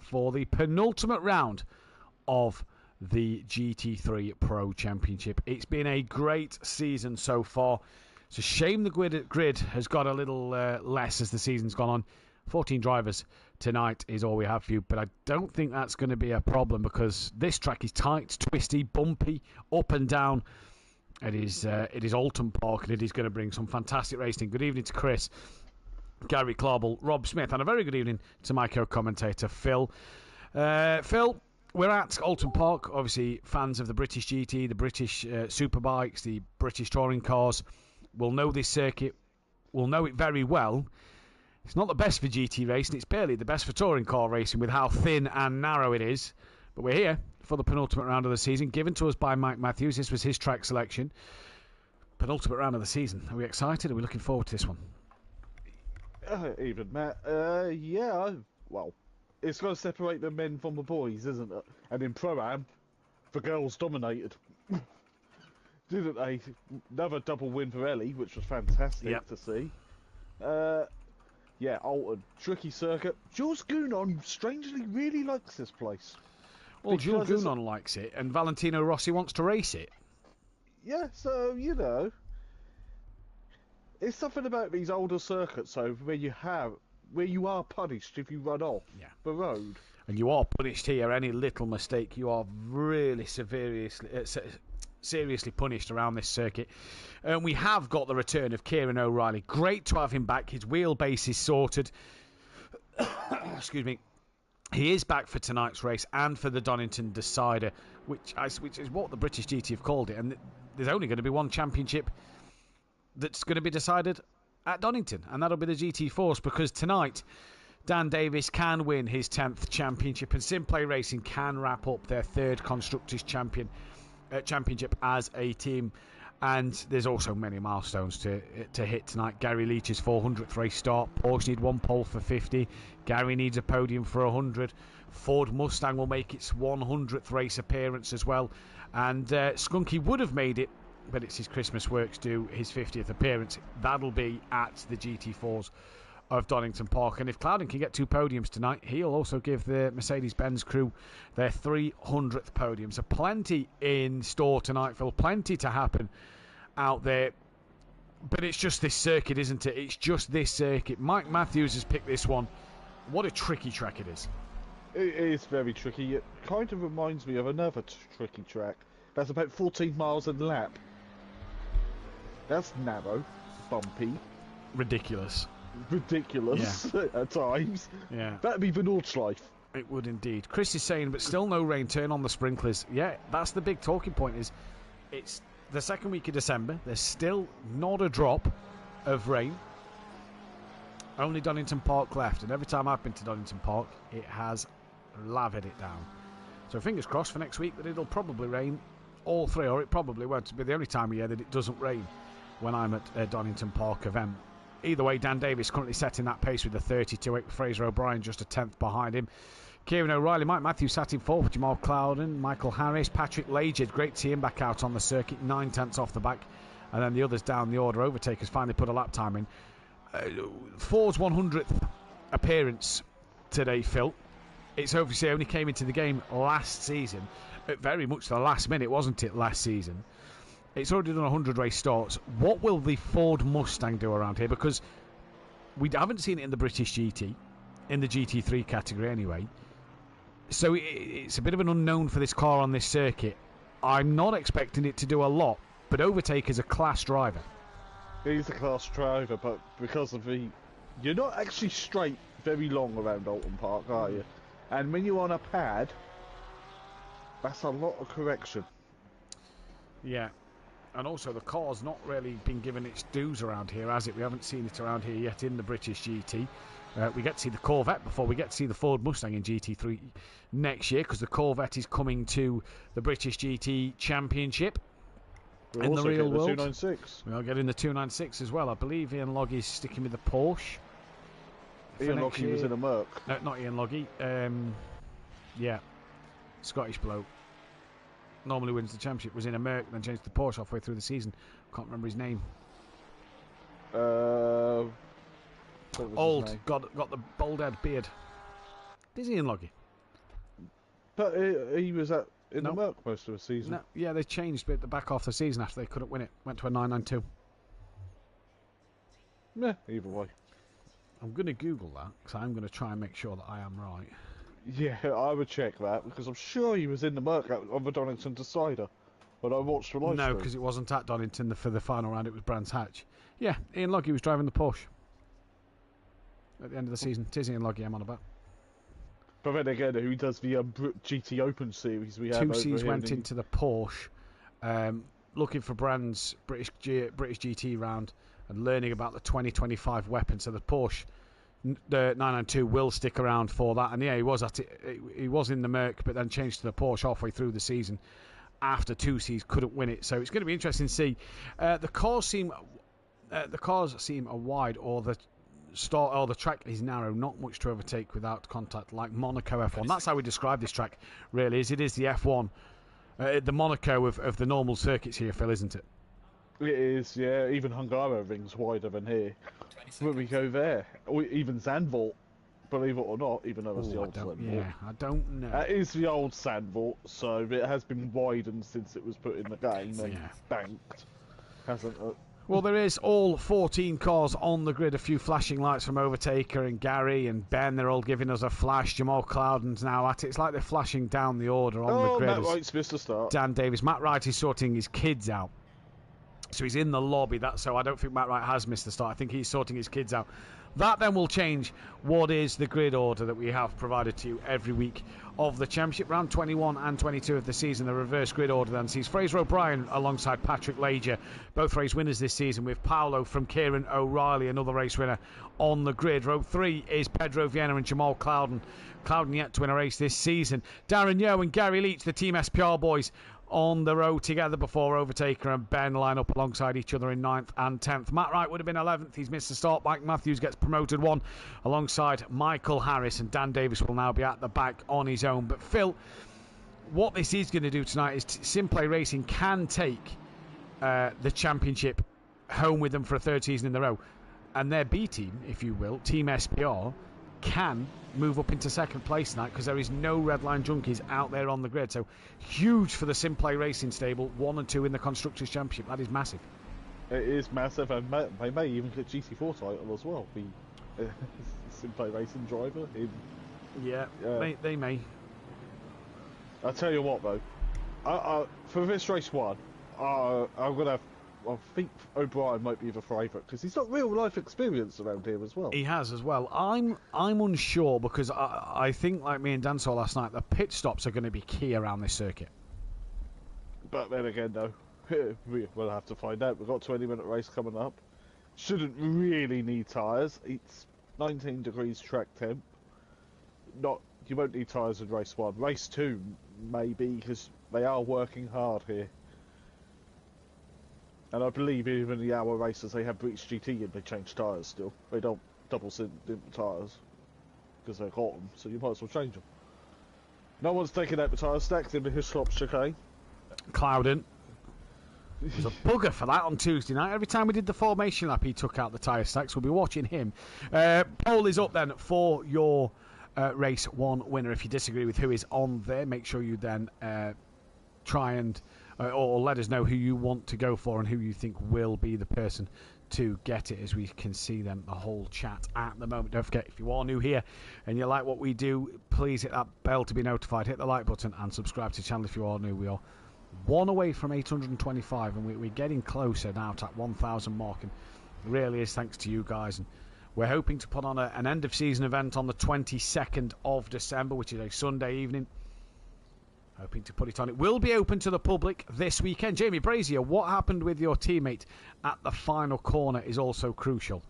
for the penultimate round of the GT3 Pro Championship. It's been a great season so far. It's a shame the grid has got a little less as the season's gone on. 14 drivers tonight is all we have for you, but I don't think that's going to be a problem because this track is tight, twisty, bumpy, up and down. It is Oulton Park, and it is going to bring some fantastic racing. Good evening to Chris, Gary Clarball, Rob Smith, and a very good evening to my co-commentator Phil. Phil, we're at Oulton Park, obviously fans of the British GT, the British Superbikes, the British touring cars will know this circuit, will know it very well. It's not the best for GT racing, it's barely the best for touring car racing with how thin and narrow it is. But we're here for the penultimate round of the season, given to us by Mike Matthews. This was his track selection. Penultimate round of the season. Are we excited? Are we looking forward to this one? Even Matt, well, it's going to separate the men from the boys, isn't it? And in Pro-Am, the girls dominated. Didn't they? Another double win for Ellie, which was fantastic to see. Yeah, Oulton, tricky circuit. Jules Gounon strangely really likes this place. Well, Jules Gounon likes it, and Valentino Rossi wants to race it. Yeah, so, you know, it's something about these older circuits, so where you are punished if you run off the road. And you are punished here. Any little mistake, you are really seriously punished around this circuit. And we have got the return of Kieran O'Reilly. Great to have him back. His wheelbase is sorted. Excuse me. He is back for tonight's race and for the Donington Decider, which is what the British GT have called it. And there's only going to be one championship that's going to be decided at Donington, and that'll be the GT Force, because tonight Dan Davis can win his 10th championship and SimPlay Racing can wrap up their 3rd Constructors Championship as a team. And there's also many milestones to hit tonight. Gary Leach's 400th race start. Porsche need one pole for 50. Gary needs a podium for 100. Ford Mustang will make its 100th race appearance as well. And Skunky would have made it, but it's his Christmas works due, his 50th appearance. That'll be at the GT4s of Donington Park. And if Clouden can get 2 podiums tonight, he'll also give the Mercedes-Benz crew their 300th podium. So plenty in store tonight, Phil. Plenty to happen out there. But it's just this circuit, isn't it? It's just this circuit. Mike Matthews has picked this one. What a tricky track it is. It is very tricky. It kind of reminds me of another tricky track. That's about 14 miles a lap. That's narrow, bumpy. Ridiculous at times. Yeah, that'd be the Nordschleife. It would indeed. Chris is saying, but still no rain. Turn on the sprinklers. Yeah, that's the big talking point. Is it's the second week of December. There's still not a drop of rain. Only Donington Park left, and every time I've been to Donington Park, it has lathered it down. So fingers crossed for next week that it'll probably rain all 3, or it probably won't be the only time of year that it doesn't rain when I'm at a Donington Park event. Either way, Dan Davis currently setting that pace with a 32.8. Fraser O'Brien just a 10th behind him. Kieran O'Reilly, Mike Matthews sat in 4th, Jamal Clouden, Michael Harris, Patrick Laged. Great to see him back out on the circuit, 9/10 off the back. And then the others down the order. Overtakers finally put a lap time in. Ford's 100th appearance today, Phil. It's obviously only came into the game last season, at very much the last minute, wasn't it, last season? It's already done 100 race starts. What will the Ford Mustang do around here? Because we haven't seen it in the British GT, in the GT3 category anyway. So it's a bit of an unknown for this car on this circuit. I'm not expecting it to do a lot, but Overtaker's a class driver. He's a class driver, but because of you're not actually straight very long around Oulton Park, are you? And when you're on a pad, that's a lot of correction. Yeah. And also the car's not really been given its dues around here, has it? We haven't seen it around here yet in the British GT. We get to see the Corvette before we get to see the Ford Mustang in GT3 next year, because the Corvette is coming to the British GT Championship. We're in the real world. 296. We are getting the 296 as well. I believe Ian Loggy is sticking with the Porsche. Ian Loggy was in a Merc. No, not Ian Loggy. Yeah, Scottish bloke. Normally wins the championship. Was in a Merc, then changed to the Porsche halfway through the season. Can't remember his name. Old, got the bald head beard. Is Ian Loggy? But he was in No. the Merc most of the season. No, yeah, they changed at the back half of the season after they couldn't win it. Went to a 992. Yeah, either way. I'm going to Google that because I'm going to try and make sure that I am right. Yeah, I would check that because I'm sure he was in the Merc on the Donington Decider when I watched the live No, stream. because it wasn't at Donington for the final round. It was Brands Hatch. Yeah, Ian Loggy was driving the Porsche at the end of the season. It is Ian Loggy I'm on about. But then again, who does the GT Open series we have over here? 2Cs went into the Porsche, looking for Brands British GT round and learning about the 2025 weapon. So the Porsche, the 992, will stick around for that. And yeah, he was at it. He was in the Merc, but then changed to the Porsche halfway through the season. After 2Cs couldn't win it, so it's going to be interesting to see. The cars seem wide, or the track is narrow, not much to overtake without contact, like Monaco F1. That's how we describe this track, really. It is the F1, the Monaco of the normal circuits here, Phil, isn't it? It is, yeah. Even Hungaroring's wider than here. When we go there, or even Zandvoort, believe it or not, even though it's the old Zandvoort. Yeah, I don't know. That is the old Zandvoort, so it has been widened since it was put in the game and banked, hasn't it? Well, there is all 14 cars on the grid. A few flashing lights from Overtaker and Gary and Ben. They're all giving us a flash. Jamal Cloudon's now at it. It's like they're flashing down the order on the grid. Matt Wright's missed a start. Dan Davis. Matt Wright is sorting his kids out. So he's in the lobby. So I don't think Matt Wright has missed the start. I think he's sorting his kids out. That then will change what is the grid order that we have provided to you every week of the Championship. Round 21 and 22 of the season, the reverse grid order then sees Fraser O'Brien alongside Patrick Lager, both race winners this season, with Paolo from Kieran O'Reilly, another race winner, on the grid. Row 3 is Pedro Vienna and Jamal Cloudon. Cloudon yet to win a race this season. Darren Yeo and Gary Leach, the Team SPR boys, on the road together before Overtaker and Ben line up alongside each other in 9th and 10th. Matt Wright would have been 11th. He's missed the start. Mike Matthews gets promoted 1 alongside Michael Harris, and Dan Davis will now be at the back on his own. But Phil, what this is going to do tonight is SimPlay Racing can take the championship home with them for a third season in a row, and their B team, if you will, Team SPR, can move up into second place tonight because there is no Red Line Junkies out there on the grid. So huge for the SimPlay Racing stable, 1 and 2 in the Constructors' Championship. That is massive. It is massive, and they may even get GT4 title as well. The SimPlay Racing driver. They may. I'll tell you what though, for this race 1, I'm gonna have. I think O'Brien might be the favourite because he's got real life experience around here as well. He has as well. I'm unsure because I think, like me and Dan saw last night, the pit stops are going to be key around this circuit. But then again, though, we'll have to find out. We've got a 20-minute race coming up. Shouldn't really need tyres. It's 19 degrees track temp. You won't need tyres in race 1. Race 2, maybe, because they are working hard here. And I believe even the hour races, they have British GT and they change tyres still. They don't double sync the tyres because they've got them, so you might as well change them. No one's taking out the tyre stacks in the Hislop chicane. Cloudon. There's a bugger for that on Tuesday night. Every time we did the formation lap, he took out the tyre stacks. We'll be watching him. Poll is up then for your race 1 winner. If you disagree with who is on there, make sure you then try and or let us know who you want to go for and who you think will be the person to get it, as we can see them the whole chat at the moment. Don't forget, if you are new here and you like what we do, please hit that bell to be notified, hit the like button and subscribe to the channel if you are new. We are 1 away from 825 and we're getting closer now to that 1,000 mark, and it really is thanks to you guys. And we're hoping to put on an end of season event on the 22nd of December, which is a Sunday evening. Hoping to put it on. It will be open to the public this weekend. Jamie Brazier, what happened with your teammate at the final corner is also crucial.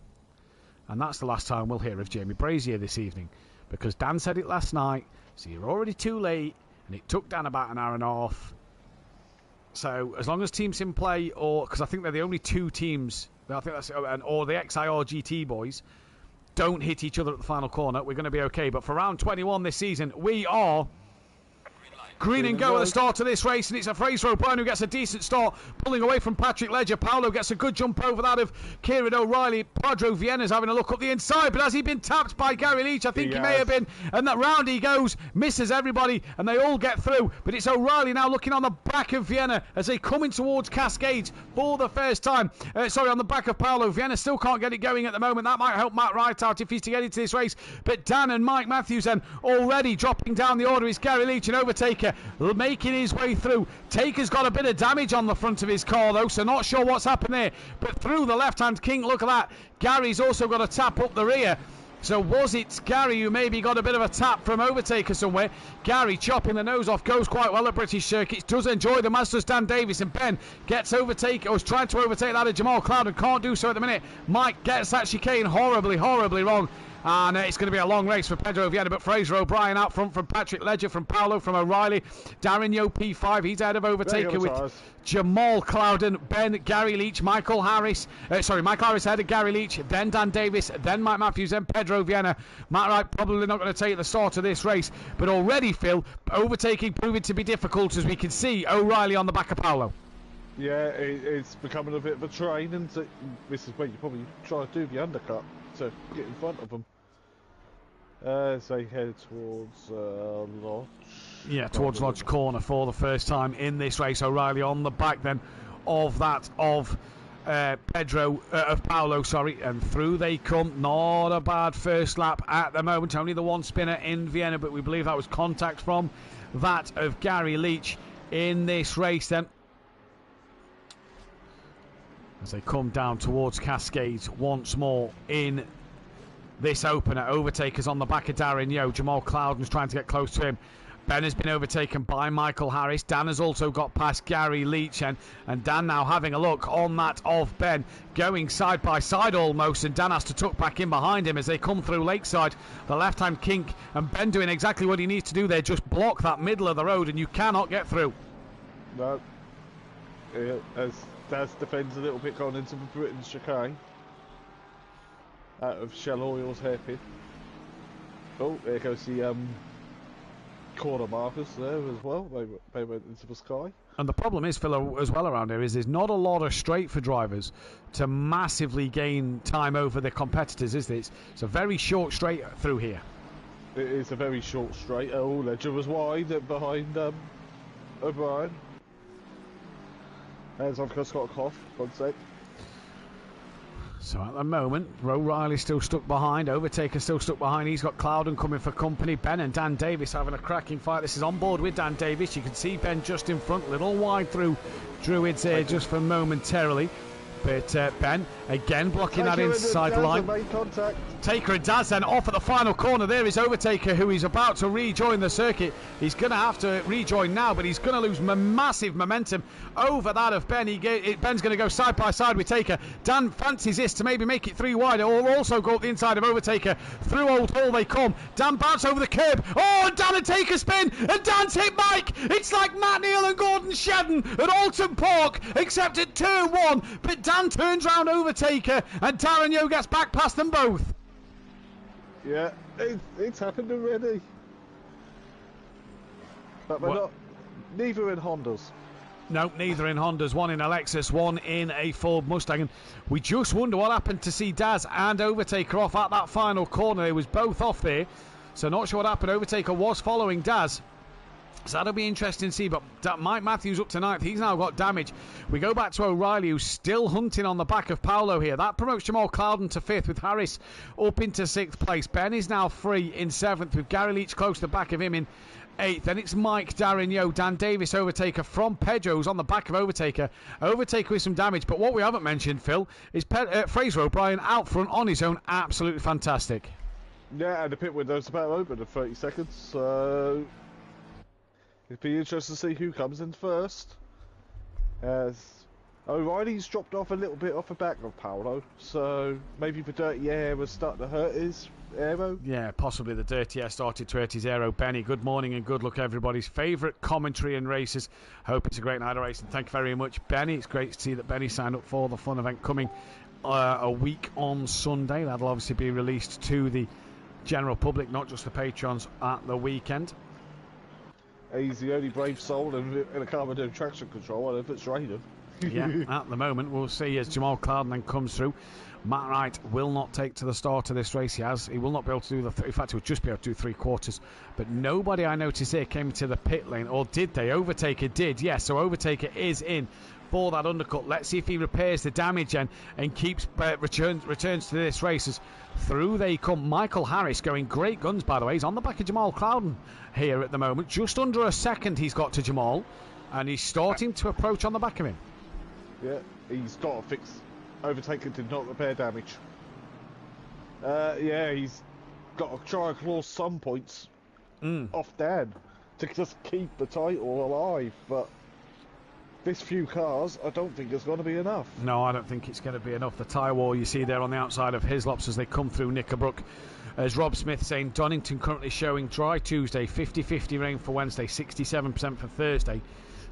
And that's the last time we'll hear of Jamie Brazier this evening, because Dan said it last night, so you're already too late, and it took Dan about an hour and a half. So as long as Team SimPlay, or because I think they're the only 2 teams, I think that's, or the XIR GT boys, don't hit each other at the final corner, we're going to be okay. But for round 21 this season, we are Green and go at the start of this race, and it's a Fraser O'Brien who gets a decent start, pulling away from Patrick Ledger. Paolo gets a good jump over that of Kieran O'Reilly. Pedro Vienna's having a look up the inside, but has he been tapped by Gary Leach? I think he may have been, and that round he goes, misses everybody, and they all get through. But it's O'Reilly now looking on the back of Vienna as they come in towards Cascades for the first time. On the back of Paolo. Vienna still can't get it going at the moment. That might help Matt Wright out if he's to get into this race. But Dan and Mike Matthews then already dropping down the order is Gary Leach and Overtaker making his way through. Taker's got a bit of damage on the front of his car though, so not sure what's happened there. But through the left-hand kink, look at that. Gary's also got a tap up the rear. So was it Gary who maybe got a bit of a tap from Overtaker somewhere? Gary chopping the nose off, goes quite well at British circuits, does enjoy the Masters. Dan Davis, and Ben gets Overtaker, or is trying to overtake that of Jamal Cloud and can't do so at the minute. Mike gets that chicane horribly wrong. And it's going to be a long race for Pedro Vieira, but Fraser O'Brien out front from Patrick Ledger, from Paolo, from O'Reilly. Darren Yo P5, he's ahead of Overtaker with Jamal Clouden, Ben, Gary Leach, Michael Harris ahead of Gary Leach, then Dan Davis, then Mike Matthews, then Pedro Vieira. Matt Wright probably not going to take the start of this race, but already, Phil, overtaking proving to be difficult, as we can see O'Reilly on the back of Paolo. Yeah, it's becoming a bit of a train, and this is where you probably try to do the undercut to get in front of them. As they head towards Lodge. Yeah, towards Lodge Corner for the first time in this race. O'Reilly on the back then of that of Paolo, and through they come. Not a bad first lap at the moment. Only the one spinner in Vienna, but we believe that was contact from that of Gary Leach in this race then. As they come down towards Cascades once more in this opener. Overtaker's on the back of Darren Yo. Jamal Clouden's trying to get close to him. Ben has been overtaken by Michael Harris. Dan has also got past Gary Leach, and Dan now having a look on that of Ben, going side by side almost, and Dan has to tuck back in behind him as they come through Lakeside. The left-hand kink, and Ben doing exactly what he needs to do there, just block that middle of the road, and you cannot get through. No. As Daz defends a little bit going into the Britain's chicane. Out of Shell Oil's hairpin. Oh, there goes the corner markers there as well. They went into the sky. And the problem is, Phil, as well around here, is there's not a lot of straight for drivers to massively gain time over the competitors, is this? It's a very short straight through here. It is a very short straight. Oh, Ledger was wide behind O'Brien. As I've just got a cough, 1 sec. So at the moment, O'Reilly's still stuck behind. Overtaker still stuck behind. He's got Clouden coming for company. Ben and Dan Davis having a cracking fight. This is on board with Dan Davis. You can see Ben just in front, little wide through Druid's here just for momentarily. But Ben again blocking that inside line. Taker and Daz then off at the final corner. There is Overtaker, who is about to rejoin the circuit. He's going to have to rejoin now, but he's going to lose massive momentum over that of Ben. Ben's going to go side by side with Taker. Dan fancies this to maybe make it 3 wide, or also go up the inside of Overtaker. Through Old Hall they come. Dan bounce over the curb. Oh, and Dan and Taker spin, and Dan's hit Mike. It's like Matt Neal and Gordon Shedden at Oulton Park, except at turn 1. But Dan turns round Overtaker, and Darren Yo gets back past them both. Yeah, it's happened already. But we're not, neither in Hondas. No, neither in Hondas. One in a Lexus, one in a Ford Mustang. And we just wonder what happened to see Daz and Overtaker off at that final corner. They was both off there, so not sure what happened. Overtaker was following Daz. So that'll be interesting to see. But Mike Matthews up to 9th. He's now got damage. We go back to O'Reilly, who's still hunting on the back of Paolo here. That promotes Jamal Clouden to 5th, with Harris up into 6th place. Ben is now free in 7th, with Gary Leach close to the back of him in 8th. Then it's Mike, Darren Yo, Dan Davis, Overtaker from Pedro, who's on the back of Overtaker. Overtaker with some damage. But what we haven't mentioned, Phil, is Fraser O'Brien out front on his own. Absolutely fantastic. Yeah, and the pit window's about open in 30 seconds. So it'd be interesting to see who comes in first. As O'Reilly's dropped off a little bit off the back of Paolo, so maybe the dirty air was starting to hurt his aero. Yeah, possibly the dirty air started to hurt his aero. Benny, good morning and good luck, everybody's favourite commentary and races. Hope it's a great night of racing. Thank you very much, Benny. It's great to see that Benny signed up for the fun event coming a week on Sunday. That'll obviously be released to the general public, not just the patrons, at the weekend. He's the only brave soul in a car with no traction control. I don't know if it's Raiden. Yeah, at the moment, we'll see as Jamal Clouden then comes through. Matt Wright will not take to the start of this race. He will not be able to do in fact, he would just be able to do 3/4. But nobody I noticed here came to the pit lane, or did they? Overtaker did, yes. So Overtaker is in for that undercut. Let's see if he repairs the damage and keeps returns to this race. As through they come. Michael Harris going great guns, by the way. He's on the back of Jamal Clouden here at the moment. Just under a second he's got to Jamal, and he's starting to approach on the back of him. Yeah, he's got to fix. Overtaker did not repair damage. Yeah, he's got to try and claw some points off Dan to just keep the title alive. But this few cars, I don't think it's going to be enough. No, I don't think it's going to be enough. The tyre wall you see there on the outside of Hislops as they come through Knickerbrook. As Rob Smith saying, Donington currently showing dry Tuesday, 50-50 rain for Wednesday, 67% for Thursday.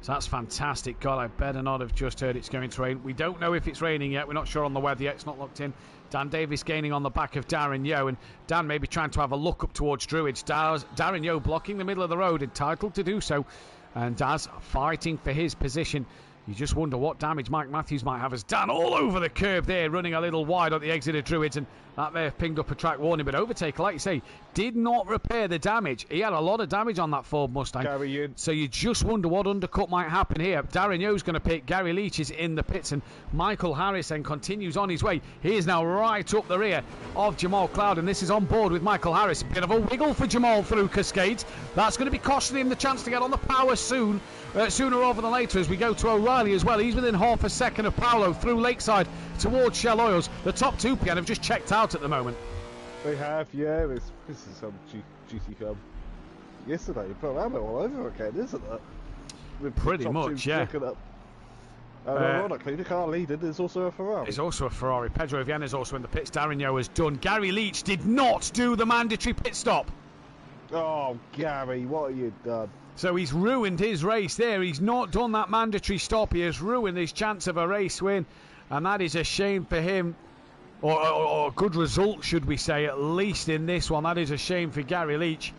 So that's fantastic. God, I better not have just heard it's going to rain. We don't know if it's raining yet. We're not sure on the weather yet. It's not locked in. Dan Davis gaining on the back of Darren Yeo. And Dan maybe trying to have a look up towards Druids. Darren Yeo blocking the middle of the road, entitled to do so. And Daz fighting for his position. You just wonder what damage Mike Matthews might have as Dan all over the curb there, running a little wide at the exit of Druids, and that may have pinged up a track warning. But Overtaker, like you say, did not repair the damage. He had a lot of damage on that Ford Mustang. Gary in. So you just wonder what undercut might happen here. Darren Yeo's going to pick. Gary Leach is in the pits, and Michael Harris then continues on his way. He is now right up the rear of Jamal Cloud, and this is on board with Michael Harris. A bit of a wiggle for Jamal through Cascades. That's going to be costing him the chance to get on the power sooner rather than later as we go to O'Reilly as well. He's within half a second of Paolo through Lakeside towards Shell Oils. The top two PN have just checked out at the moment. They have, yeah. This is some GT Club yesterday. But I'm all over again, isn't it? With pretty much, yeah. Ironically, the car leader is also a Ferrari. It's also a Ferrari. Pedro Viana is also in the pits. Darren Yeo has done. Gary Leach did not do the mandatory pit stop. Oh, Gary, what have you done? So he's ruined his race there. He's not done that mandatory stop. He has ruined his chance of a race win. And that is a shame for him. Or a good result, should we say, at least in this one. That is a shame for Gary Leach.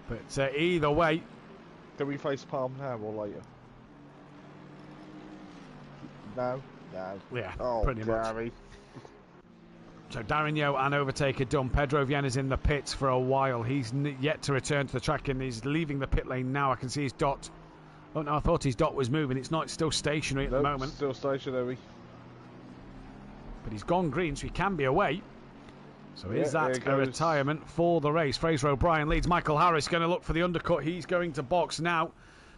But either way. Can we face Palm now or later? No? No. Yeah, oh, pretty Gary. much. So Darren Yeo and Overtaker done. Pedro Viana's in the pits for a while. He's yet to return to the track, and he's leaving the pit lane now. I can see his dot. Oh no, I thought his dot was moving. It's not. It's still stationary at the moment. Still stationary. But he's gone green, so he can be away. So is that a retirement for the race? Fraser O'Brien leads. Michael Harris going to look for the undercut. He's going to box now.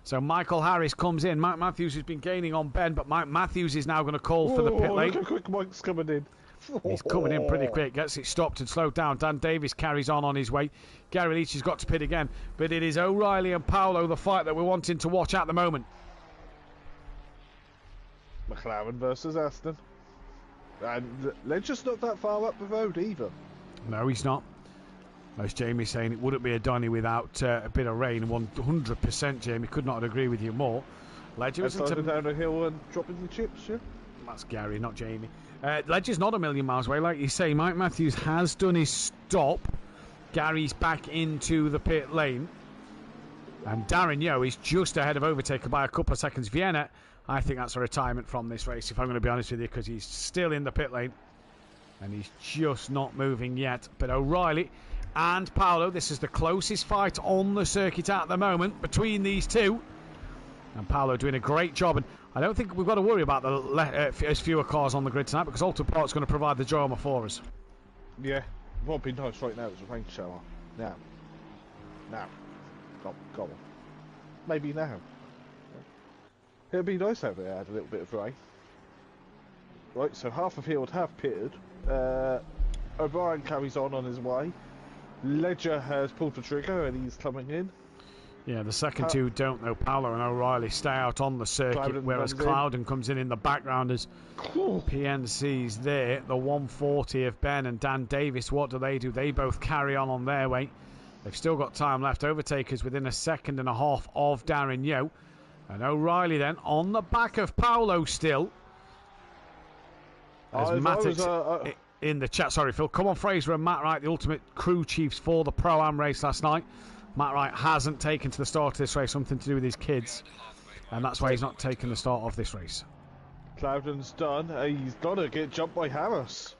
So Michael Harris comes in. Mike Matthews has been gaining on Ben, but Mike Matthews is now going to call for the pit lane. Look how quick Mike's coming in. He's coming in pretty quick, gets it stopped and slowed down. Dan Davis carries on his way. Gary Leach has got to pit again, but it is O'Reilly and Paolo, the fight that we're wanting to watch at the moment. McLaren versus Aston. And Ledger's not that far up the road either. No, he's not. As Jamie's saying, it wouldn't be a Donny without a bit of rain. 100%, Jamie. Could not agree with you more. Ledger isn't down the hill and dropping the chips, yeah? That's Gary, not Jamie. Ledger's not a million miles away. Like you say, Mike Matthews has done his stop. Gary's back into the pit lane. And Darren Yeo is just ahead of Overtaker by a couple of seconds. Vienna, I think that's a retirement from this race, if I'm going to be honest with you, because he's still in the pit lane. And he's just not moving yet. But O'Reilly and Paolo, this is the closest fight on the circuit at the moment between these two. And Paolo doing a great job. And I don't think we've got to worry about as fewer cars on the grid tonight, because Oulton Park's going to provide the drama for us. Yeah, what would be nice right now is a rain shower. Now. Go on. Maybe now. It'd be nice if they had a little bit of rain. Right, so half the field have pitted. O'Brien carries on his way. Ledger has pulled the trigger and he's coming in. Yeah, the second two don't know. Paolo and O'Reilly stay out on the circuit, whereas Clouden comes in the background as PNC's there. The 140 of Ben and Dan Davis, what do? They both carry on their way. They've still got time left. Overtakers within a second and a half of Darren Yeo. And O'Reilly then on the back of Paolo still. As Matt in the chat. Sorry, Phil. Come on, Fraser and Matt Wright, the ultimate crew chiefs for the Pro-Am race last night. Matt Wright hasn't taken to the start of this race, something to do with his kids, and that's why he's not taken the start of this race. Cloudon's done. He's got to get jumped by Harris.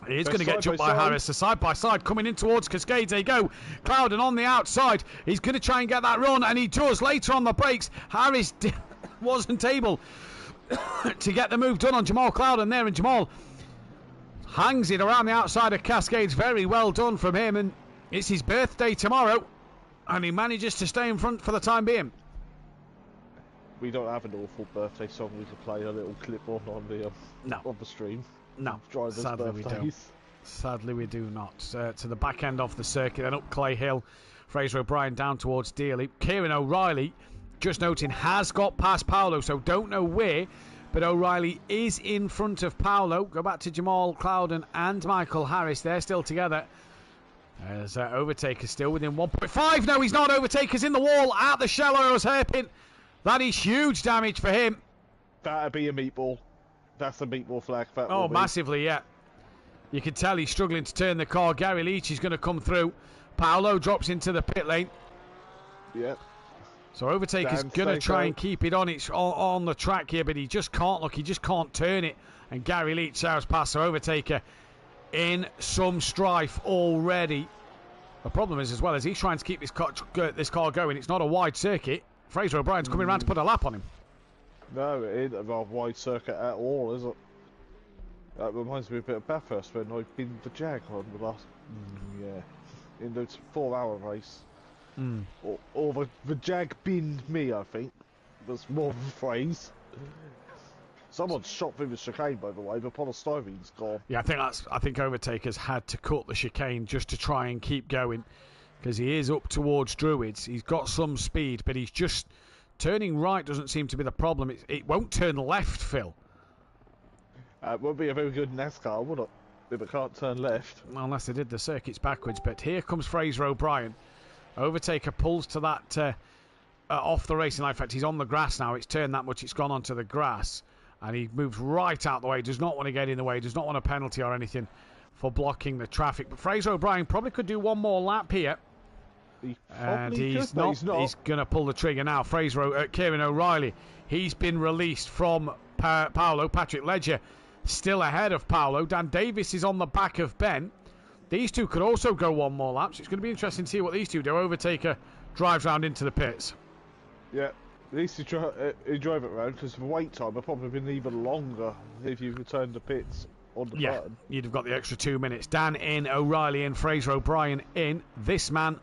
He is going to get jumped by Harris. So side by side coming in towards Cascades they go. Cloudon on the outside. He's going to try and get that run, and he does. Later on the brakes, Harris wasn't able to get the move done on Jamal Cloudon there, and Jamal hangs it around the outside of Cascades. Very well done from him, and it's his birthday tomorrow, and he manages to stay in front for the time being. We don't have an awful birthday song we can play a little clip on the stream. No, drivers' sadly birthdays. we don't. Sadly we do not. To the back end of the circuit, then up Clay Hill. Fraser O'Brien down towards Dealey. Kieran O'Reilly, just noting, has got past Paolo, so don't know where, but O'Reilly is in front of Paolo. Go back to Jamal Cloudon and Michael Harris. They're still together. As Overtaker still within 1.5. No, he's not. Overtaker's in the wall at the shallows hairpin. That is huge damage for him. That'd be a meatball. That's a meatball flag. Oh, massively, yeah. You can tell he's struggling to turn the car. Gary Leach is going to come through. Paolo drops into the pit lane. Yeah. So Overtaker's going to try and keep it on the track here, but he just can't. Look, he just can't turn it. And Gary Leach sails past. So Overtaker in some strife already. The problem is, as well, as he's trying to keep this car going, it's not a wide circuit. Fraser O'Brien's coming around to put a lap on him. No, it ain't a wide circuit at all, is it? That reminds me a bit of Bathurst when I binned the Jag on the last... in the 4-hour race. Or the Jag binned me, I think. Was more of a phrase. Someone's shot through the chicane, by the way. The polystyrene's gone. Yeah, I think Overtaker's had to cut the chicane just to try and keep going, because he is up towards Druids. He's got some speed, but he's just... Turning right doesn't seem to be the problem. It won't turn left, Phil. It won't be a very good NASCAR, would it? If it can't turn left. Well, unless they did the circuits backwards. But here comes Fraser O'Brien. Overtaker pulls to that off the racing line. In fact, he's on the grass now. It's turned that much. It's gone onto the grass. And he moves right out the way. Does not want to get in the way. Does not want a penalty or anything for blocking the traffic. But Fraser O'Brien probably could do one more lap here. And he's not. He's going to pull the trigger now. Kieran O'Reilly, he's been released from Paolo. Patrick Ledger still ahead of Paolo. Dan Davis is on the back of Ben. These two could also go one more lap. So it's going to be interesting to see what these two do. Overtaker drives round into the pits. Yeah, at least he drove it round, because the wait time would probably been even longer if you returned the pits on the button. You'd have got the extra 2 minutes. Dan in, O'Reilly in, Fraser O'Brien in. This man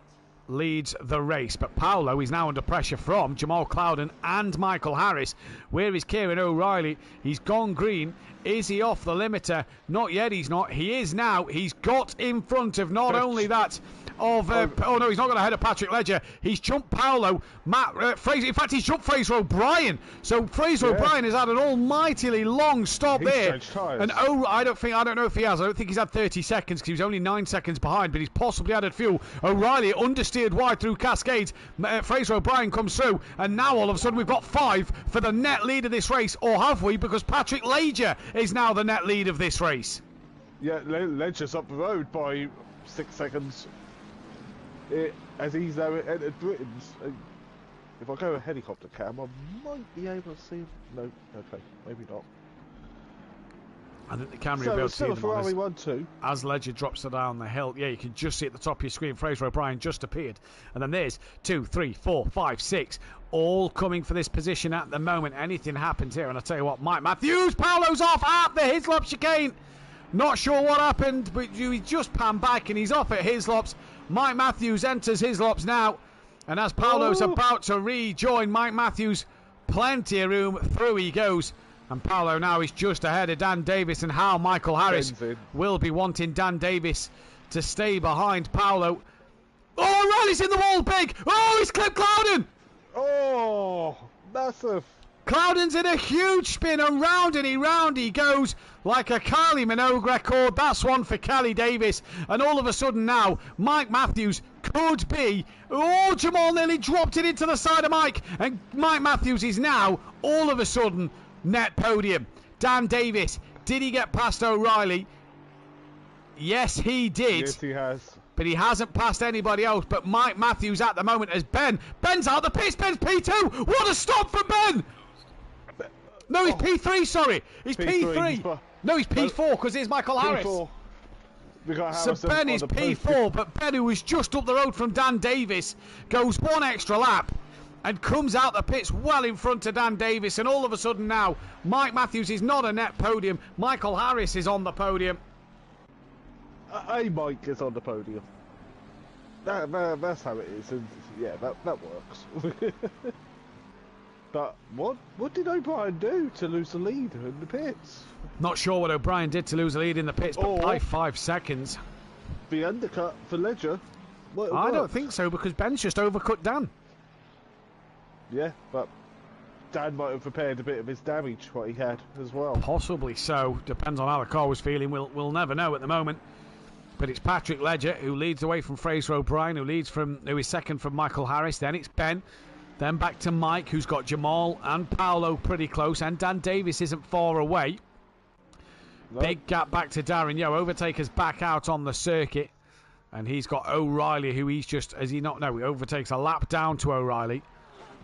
leads the race, but Paolo is now under pressure from Jamal Cloudon and Michael Harris. Where is Kieran O'Reilly? He's gone green. Is he off the limiter? Not yet, he's not. He is now. He's got in front of not only that of... oh no, he's not going ahead of Patrick Ledger. He's jumped Paolo. Fraser. In fact, he's jumped Fraser O'Brien. So Fraser O'Brien has had an almightily long stop there. And I don't know if he has. I don't think he's had 30 seconds, because he was only 9 seconds behind, but he's possibly added fuel. O'Reilly understeered wide through Cascades. Fraser O'Brien comes through, and now all of a sudden we've got 5 for the net lead of this race. Or have we? Because Patrick Ledger is now the net lead of this race. Yeah, Ledger's up the road by 6 seconds. As he's now entered Britain's. If I go a helicopter cam, I might be able to see. No, okay, maybe not. I think the camera will be able to see them Ferrari 1-2. As Ledger drops it down the hill. Yeah, you can just see at the top of your screen. Fraser O'Brien just appeared, and then there's 2, 3, 4, 5, 6, all coming for this position at the moment. Anything happens here, and I tell you what, Mike Matthews, Paolo's off at the Hislop chicane. Not sure what happened, but he just panned back, and he's off at Hislops. Mike Matthews enters Hislops now, and as Paolo's about to rejoin Mike Matthews, plenty of room, through he goes. And Paolo now is just ahead of Dan Davis, and how Michael Harris will be wanting Dan Davis to stay behind Paolo. Oh, O'Reilly's in the wall, big! Oh, he's clipped Cloudon! Oh, massive. Cloudon's in a huge spin, and round he goes like a Kylie Minogue record. That's one for Kelly Davis. And all of a sudden now, Mike Matthews could be... Oh, Jamal nearly dropped it into the side of Mike. And Mike Matthews is now, all of a sudden, net podium. Dan Davis, did he get past O'Reilly? Yes, he did. Yes, he has. but he hasn't passed anybody else. But Mike Matthews at the moment as Ben's out the pits. Ben's P2. What a stop from Ben! No, he's P3. Sorry, he's P3. No, he's P4 because here's Michael Harris. So Ben is P4, but Ben, who was just up the road from Dan Davis, goes one extra lap and comes out the pits well in front of Dan Davis. And all of a sudden now, Mike Matthews is not a net podium. Michael Harris is on the podium. Mike is on the podium. That's how it is. And yeah, that works. But what did O'Brien do to lose the lead in the pits? Not sure what O'Brien did to lose the lead in the pits, but by 5 seconds. The undercut for Ledger. I don't think so, because Ben's just overcut Dan. Yeah, but Dan might have repaired a bit of his damage, what he had as well. Possibly so. Depends on how the car was feeling. We'll never know at the moment. But it's Patrick Ledger who leads away from Fraser O'Brien, who is second from Michael Harris. Then it's Ben. Then back to Mike, who's got Jamal and Paolo pretty close, and Dan Davis isn't far away. No. Big gap back to Darren Yo. Overtaker's back out on the circuit, and he's got O'Reilly, who he's just, he overtakes a lap down to O'Reilly,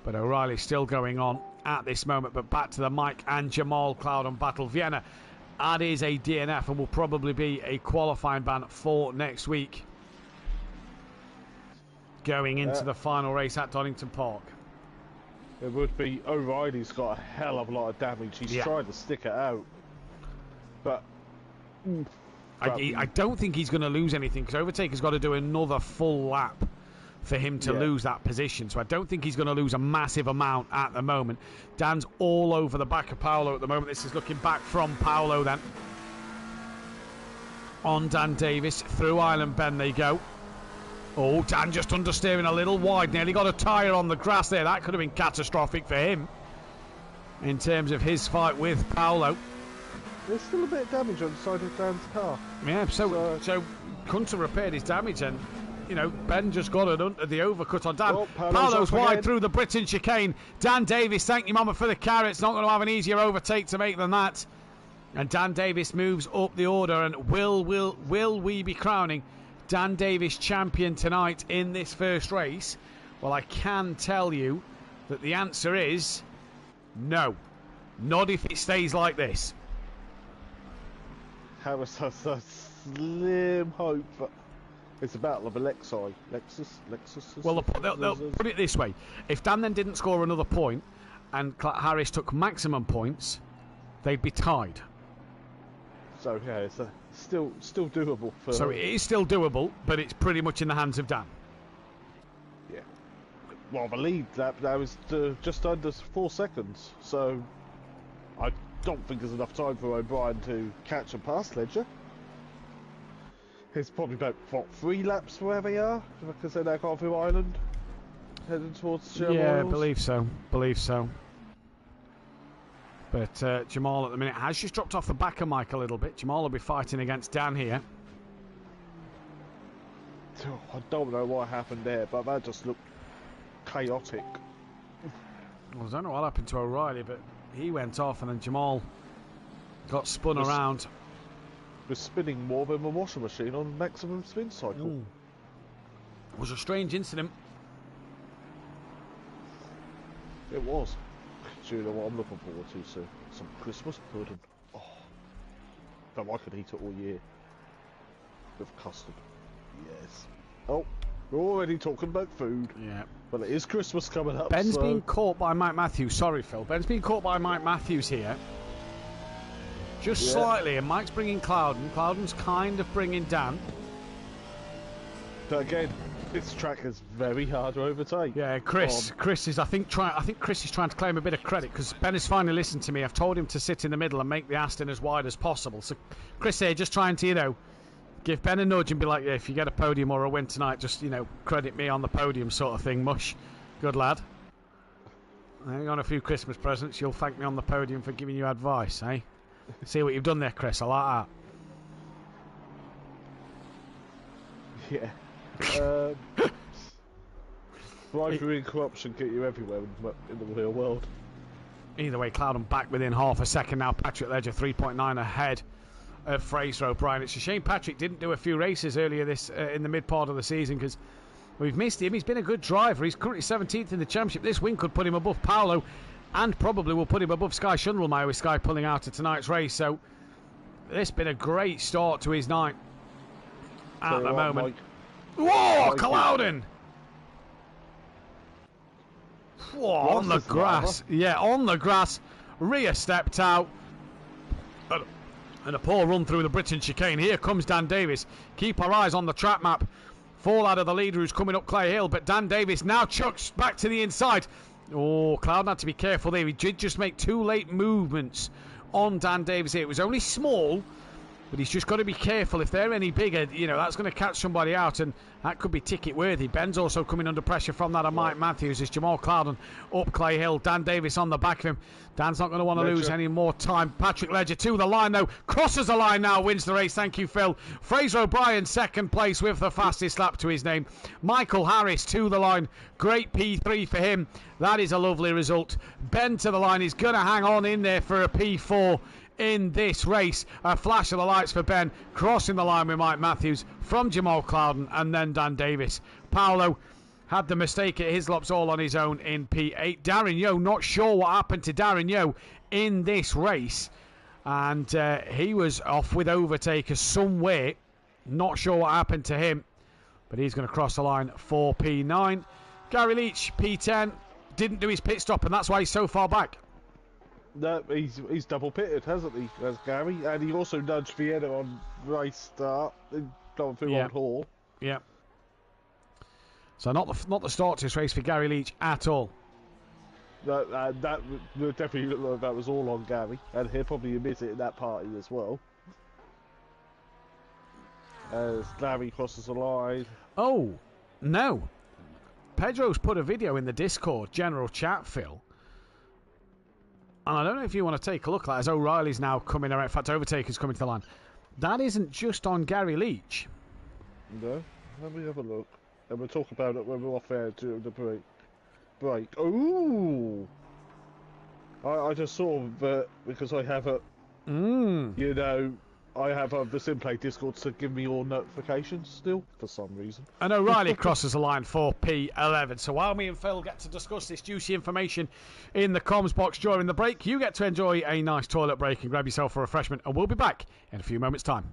but O'Reilly's still going on at this moment. But back to the Mike and Jamal Cloudon battle. Vienna, that is a DNF and will probably be a qualifying ban for next week, going into the final race at Donington Park. It would be. O'Reilly's got a hell of a lot of damage. He's tried to stick it out, but I don't think he's going to lose anything, because Overtaker's got to do another full lap for him to lose that position. So I don't think he's going to lose a massive amount at the moment. Dan's all over the back of Paolo at the moment. This is looking back from Paolo then on Dan Davis. Through Island Bend they go. Oh, Dan just understeering a little wide. Nearly got a tyre on the grass there. That could have been catastrophic for him in terms of his fight with Paolo. There's still a bit of damage on the side of Dan's car. Yeah, so Hunter repaired his damage, and Ben just got it under the overcut on Dan. Paolo's wide through the Britain chicane. Dan Davis, thank you, Mama, for the carrots. Not going to have an easier overtake to make than that. And Dan Davis moves up the order, and will we be crowning Dan Davis champion tonight in this first race? Well, I can tell you that the answer is no. Not if it stays like this. Harris has a slim hope. It's a battle of Lexus. Well, they'll put it this way. If Dan then didn't score another point and Harris took maximum points, they'd be tied. So, yeah, it's still doable. So it is still doable, but it's pretty much in the hands of Dan. Yeah. Well, the lead that was just under 4 seconds. So I don't think there's enough time for O'Brien to catch and pass Ledger. It's probably about, 3 laps where they are? Because they're now going through Ireland, heading towards Sherwood. Yeah, believe so. But Jamal at the minute has just dropped off the back of Mike a little bit. Jamal will be fighting against Dan here. I don't know what happened there, but that just looked chaotic. Well, I don't know what happened to O'Reilly, but he went off and then Jamal got spun around. Was spinning more than the washing machine on maximum spin cycle. It was a strange incident. It was. Do you know what I'm looking forward to soon? Some Christmas pudding. Oh, but I could eat it all year. With custard. Yes. Oh, we're already talking about food. Yeah. Well, it is Christmas coming up. Ben's being caught by Mike Matthews. Sorry, Phil. Ben's being caught by Mike Matthews here. Just slightly, and Mike's bringing Cloudon. Cloudon's kind of bringing Dan. But again, this track is very hard to overtake. Yeah, Chris is I think Chris is trying to claim a bit of credit, because Ben has finally listened to me. I've told him to sit in the middle and make the Aston as wide as possible. So Chris here just trying to, give Ben a nudge and be like, yeah, if you get a podium or a win tonight, just, credit me on the podium sort of thing. Mush. Good lad. Hang on a few Christmas presents. You'll thank me on the podium for giving you advice, eh? See what you've done there, Chris. I like that. Yeah. Bribery and corruption get you everywhere in the real world. Either way, Cloudon back within half a second now. Patrick Ledger 3.9 ahead of Fraser O'Brien. It's a shame Patrick didn't do a few races earlier this in the mid part of the season, because we've missed him. He's been a good driver. He's currently 17th in the championship. This win could put him above Paolo, and probably will put him above Sky Schundelmeyer, with Sky pulling out of tonight's race. So this has been a great start to his night at the moment. Whoa, Clouden! Whoa, on the grass. Yeah, on the grass. Rhea stepped out. And a poor run through the Britain chicane. Here comes Dan Davis. Keep our eyes on the track map. Fall out of the leader who's coming up Clay Hill. But Dan Davis now chucks back to the inside. Oh, Clouden had to be careful there. He did just make 2 late movements on Dan Davis here. It was only small, but he's just got to be careful. If they're any bigger, you know, that's going to catch somebody out, and that could be ticket worthy. Ben's also coming under pressure from that of Mike Matthews. It's Jamal Clouden up Clay Hill. Dan Davis on the back of him. Dan's not going to want to lose any more time. Patrick Ledger to the line, though. Crosses the line now, wins the race. Thank you, Phil. Fraser O'Brien, second place with the fastest lap to his name. Michael Harris to the line. Great P3 for him. That is a lovely result. Ben to the line. He's going to hang on in there for a P4 in this race. A flash of the lights for Ben, crossing the line with Mike Matthews from Jamal Clouden, and then Dan Davis. Paolo had the mistake at Hislop's all on his own in P8. Darren Yeo, not sure what happened to Darren Yeo in this race, and he was off with overtakers somewhere. Not sure what happened to him, but he's going to cross the line for P9. Gary Leach, P10, didn't do his pit stop, and that's why he's so far back. No, he's double pitted, hasn't he, as Gary? And he also nudged Vienna on race start, going through Old Hall. Yeah. So not the start to this race for Gary Leach at all. That definitely looked like that was all on Gary, and he'll probably admit it in that party as well. As Larry crosses the line. Oh, no. Pedro's put a video in the Discord general chat, Phil. And I don't know if you want to take a look at that, as O'Reilly's now coming around. In fact, Overtaker's coming to the line. That isn't just on Gary Leach. No, let me have a look. And we'll talk about it when we're off air during the break. Ooh! I just saw that because I have a... You know, I have the SimPlay Discord to give me all notifications still, for some reason. And O'Reilly crosses the line for P11. So while me and Phil get to discuss this juicy information in the comms box during the break, you get to enjoy a nice toilet break and grab yourself a refreshment, and we'll be back in a few moments' time.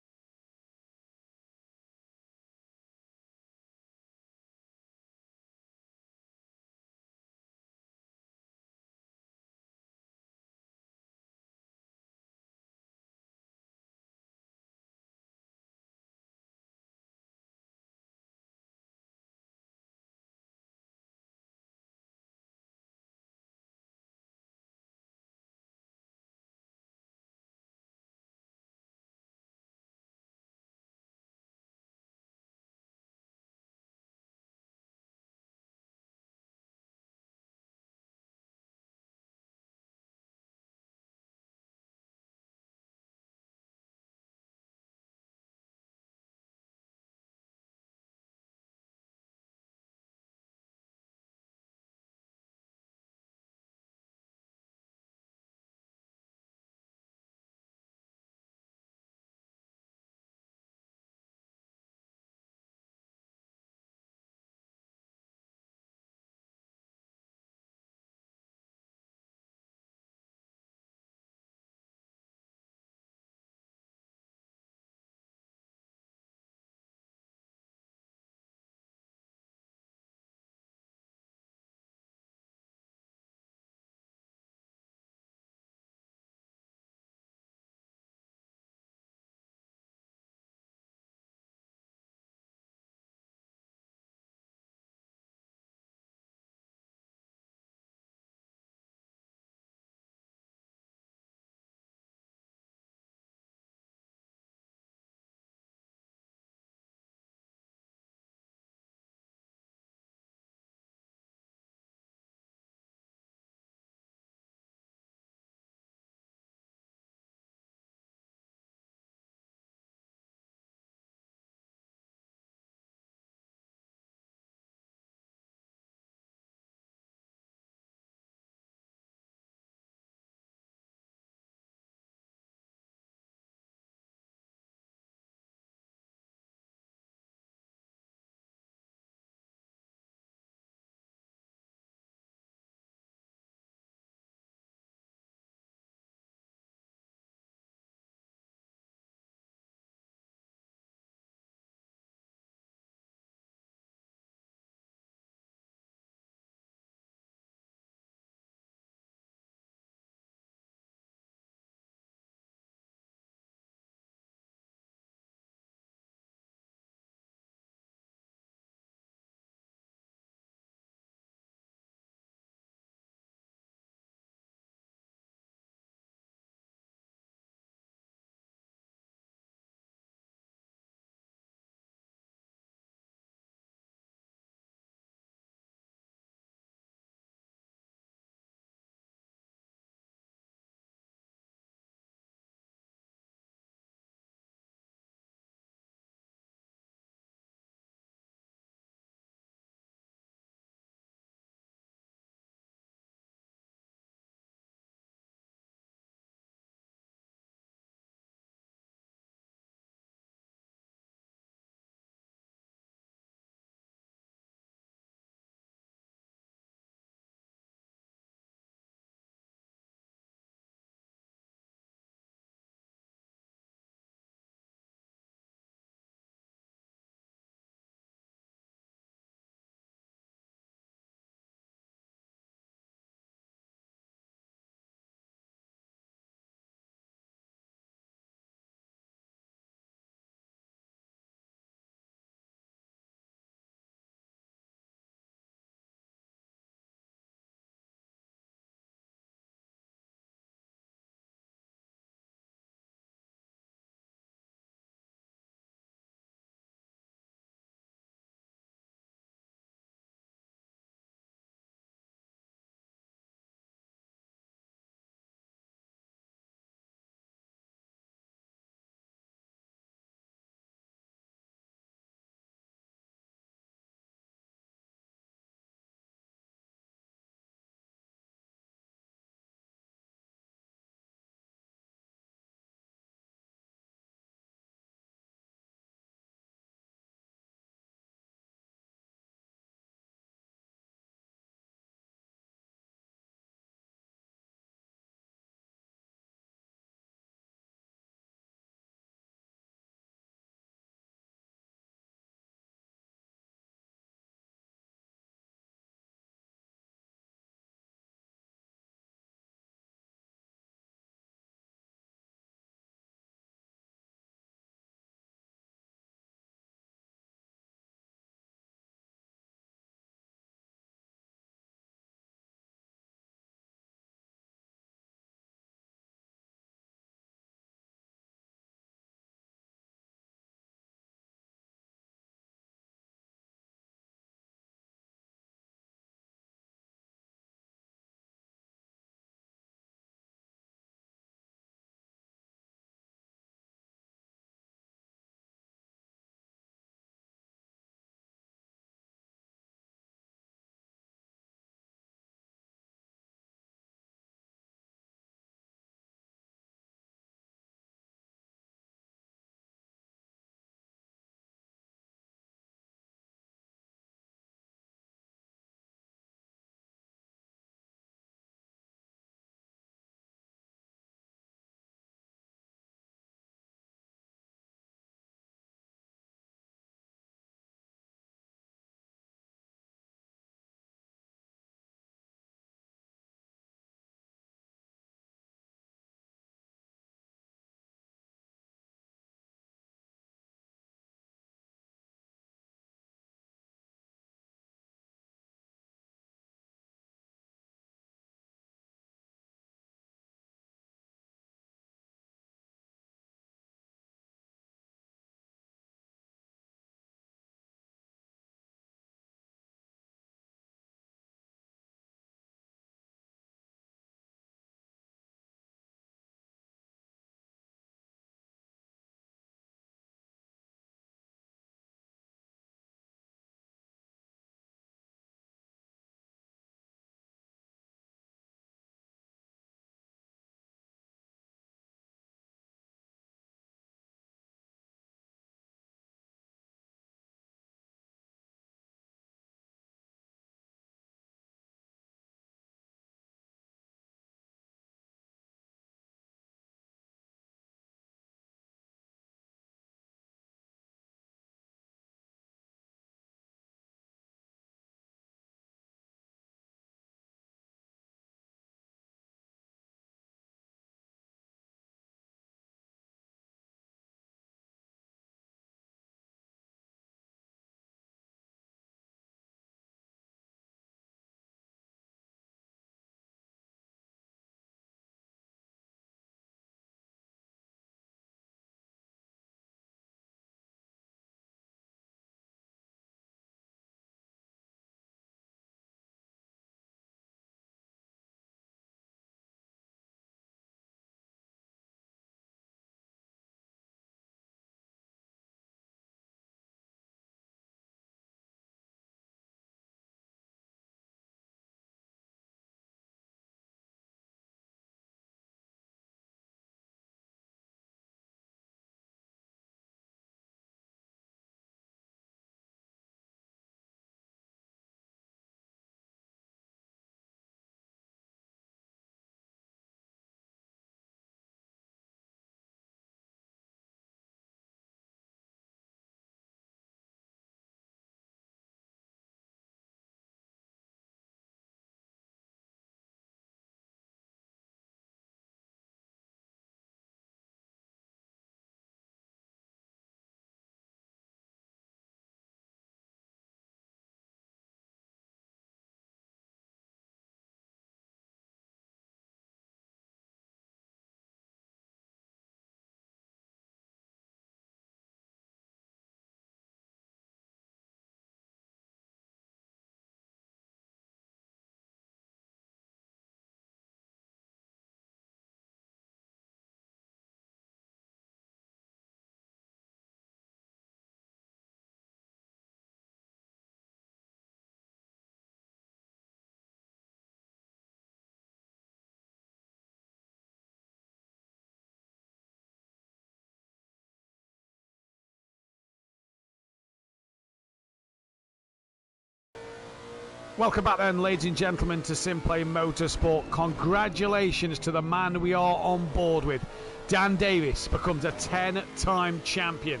Welcome back then, ladies and gentlemen, to SimPlay Motorsport. Congratulations to the man we are on board with. Dan Davis becomes a 10-time champion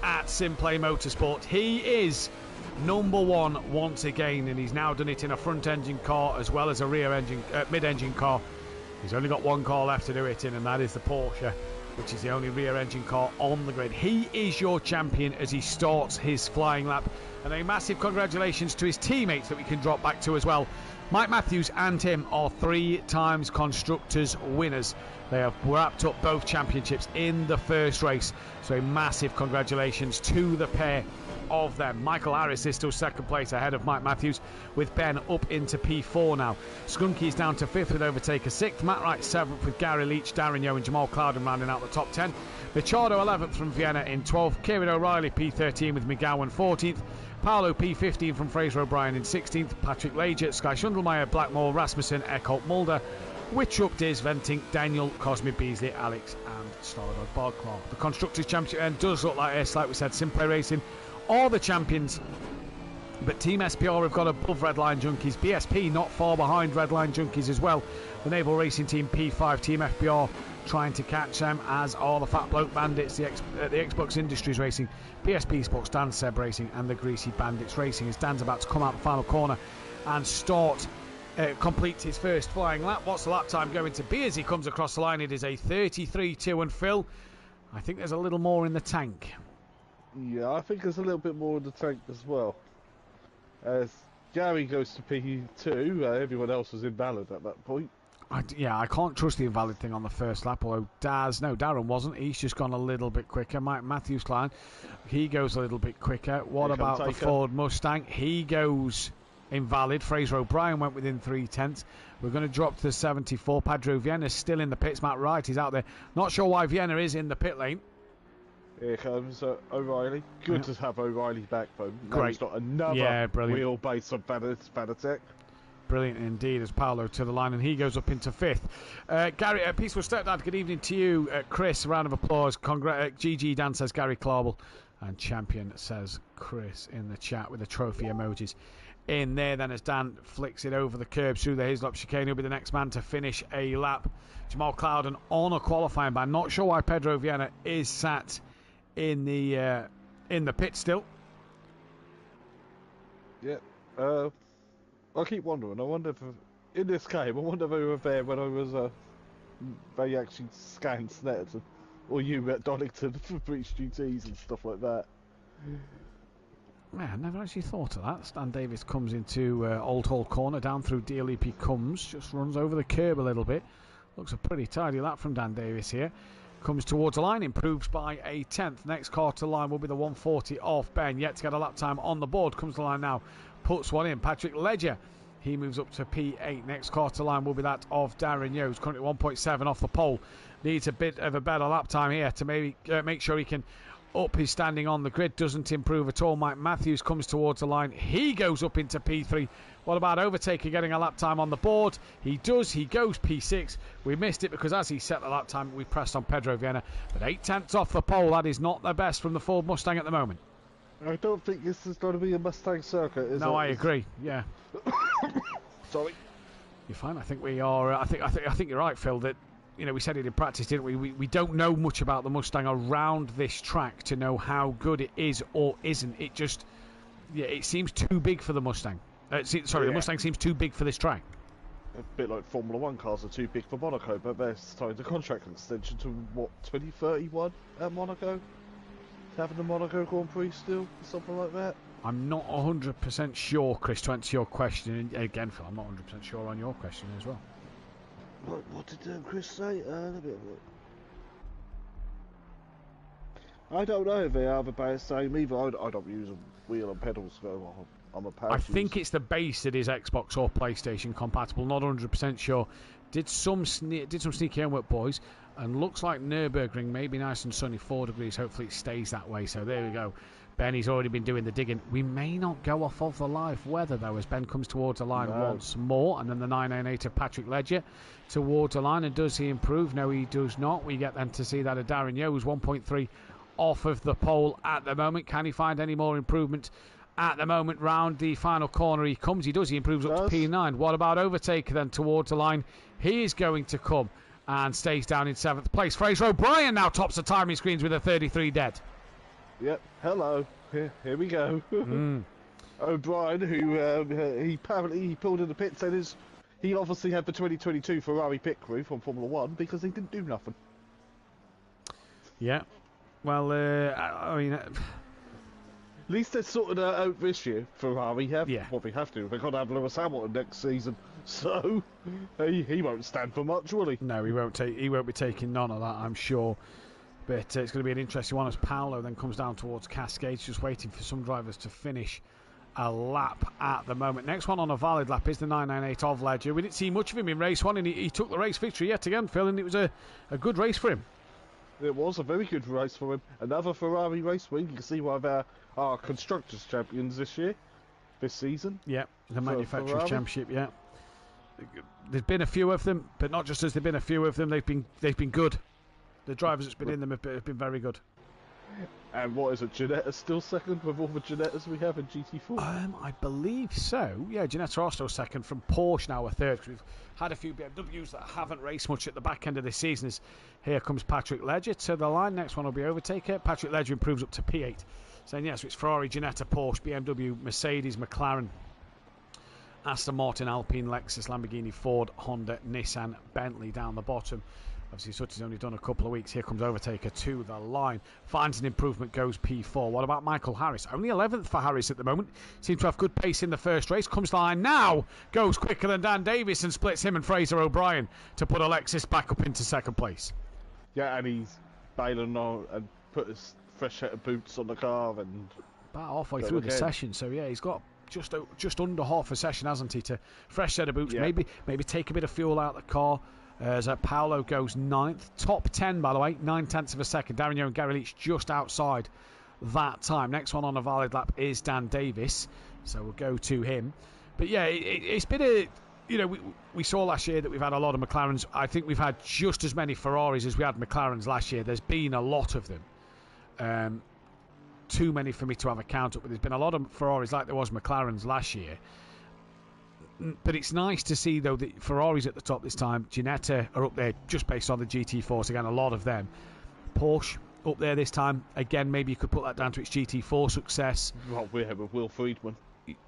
at SimPlay Motorsport. He is number one once again, and he's now done it in a front-engine car as well as a mid-engine car. He's only got one car left to do it in, and that is the Porsche, which is the only rear-engine car on the grid. He is your champion as he starts his flying lap. And a massive congratulations to his teammates that we can drop back to as well. Mike Matthews and him are 3 times Constructors winners. They have wrapped up both championships in the first race. So a massive congratulations to the pair of them. Michael Harris is still second place ahead of Mike Matthews, with Ben up into P4 now. Skunky's down to 5th with Overtaker 6th. Matt Wright 7th with Gary Leach, Darren Yeo and Jamal Clouden rounding out the top 10. Machado 11th from Vienna in 12th. Kieran O'Reilly P13 with McGowan 14th. Paolo P15 from Fraser O'Brien in 16th. Patrick Leggett, Sky Schundelmeyer, Blackmore, Rasmussen, Eckholt Mulder, Witchup, Diz, Venting, Daniel, Cosme Beasley, Alex and Starlord Bardclaw. The Constructors' Championship end does look like this, like we said. SimPlay Racing are the champions, but Team SPR have got above Redline Junkies. BSP not far behind Redline Junkies as well. The Naval Racing Team P5, Team FBR trying to catch them, as are the Fat Bloke Bandits, the Xbox Industries Racing, BSP Sports, Dan Seb Racing and the Greasy Bandits Racing, as Dan's about to come out the final corner and complete his first flying lap. What's the lap time going to be as he comes across the line? It is a 33.2, and Phil, I think there's a little more in the tank. Yeah, I think there's a little bit more in the tank as well. As Gary goes to P2, everyone else was invalid at that point. I can't trust the invalid thing on the first lap, although Darren wasn't. He's just gone a little bit quicker. Mike Matthews, Klein, he goes a little bit quicker. What about the Ford Mustang? He goes invalid. Fraser O'Brien went within 3/10. We're going to drop to the 74. Pedro Vienna's still in the pits. Matt Wright is out there. Not sure why Vienna is in the pit lane. Here comes O'Reilly. Good to have O'Reilly back, though. Great. He's got another wheelbase of Fanatec. Brilliant indeed, as Paolo to the line, and he goes up into 5th. Gary, Peaceful Stepdad, good evening to you. Chris, a round of applause. GG Dan says Gary Clarble, and Champion says Chris in the chat with the trophy emojis in there. Then as Dan flicks it over the curb through the Hazelop chicane, he'll be the next man to finish a lap. Jamal Clouden on a qualifying ban. Not sure why Pedro Vienna is sat in the pit still. Yeah. I keep wondering. I wonder if in this game, I wonder if they were there when I was they actually scanned Snetterton, or you at Donington for breach duties and stuff like that. Man, I never actually thought of that. Stan Davis comes into Old Hall corner, down through DLEP comes, just runs over the curb a little bit. Looks a pretty tidy lap from Dan Davis here. Comes towards the line, improves by a 10th. Next car to line will be the 140 of Ben. Yet to get a lap time on the board. Comes to the line now, puts one in. Patrick Ledger, he moves up to P8. Next car to line will be that of Darren Yeo, currently 1.7 off the pole. Needs a bit of a better lap time here to maybe make sure he can up his standing on the grid. Doesn't improve at all. Mike Matthews comes towards the line. He goes up into P3. What about Overtaker getting a lap time on the board? He does. He goes P6. We missed it because as he set the lap time, we pressed on Pedro Vienna. But 8/10 off the pole. That is not the best from the Ford Mustang at the moment. I don't think this is going to be a Mustang circuit, is it? No, I agree. Yeah. Sorry. You're fine. I think we are. I think you're right, Phil. That we said it in practice, didn't we? We don't know much about the Mustang around this track to know how good it is or isn't. It just, it seems too big for the Mustang. The Mustang seems too big for this track. A bit like Formula 1 cars are too big for Monaco, but they're starting the contract extension to, 2031 at Monaco? Having the Monaco Grand Prix still, something like that? I'm not 100% sure, Chris, to answer your question. And again, Phil, I'm not 100% sure on your question as well. What did Chris say? Let me have a look. I don't know if they are the same either. I don't use a wheel and pedals, so I'm a power user. think it's the base that is Xbox or PlayStation compatible. Not 100% sure. Did some sneaky homework, boys, and looks like Nürburgring may be nice and sunny, 4 degrees. Hopefully it stays that way. So there we go. Benny's already been doing the digging. We may not go off of the live weather, though, as Ben comes towards the line once more. And then the 998 of Patrick Ledger towards the line. And does he improve? No, he does not. We get then to see that of Darren Yeo, who's 1.3 off of the pole at the moment. Can he find any more improvement at the moment round the final corner. He comes, he does, he improves up to P9. What about overtaker then towards the line? He is going to come and stays down in 7th place. Fraser O'Brien now tops the timing screens with a 33 dead. Yep, hello. Here we go. O'Brien, who he apparently pulled in the pits, and he obviously had the 2022 Ferrari pit crew from Formula 1 because he didn't do nothing. Yeah, well, I mean... At least they're sorted out this year, Ferrari have. Yeah. Well, they have to. They've got to have Lewis Hamilton next season, so he won't stand for much, will he? No, he won't be taking none of that, I'm sure. But it's going to be an interesting one as Paolo then comes down towards Cascades, just waiting for some drivers to finish a lap at the moment. Next one on a valid lap is the 998 of Ledger. We didn't see much of him in race 1, and he took the race victory yet again, Phil, and it was a good race for him. It was a very good race for him. Another Ferrari race win. You can see why they're our Constructors' Champions this season. Yeah, the Manufacturers' Ferrari. Championship, yeah. There's been a few of them, but not just as there've been a few of them, they've been good. The drivers that's been in them have been very good. And what is it, Ginetta's still second with all the Ginettas we have in GT4? I believe so. Yeah, Ginetta are still second, from Porsche now a third, because we've had a few BMWs that haven't raced much at the back end of this season. Here comes Patrick Ledger to the line. Next one will be Overtaker. Patrick Ledger improves up to P8. Saying yes, so it's Ferrari, Ginetta, Porsche, BMW, Mercedes, McLaren, Aston Martin, Alpine, Lexus, Lamborghini, Ford, Honda, Nissan, Bentley down the bottom. Obviously, Sutton's only done a couple of weeks. Here comes Overtaker to the line. Finds an improvement, goes P4. What about Michael Harris? Only 11th for Harris at the moment. Seems to have good pace in the first race. Comes to the line now. Goes quicker than Dan Davis and splits him and Fraser O'Brien to put Alexis back up into second place. Yeah, and he's bailing on and put his fresh set of boots on the car and... About halfway through the session. So, yeah, he's got just under half a session, hasn't he, to fresh set of boots. Yeah. Maybe take a bit of fuel out of the car. As Paolo goes 9th. Top 10, by the way, 9/10 of a second. Darren Yeo and Gary Leach just outside that time. Next one on a valid lap is Dan Davis. So we'll go to him. But yeah, it's been a... You know, we saw last year that we've had a lot of McLarens. I think we've had just as many Ferraris as we had McLarens last year. There's been a lot of them. Too many for me to have a count up, but there's been a lot of Ferraris like there was McLarens last year. But it's nice to see, though, that Ferrari's at the top this time. Ginetta are up there just based on the GT4s. Again, a lot of them. Porsche up there this time. Again, maybe you could put that down to its GT4 success. Well, we have with Will Friedman.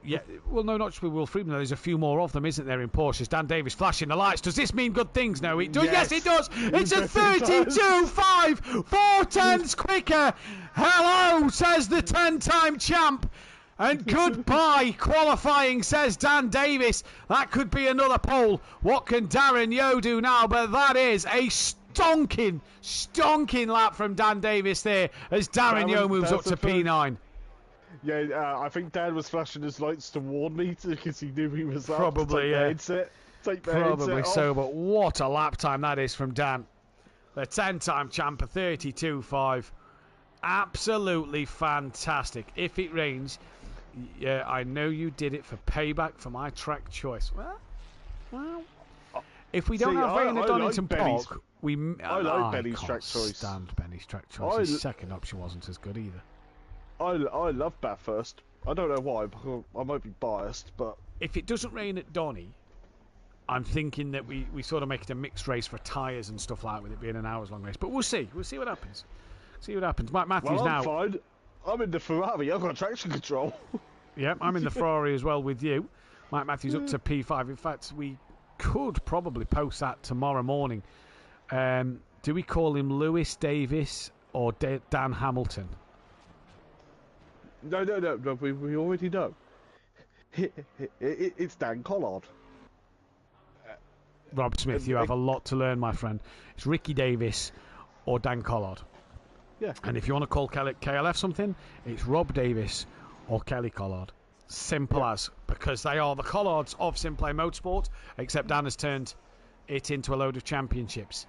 Yeah, well, no, not just with Will Friedman. There's a few more of them, isn't there, in Porsches? Dan Davis flashing the lights. Does this mean good things? No, it does. Yes, it does. It's a 32.5. 4/10s quicker. Hello, says the 10-time champ. And goodbye qualifying, says Dan Davis. That could be another pole. What can Darren Yeo do now? But that is a stonking lap from Dan Davis there as Darren Yeo moves up to P9. Yeah, I think Dan was flashing his lights to warn me because he knew he was probably up to take the headset. Probably so, but what a lap time that is from Dan. The 10-time champ, a 32.5. Absolutely fantastic. If it rains... Yeah, I know you did it for payback for my track choice. Well, if we don't have rain at Donington Park, I like Benny's track choice. Stand Benny's track choice. His second option wasn't as good either. I love Bathurst. I don't know why, because I might be biased, but if it doesn't rain at Donny, I'm thinking that we sort of make it a mixed race for tyres and stuff like that, with it being an hours long race. But we'll see. We'll see what happens. Mike Matthews I'm now. Fine. I'm in the Ferrari. I've got traction control. Yeah, I'm in the Ferrari as well with you. Mike Matthews up to P5. In fact, we could probably post that tomorrow morning. Do we call him Lewis Davis or Dan Hamilton? No. We already know. It's Dan Collard. Rob Smith, you have a lot to learn, my friend. It's Ricky Davis or Dan Collard. Yeah. And if you want to call KLF something, it's Rob Davis or Kelly Collard. Simple as. Because they are the Collards of SimPlay Motorsport, except Dan has turned it into a load of championships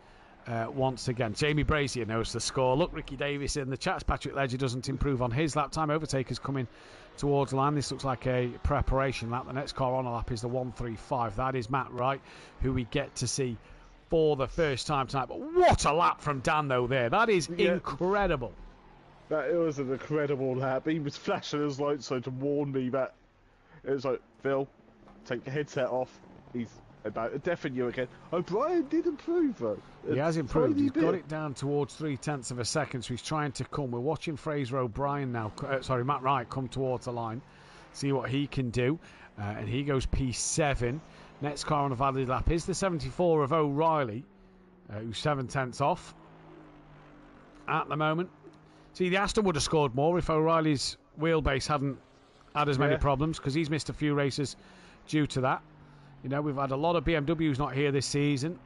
once again. Jamie Brazier knows the score. Look, Ricky Davis in the chats. Patrick Ledger doesn't improve on his lap time. Overtaker's coming towards the line. This looks like a preparation lap. The next car on a lap is the 135. That is Matt Wright, who we get to see for the first time tonight. But what a lap from Dan, though, there. That is incredible. That it was an incredible lap. He was flashing his lights so to warn me that it was like, Phil, take your headset off. He's about to deafen you again. O'Brien did improve though. He has improved. He's got it down towards 0.3 of a second, so he's trying to come. We're watching Fraser O'Brien now. Matt Wright come towards the line. See what he can do. And he goes P7. Next car on a valid lap is the 74 of O'Reilly, who's 0.7 off at the moment. See, the Aston would have scored more if O'Reilly's wheelbase hadn't had as many problems, because he's missed a few races due to that. You know, we've had a lot of BMWs not here this season.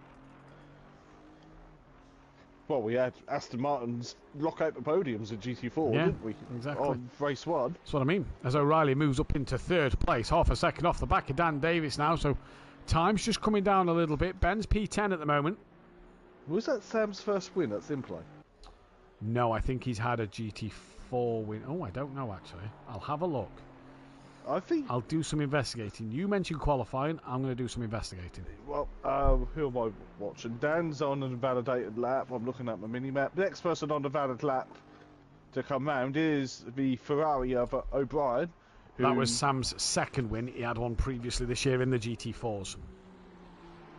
Well, we had Aston Martin's lock out the podiums at GT4, didn't we? Exactly. On race 1. That's what I mean. As O'Reilly moves up into 3rd place, half a second off the back of Dan Davis now, so time's just coming down a little bit. Ben's P10 at the moment. Was that Sam's first win at SimPlay? No, I think he's had a GT4 win. Oh, I don't know, actually. I'll have a look. I'll do some investigating. You mentioned qualifying. I'm going to do some investigating. Well, who am I watching? Dan's on an invalidated lap. I'm looking at my mini-map. The next person on the valid lap to come round is the Ferrari of O'Brien. That was Sam's 2nd win. He had one previously this year in the GT4s.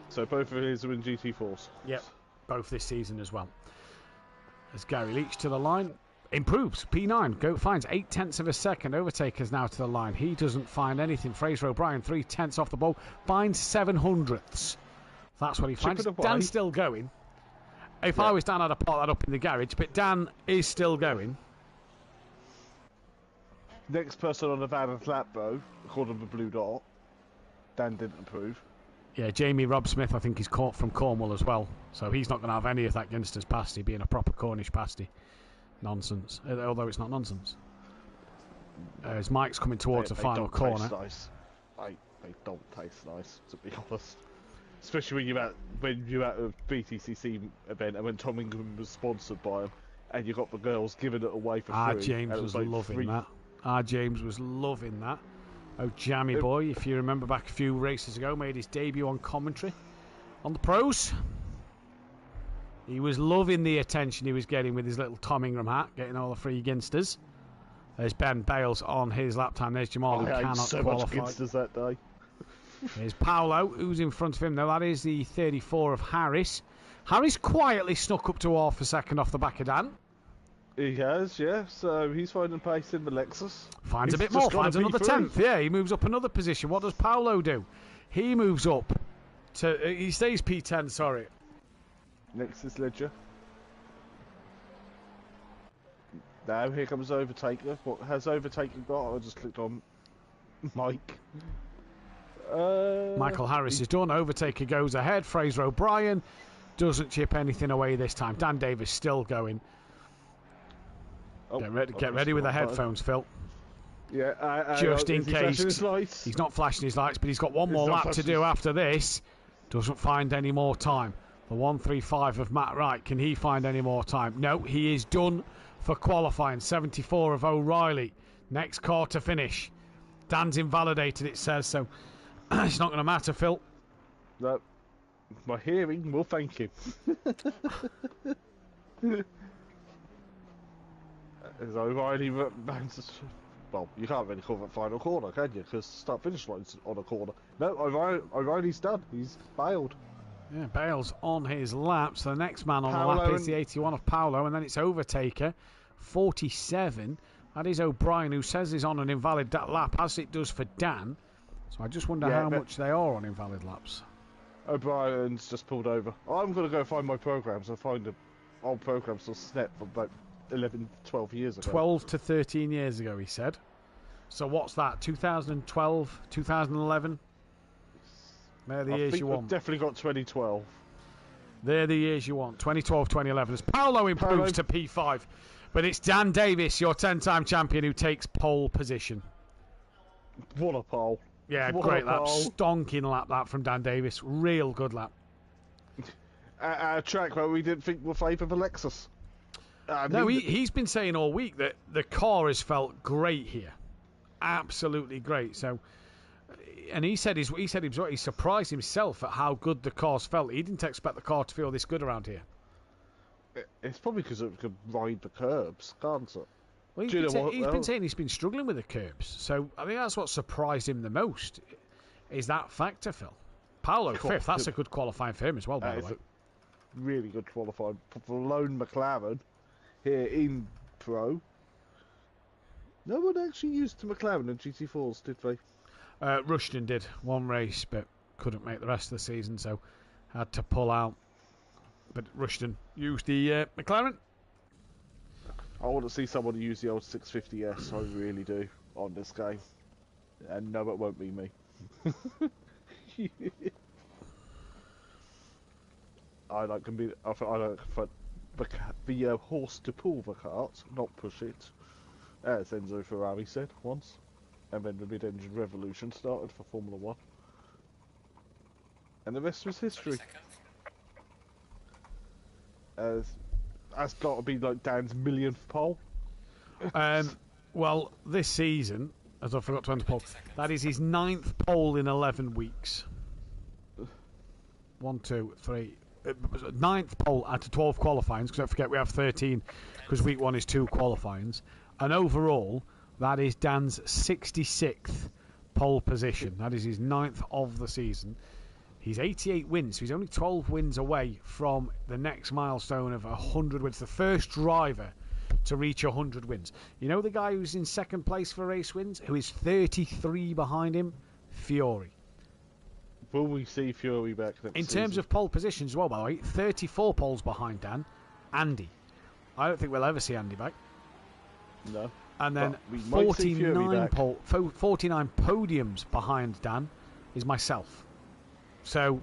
So both of his are in GT4s? Yep, both this season as well. As Gary Leach to the line. Improves. P9. Finds 0.8 of a second. Overtakers now to the line. He doesn't find anything. Fraser O'Brien 0.3 off the ball. Finds 0.07. That's what he finds. Dan's still going. If I was Dan, I'd have put that up in the garage. But Dan is still going. Next person on the valid lap, though, according to the blue dot, Dan didn't improve. Yeah, Jamie Rob Smith, I think he's caught from Cornwall as well. So he's not going to have any of that Ginsters pasty, being a proper Cornish pasty. Nonsense. Although it's not nonsense. As Mike's coming towards the final corner. Nice. They don't taste nice, to be honest. Especially when you're at a BTCC event and when Tom Ingram was sponsored by him, and you got the girls giving it away for free. James was like loving that. James was loving that. Oh, Jammy boy, if you remember back a few races ago, made his debut on commentary on the pros. He was loving the attention he was getting with his little Tom Ingram hat, getting all the free Ginsters. There's Ben Bales on his lap time. There's Jamal, who cannot so qualify. Much Ginsters that day. There's Paolo, who's in front of him. Now, that is the 34 of Harris. Harris quietly snuck up to half a second off the back of Dan. He has, yeah. So he's finding pace in the Lexus. Finds a bit more. Finds another 10th. Yeah, he moves up another position. What does Paolo do? He moves up to... he stays P10, sorry. Next is Ledger. Now here comes Overtaker. What has Overtaker got? I just clicked on Mike. Michael Harris is done. Overtaker goes ahead. Fraser O'Brien doesn't chip anything away this time. Dan Davis still going. Get ready with the headphones, Phil. Yeah, just in case. He's not flashing his lights, but he's got one more lap to do after this. Doesn't find any more time. The 135 of Matt Wright, can he find any more time? No, he is done for qualifying. 74 of O'Reilly. Next car to finish. Dan's invalidated, it says, so it's not going to matter, Phil. No, my hearing will thank you. As O'Reilly bounces. Well, you can't really call that final corner, can you? Because start-finish line's on a corner. No, O'Reilly's done. He's bailed. Yeah, Bale's on his lap. So the next man on the lap is the 81 of Paolo, and then it's Overtaker, 47. That is O'Brien, who says he's on an invalid lap, as it does for Dan. So I just wonder how much they are on invalid laps. O'Brien's just pulled over. I'm going to go find my programs. I find the old programs still snap from about 11, 12 years ago. 12 to 13 years ago, he said. So what's that, 2012, 2011? They're the years you want. I've definitely got 2012. They're the years you want. 2012, 2011. As Paolo improves to P5. But it's Dan Davis, your 10-time champion, who takes pole position. What a pole. Yeah, great lap. Stonking lap that from Dan Davis. Real good lap. A track where we didn't think were favour for Lexus. No, he's been saying all week that the car has felt great here. Absolutely great. So... And he said he surprised himself at how good the car's felt. He didn't expect the car to feel this good around here. It's probably because it could ride the curbs, can't it? Well, Do you know what? he's been saying he's been struggling with the curbs, so I think that's what surprised him the most. Is that factor, Phil? Paolo fifth. That's a good qualifying for him as well, by the way. Really good qualifying for the lone McLaren here in Pro. No one actually used the McLaren in GT4s, did they? Rushton did one race, but couldn't make the rest of the season, so had to pull out. But Rushton used the McLaren. I want to see someone use the old 650S, I really do, on this game. And no, it won't be me. I like the horse to pull the cart, not push it, as Enzo Ferrari said once. And then the mid-engine revolution started for Formula 1. And the rest was history. That's got to be like Dan's millionth pole. Well, this season, as I forgot to enter pole, that is his 9th pole in 11 weeks. 1, 2, 3. 9th pole out of 12 qualifyings, because don't forget we have 13, because week 1 is 2 qualifyings. And overall, that is Dan's 66th pole position. That is his 9th of the season. He's 88 wins, so he's only 12 wins away from the next milestone of 100 wins. The first driver to reach 100 wins. You know the guy who's in second place for race wins, who is 33 behind him? Fury. Will we see Fury back next In terms of pole positions as well, by the way, 34 poles behind Dan. Andy. I don't think we'll ever see Andy back. No. And then 49 podiums behind Dan is myself. So,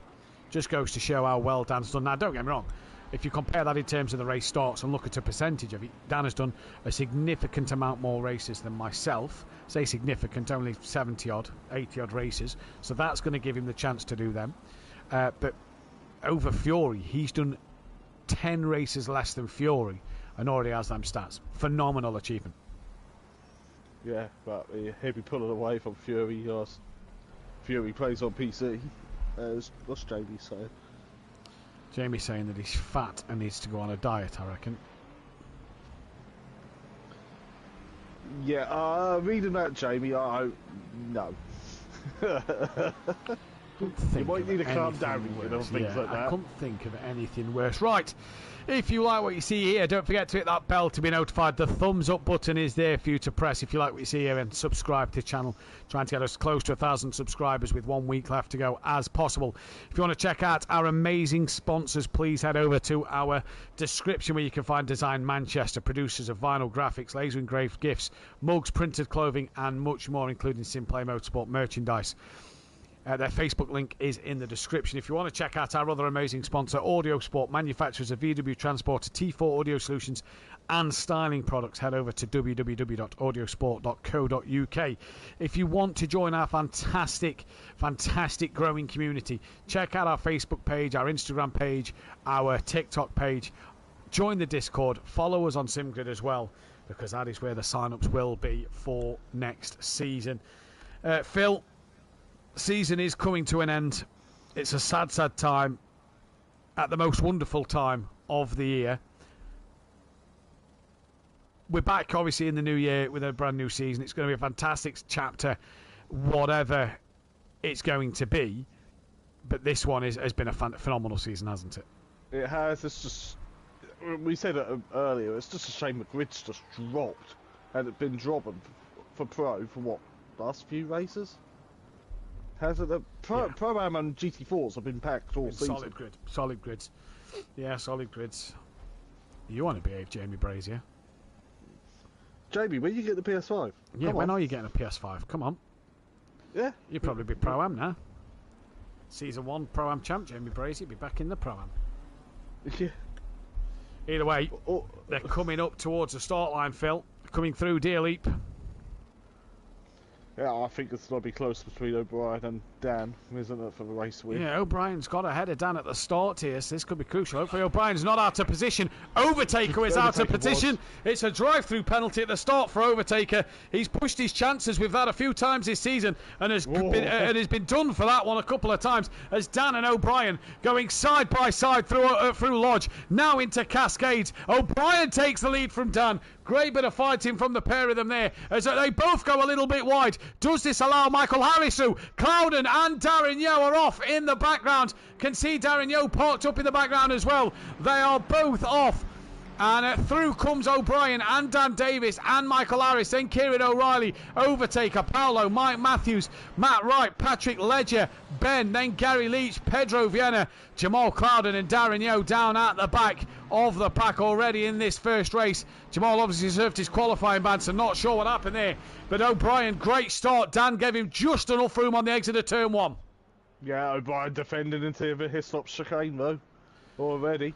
just goes to show how well Dan's done. Now, don't get me wrong. If you compare that in terms of the race starts and look at a percentage of it, Dan has done a significant amount more races than myself. Say significant, only 70-odd, 80-odd races. So that's going to give him the chance to do them. But over Fury, he's done 10 races less than Fury and already has them stats. Phenomenal achievement. Yeah, but he'll be pulling away from Fury. Fury plays on PC. What's Jamie saying? Jamie's saying that he's fat and needs to go on a diet, I reckon. Yeah, reading that, Jamie, no. You might need to calm down on things like that. I couldn't think of anything worse. Right, if you like what you see here, don't forget to hit that bell to be notified. The thumbs up button is there for you to press if you like what you see here, and subscribe to the channel. Trying to get us close to 1,000 subscribers with 1 week left to go as possible. If you want to check out our amazing sponsors, please head over to our description where you can find Design Manchester, producers of vinyl graphics, laser engraved gifts, mugs, printed clothing and much more, including SimPlay Motorsport merchandise. Their Facebook link is in the description. If you want to check out our other amazing sponsor, Audio Sport, manufacturers of VW Transporter, T4 audio solutions and styling products, head over to www.audiosport.co.uk. If you want to join our fantastic growing community, check out our Facebook page, our Instagram page, our TikTok page. Join the Discord. Follow us on SimGrid as well, because that is where the sign-ups will be for next season. Phil, season is coming to an end. It's a sad time at the most wonderful time of the year. We're back obviously in the new year with a brand new season. It's going to be a fantastic chapter, whatever it's going to be. But this one has been a phenomenal season, hasn't it? It has. It's just, we said it earlier, it's just a shame the grid's just dropped. And it's been dropping for Pro for what, last few races? Has it? The Pro-Am and GT4s have been packed all season. Solid grids. Yeah, solid grids. You want to behave, Jamie Brazier. Jamie, when you get the PS5? Yeah, when are you getting a PS5? Come on. Yeah. You'll probably be Pro-Am now. Season 1 Pro-Am champ, Jamie Brazier, be back in the Pro-Am. Yeah. Either way, they're coming up towards the start line, Phil. Coming through Deer Leap. Yeah, I think it's going to be close between O'Brien and Dan, isn't it, for the race week? Yeah, O'Brien's got ahead of Dan at the start here, so this could be crucial. Hopefully O'Brien's not out of position. Overtaker is out of position. It's a drive-through penalty at the start for Overtaker. He's pushed his chances with that a few times this season and has been done for that one a couple of times as Dan and O'Brien going side by side through Lodge. Now into Cascades. O'Brien takes the lead from Dan. Great bit of fighting from the pair of them there as they both go a little bit wide. Does this allow Michael Harris through? Clouden and Darren Yeo are off in the background. Can see Darren Yeo parked up in the background as well. They are both off. And through comes O'Brien and Dan Davis and Michael Harris, then Kieran O'Reilly, Overtaker, Paolo, Mike Matthews, Matt Wright, Patrick Ledger, Ben, then Gary Leach, Pedro Viena, Jamal Clouden and Darren Yeo down at the back of the pack already in this first race. Jamal obviously served his qualifying ban, so not sure what happened there. But O'Brien, great start. Dan gave him just enough room on the exit of turn one. Yeah, O'Brien defending into the Hislop chicane though, already.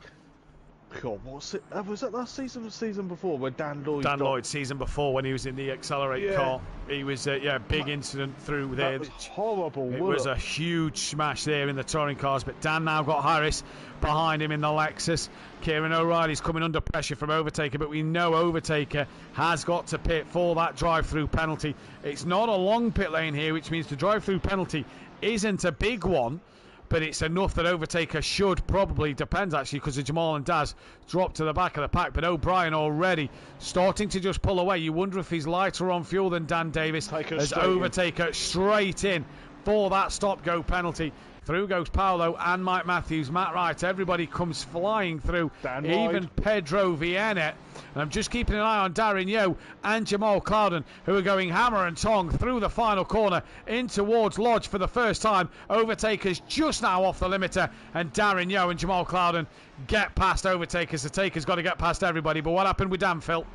God, what's it? Was it last season or the season before where Dan Lloyd? Dan Lloyd season before when he was in the Accelerate car. He was big incident through there. That was horrible. It was a huge smash there in the touring cars. But Dan now got Harris behind him in the Lexus. Kieran O'Reilly's coming under pressure from Overtaker, but we know Overtaker has got to pit for that drive-through penalty. It's not a long pit lane here, which means the drive-through penalty isn't a big one. But it's enough that Overtaker should probably, depends actually, because of Jamal and Daz drop to the back of the pack. But O'Brien already starting to just pull away. You wonder if he's lighter on fuel than Dan Davis as Overtaker straight in for that stop-go penalty. Through goes Paolo and Mike Matthews, Matt Wright. Everybody comes flying through, even Pedro Viena. And I'm just keeping an eye on Darren Yeo and Jamal Clouden, who are going hammer and tong through the final corner in towards Lodge for the first time. Overtaker's just now off the limiter, and Darren Yeo and Jamal Clouden get past Overtakers. The Taker's got to get past everybody. But what happened with Dan, Phil?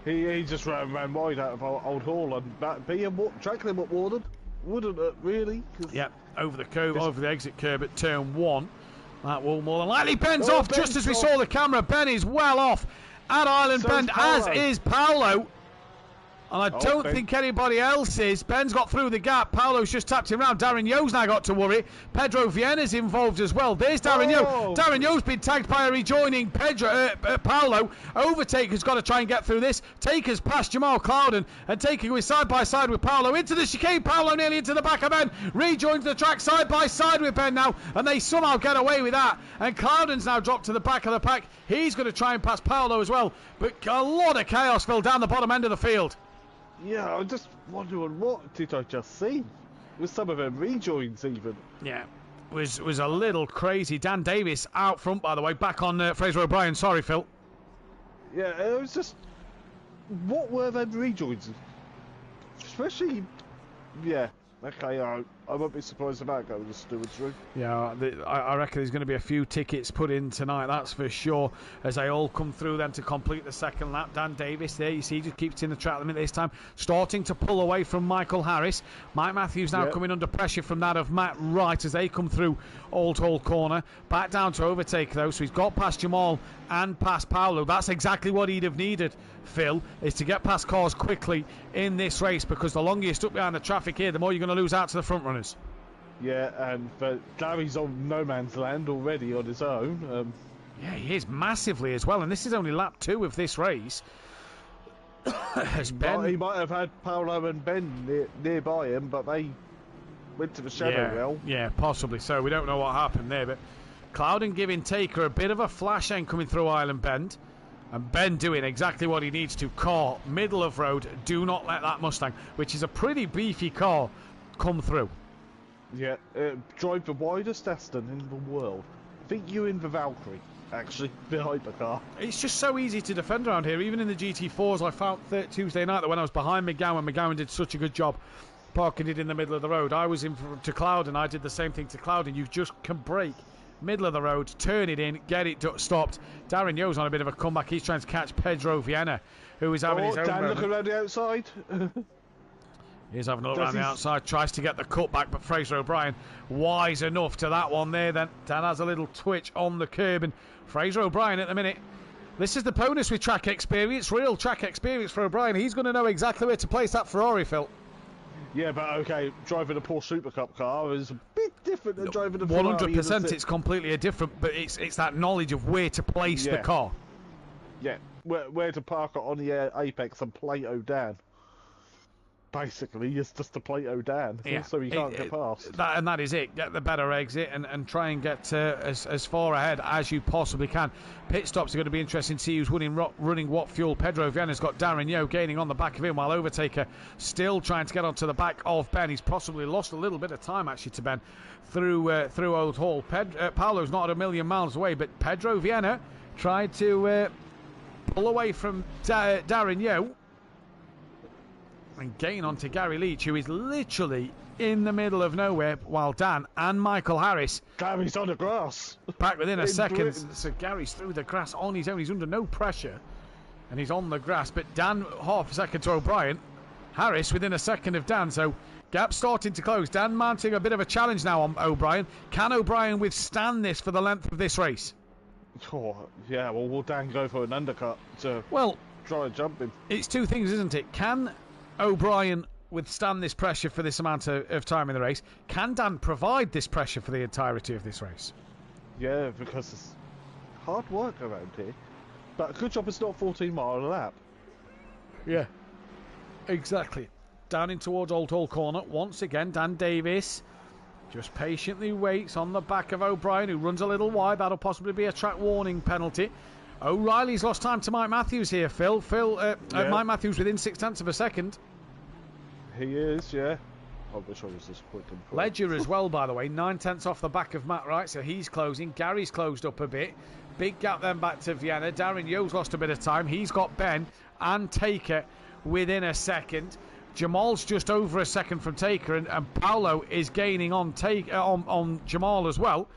He just ran wide out of Old Hall, and that being track limit warden, wouldn't it really? Yeah, over the curve, over the exit curb at turn one. That will more than likely. Ben's off just as we saw the camera. Ben is well off at Island Bend, as is Paolo. And I don't think anybody else is. Ben's got through the gap. Paolo's just tapped him round. Darren Yeo's now got to worry. Pedro Vienna's involved as well. There's Darren Yeo. Darren Yeo's been tagged by a rejoining Paolo. Overtaker's got to try and get through this. Taker's past Jamal Clouden and Taker is side by side with Paolo into the chicane. Paolo nearly into the back of Ben. Rejoins the track side by side with Ben now, and they somehow get away with that. And Clouden's now dropped to the back of the pack. He's going to try and pass Paolo as well. But a lot of chaos, Phil, down the bottom end of the field. Yeah, I'm just wondering, what did I just see? With some of them rejoins even. Yeah, was a little crazy. Dan Davis out front, by the way, back on Fraser O'Brien. Sorry, Phil. Yeah, it was just, what were them rejoins? Especially, yeah. Okay, I won't be surprised about going to Stewart's room. Yeah, I reckon there's going to be a few tickets put in tonight, that's for sure, as they all come through then to complete the second lap. Dan Davis there, you see, he just keeps in the track limit this time, starting to pull away from Michael Harris. Mike Matthews now coming under pressure from that of Matt Wright as they come through Old Hall corner. Back down to overtake though, so he's got past Jamal and past Paolo. That's exactly what he'd have needed, Phil, is to get past cars quickly in this race, because the longer you're stuck behind the traffic here, the more you're going to lose out to the front runners. Yeah, but Gary's on no man's land already on his own. Yeah, he is massively as well, and this is only lap 2 of this race. He might have had Paolo and Ben nearby him, but they went to the shadow realm. Yeah, possibly so. We don't know what happened there, but Clouden giving Taker a bit of a flash end coming through Island Bend, and Ben doing exactly what he needs to. Car, middle of road, do not let that Mustang, which is a pretty beefy car, come through. Yeah, drive the widest Aston in the world. I think you in the Valkyrie, actually, the hypercar. It's just so easy to defend around here. Even in the GT4s, I found Tuesday night that when I was behind McGowan did such a good job parking it in the middle of the road. I was in to Clouden, I did the same thing to Clouden. You just can brake, middle of the road, turn it in, get it stopped. Darren Yeo's on a bit of a comeback. He's trying to catch Pedro Viena, who is having his own Dan, look around the outside. He's having a look around the outside, tries to get the cut back, but Fraser O'Brien wise enough to that one there. Then Dan has a little twitch on the curb, and Fraser O'Brien at the minute. This is the bonus with track experience, real track experience for O'Brien. He's going to know exactly where to place that Ferrari, Phil. Yeah, but okay, driving a Porsche Super Cup car is a bit different than driving a Ferrari. 100%, it's completely different, but it's that knowledge of where to place the car. Yeah, where to park it on the apex and Plato down. Basically, it's just a Plato down, so you can't get past. That is it. Get the better exit and try and get as far ahead as you possibly can. Pit stops are going to be interesting to see who's running what fuel. Pedro Viana's got Darren Yeo gaining on the back of him, while Overtaker still trying to get onto the back of Ben. He's possibly lost a little bit of time, actually, to Ben through Old Hall. Paolo's not at a million miles away, but Pedro Viana tried to pull away from Darren Yeo and gain onto Gary Leach, who is literally in the middle of nowhere, while Dan and Michael Harris... Gary's on the grass. Back within a second. So Gary's through the grass on his own. He's under no pressure, and he's on the grass. But Dan, half a second to O'Brien. Harris within a second of Dan, so gap starting to close. Dan mounting a bit of a challenge now on O'Brien. Can O'Brien withstand this for the length of this race? Oh, yeah, well, will Dan go for an undercut to try and jump him? It's two things, isn't it? Can O'Brien withstand this pressure for this amount of time in the race? Can Dan provide this pressure for the entirety of this race? Yeah, because it's hard work around here. But a good job it's not 14 miles a lap. Yeah, exactly. Down in towards Old Hall Corner. Once again, Dan Davis just patiently waits on the back of O'Brien, who runs a little wide. That'll possibly be a track warning penalty. O'Reilly's lost time to Mike Matthews here, Phil. Mike Matthews within 0.6 of a second. He is, yeah. I wish I was this quick and quick. Ledger as well, by the way. 0.9 off the back of Matt Wright, so he's closing. Gary's closed up a bit. Big gap then back to Vienna. Darren Yeo's lost a bit of time. He's got Ben and Taker within a second. Jamal's just over a second from Taker, and Paolo is gaining on Jamal as well.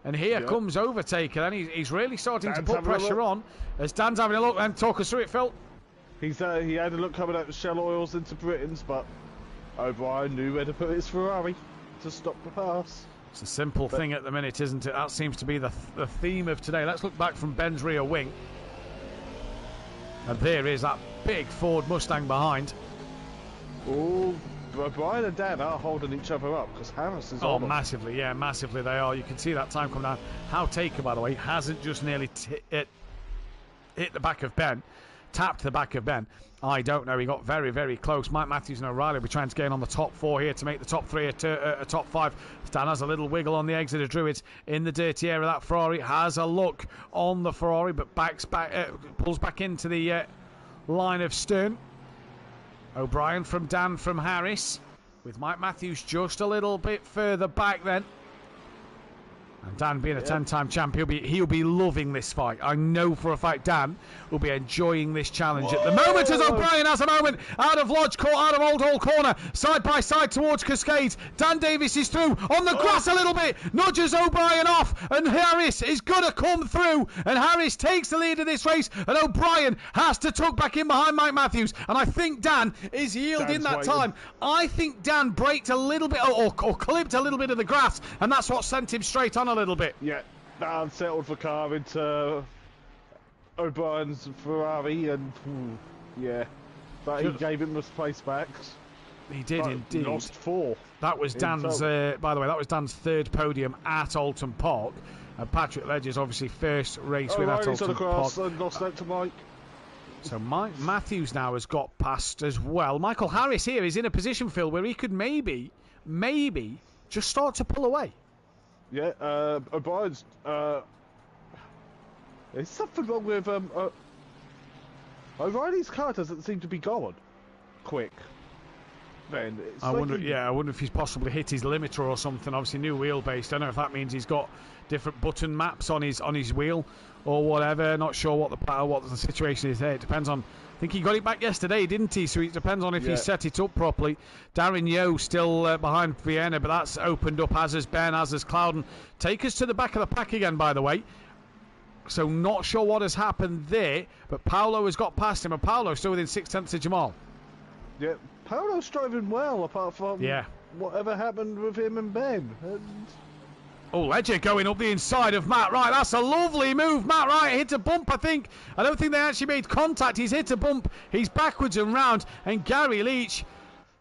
And here comes Overtaker, and he's really starting to put pressure on. As Dan's having a look, and talk us through it, Phil. He had a look coming out of Shell Oils into Britain's, but O'Brien knew where to put his Ferrari to stop the pass. It's a simple thing at the minute, isn't it? That seems to be the theme of today. Let's look back from Ben's rear wing. And there is that big Ford Mustang behind. Oh, O'Brien and Dan are holding each other up because Harris is on them. Massively, yeah, massively they are. You can see that time come down. How Taker, by the way, hasn't just nearly hit the back of Ben, tapped the back of Ben. I don't know. He got very, very close. Mike Matthews and O'Reilly will be trying to gain on the top four here to make the top three a top five. Dan has a little wiggle on the exit of Druids in the dirty area. That Ferrari has a look on the Ferrari, but pulls back into the line of stern. O'Brien from Dan from Harris, with Mike Matthews just a little bit further back then. And Dan being a 10-time champ, he'll be loving this fight. I know for a fact Dan will be enjoying this challenge at the moment, as O'Brien has a moment out of Lodge Court, out of Old Hall Corner, side by side towards Cascades. Dan Davis is through on the grass a little bit, nudges O'Brien off, and Harris is going to come through, and Harris takes the lead of this race, and O'Brien has to tuck back in behind Mike Matthews, and I think Dan is yielding that time. I think Dan braked a little bit or clipped a little bit of the grass, and that's what sent him straight on a little bit. Yeah, Dan settled the car into O'Brien's Ferrari, and but he gave him the place back. He did indeed. Lost 4. That was Dan's. By the way, that was Dan's third podium at Oulton Park. And Patrick Ledger's obviously first race with at Oulton Park. And lost that to Mike. So Mike Matthews now has got past as well. Michael Harris here is in a position, Phil, where he could maybe just start to pull away. Yeah, O'Brien's. There's something wrong with O'Reilly's car doesn't seem to be going quick. Then I wonder if he's possibly hit his limiter or something. Obviously, new wheelbase. Don't know if that means he's got different button maps on his wheel or whatever. Not sure what the situation is there. It depends on. I think he got it back yesterday, didn't he? So it depends on if he set it up properly. Darren Yeo still behind Vienna, but that's opened up, as has Ben, as has Clouden. Take us to the back of the pack again, by the way. So not sure what has happened there, but Paolo has got past him, and Paolo's still within 0.6 of Jamal. Yeah, Paolo's driving well, apart from whatever happened with him and Ben. Oh, Ledger going up the inside of Matt Wright. That's a lovely move. Matt Wright hit a bump, I think. I don't think they actually made contact. He's hit a bump. He's backwards and round. And Gary Leach,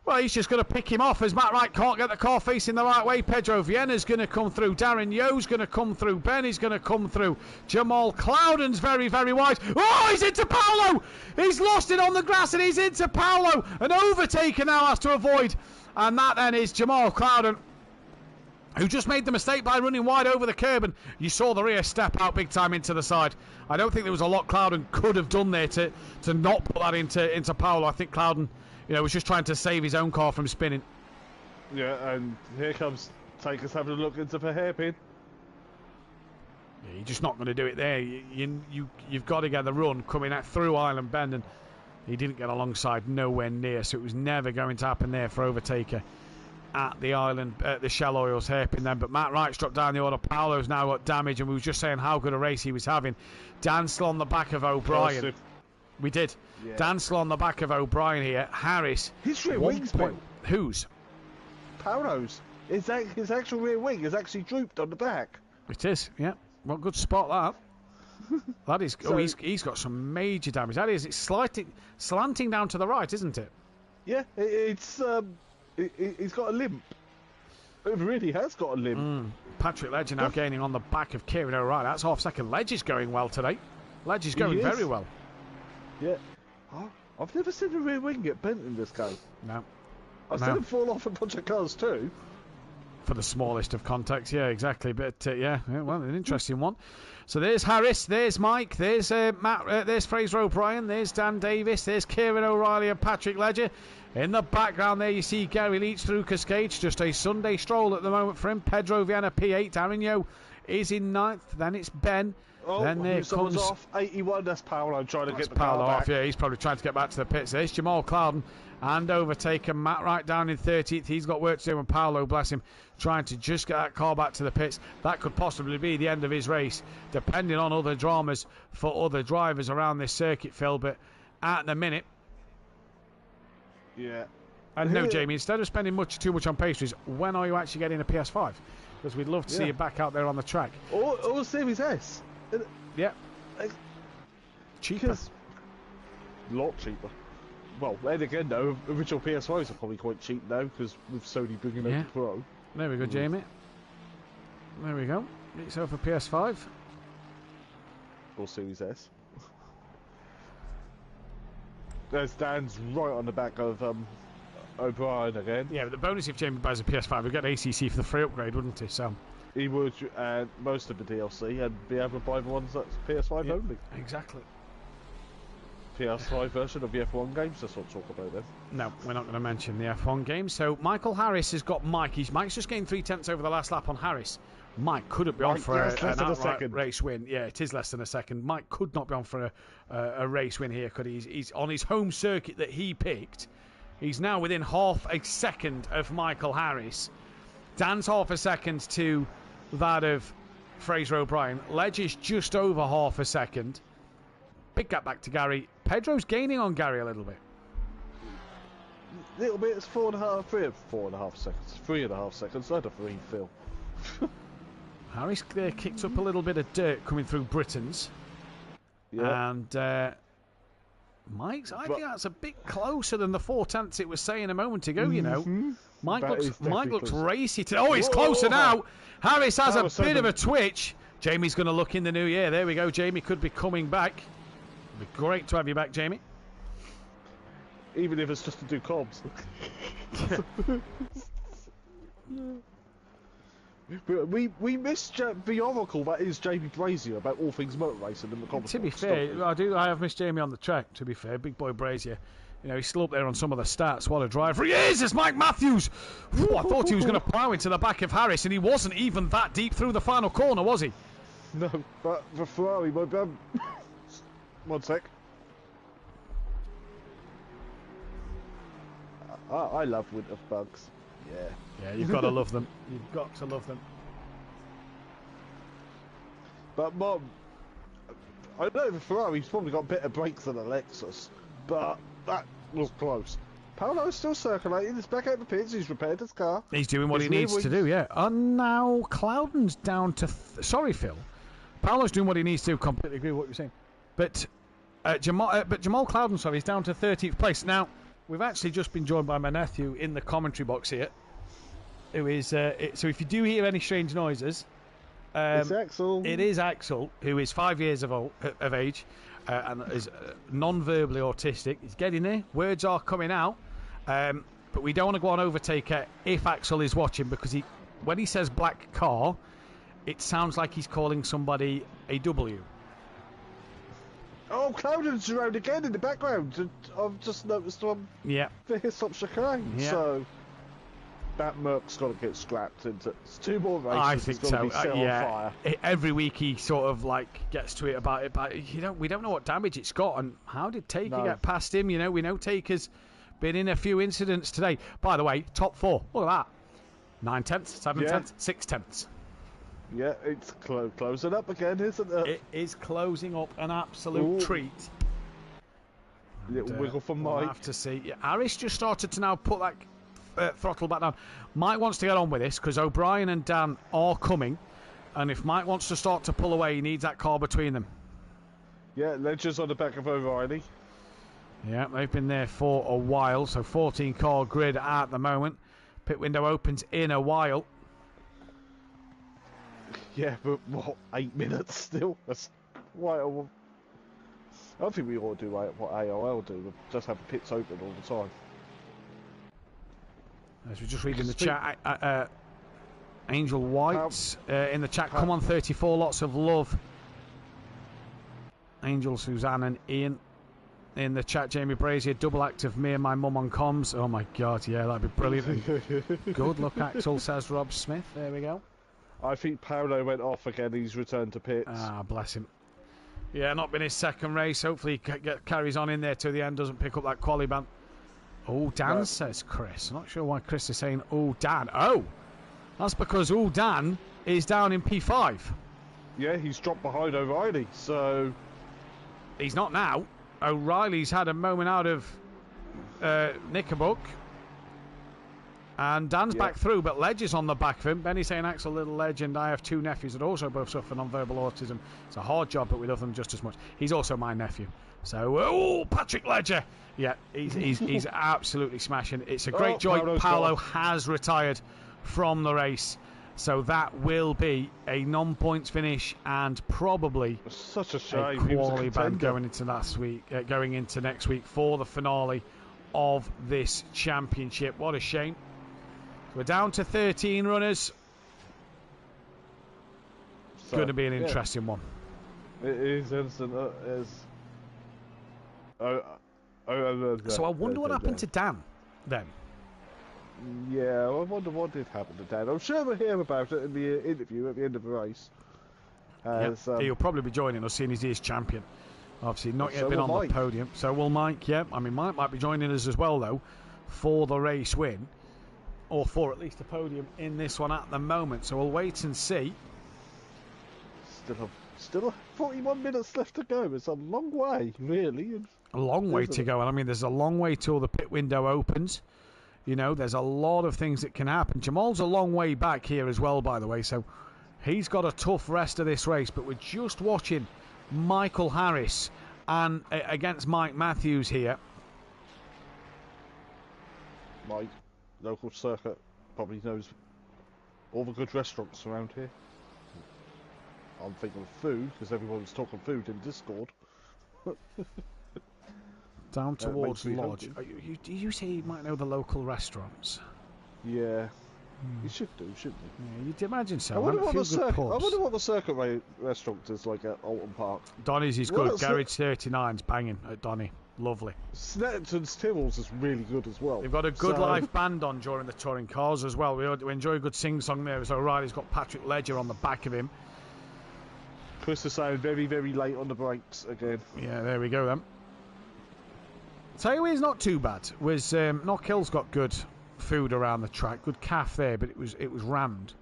Well, he's just going to pick him off as Matt Wright can't get the car facing the right way. Pedro Vienna's going to come through. Darren Yo's going to come through. Ben is going to come through. Jamal Cloudon's very, very wide. Oh, he's into Paolo! He's lost it on the grass and he's into Paolo. An overtaker now has to avoid. And that then is Jamal Cloudon, who just made the mistake by running wide over the curb, and you saw the rear step out big time into the side. I don't think there was a lot Cloudon could have done there to not put that into Paolo. I think Cloudon, was just trying to save his own car from spinning. Yeah, and here comes Takers having a look into the hairpin. Yeah, you're just not going to do it there. You've got to get the run coming out through Island Bend, and he didn't get alongside, nowhere near, so it was never going to happen there for overtaker at the Shell Oils hairpin then. But Matt Wright's dropped down the order. Paolo's now got damage, and we were just saying how good a race he was having. Dansel on the back of O'Brien. We did. Yeah. Dansel on the back of O'Brien here. Harris. His rear wing's been. Whose? Paolo's. His actual rear wing is actually drooped on the back. It is, yeah. Well, good spot that. That is. So, he's got some major damage. That is. It's slanting down to the right, isn't it? Yeah, it's. He's got a limp. It really has got a limp. Patrick Ledger now gaining on the back of Kieran O'Reilly. That's half second. Ledger's going well today. Ledger's going very well. Yeah. I've never seen a rear wing get bent in this game. No. I've seen him fall off a bunch of cars too. For the smallest of contacts, yeah, exactly. But yeah, well, an interesting one. So there's Harris, there's Mike, there's Matt, there's Fraser O'Brien, there's Dan Davis, there's Kieran O'Reilly and Patrick Ledger. In the background there you see Gary Leach through Cascades, just a Sunday stroll at the moment for him. Pedro Viana P8, Darren Yo is in 9th, then it's Ben. Oh, then there comes off 81. That's Paolo trying to get the Paolo car back. off. Yeah, he's probably trying to get back to the pits. There's Jamal Cloudon and overtaken Matt Wright down in 13th. He's got work to do, and Paolo, bless him, trying to just get that car back to the pits. That could possibly be the end of his race, depending on other dramas for other drivers around this circuit, Phil. But at the minute, yeah. And no, Jamie, instead of spending too much on pastries, when are you actually getting a PS5? Because we'd love to see you back out there on the track. Or Series S. Yeah. Cheaper. A lot cheaper. Well, then again, though, original PS5s are probably quite cheap now because with Sony bringing out the Pro. There we go, Jamie. There we go. Get yourself a PS5. Or Series S. There's Dan's right on the back of O'Brien again. Yeah, but the bonus if Jamie buys a PS5, we'd get ACC for the free upgrade, wouldn't he? So he would, and most of the DLC, and be able to buy the ones that's PS5 only. Exactly. PS5 version of the F1 games, let's not talk about them. No, we're not going to mention the F1 games. So Michael Harris has got Mike. Mike's just gained 3/10 over the last lap on Harris. Mike couldn't be on for an outright race win. Yeah, it is less than a second. Mike could not be on for a race win here. He's on his home circuit that he picked. He's now within half a second of Michael Harris. Dan's half a second to that of Fraser O'Brien. Ledge is just over half a second. Big gap back to Gary. Pedro's gaining on Gary a little bit. Little bit. It's 4.5 seconds. 3.5 seconds. Not a free Phil. Harris kicked up a little bit of dirt coming through Britain's. Yeah. And Mike's, I think that's a bit closer than the 4/10 it was saying a moment ago, you know. Mike looks racy today. Oh, he's closer now. Harris has a bit of a twitch. Jamie's going to look in the new year. There we go. Jamie could be coming back. It'd be great to have you back, Jamie. Even if it's just to do comms. We missed the oracle that is Jamie Brazier about all things motor racing and the comments. To be fair, I have missed Jamie on the track. To be fair, big boy Brazier, he's still up there on some of the stats. What a driver he is! It's Mike Matthews. Ooh, I thought he was going to plough into the back of Harris, and he wasn't even that deep through the final corner, was he? No, but the Ferrari might be. One sec. I love winter bugs. Yeah, you've got to love them. You've got to love them. But Mom, I know the Ferrari's probably got better brakes than a Lexus, but that was close. Paolo's still circulating. He's back out the pits. He's repaired his car. He's doing what he needs to do, yeah. And now Cloudon's down to... Sorry, Phil. Paolo's doing what he needs to do. Completely agree with what you're saying. But Jamal Cloudon, sorry, he's down to 13th place. Now, we've actually just been joined by Mathew in the commentary box here, who is so if you do hear any strange noises, it's Axel. It is Axel, who is 5 years of age and is non-verbally autistic. He's getting there. Words are coming out, but we don't want to go on overtaker if Axel is watching, because when he says black car, it sounds like he's calling somebody a W. Oh, Cloudon's around again in the background. I've just noticed there's some chicane. Yeah. So that Merc's got to get scrapped into two more races. I think it's got to be set on fire. Every week he sort of like gets to it about it, but we don't know what damage it's got, and how did Taker get past him? You know, we know Taker's been in a few incidents today. By the way, top 4. Look at that. 9/10, 7/10, 6/10. Yeah, it's closing up again, isn't it? It is closing up, an absolute treat. Little wiggle from We'll Mike. have to see. Yeah, Harris just started to now put that throttle back down. Mike wants to get on with this because O'Brien and Dan are coming, and if Mike wants to start to pull away, he needs that car between them. Yeah, Ledger's on the back of O'Reilly. Yeah, they've been there for a while, so 14-car grid at the moment. Pit window opens in a while. Yeah, but what, 8 minutes still? That's quite a... I don't think we ought to do what AOL do, just have the pits open all the time. As we're just reading the chat, Angel White in the chat, come on 34, lots of love. Angel, Suzanne and Ian in the chat. Jamie Brazier, double act of me and my mum on comms. Oh my god, yeah, that'd be brilliant. Good luck, Axel, says Rob Smith. There we go. I think Paolo went off again. He's returned to pits. Ah, bless him. Yeah, not been his second race. Hopefully he carries on in there to the end, doesn't pick up that quali ban. Oh, Dan, says Chris. Not sure why Chris is saying, oh, Dan. Oh, that's because Dan is down in P5. Yeah, he's dropped behind O'Reilly, so... He's not now. O'Reilly's had a moment out of Knickerbock. And Dan's back through, but Ledger's on the back of him. Benny saying, Axel, little legend. I have 2 nephews that also both suffer non-verbal autism. It's a hard job, but we love them just as much. He's also my nephew. So, Patrick Ledger. Yeah, he's absolutely smashing. It's a great joy. Paolo has retired from the race. So that will be a non-points finish and probably such a shame. A quali ban going into next week for the finale of this championship. What a shame. We're down to 13 runners. It's going to be an interesting one. It is instant. So I wonder what happened to Dan then. Yeah, I wonder what did happen to Dan. I'm sure we'll hear about it in the interview at the end of the race. He'll probably be joining us, seeing as he is champion. Obviously, not yet been on the podium. So will Mike, yeah. I mean, Mike might be joining us as well, though, for the race win. Or for at least a podium in this one at the moment. So we'll wait and see. Still 41 minutes left to go. It's a long way, really. A long way to go. And I mean, there's a long way till the pit window opens. You know, there's a lot of things that can happen. Jamal's a long way back here as well, by the way. So he's got a tough rest of this race. But we're just watching Michael Harris and against Mike Matthews here. Mike, local circuit, probably knows all the good restaurants around here. I'm thinking of food, because everyone's talking food in Discord. Down towards Lodge. You say you might know the local restaurants? Yeah. You should do, shouldn't you? Yeah, you'd imagine so. I wonder what the circuit restaurant is like at Oulton Park. Donny's is good. Garage 39's banging at Donny. Lovely. Snetterton's Tyrrell's is really good as well. They've got a good live band on during the touring cars as well. We enjoy a good sing-song there. So O'Reilly's got Patrick Ledger on the back of him. Chris is saying very, very late on the brakes again. Yeah, there we go then. Tailway's not too bad. Knock Hill's got good food around the track. Good calf there, but it was rammed.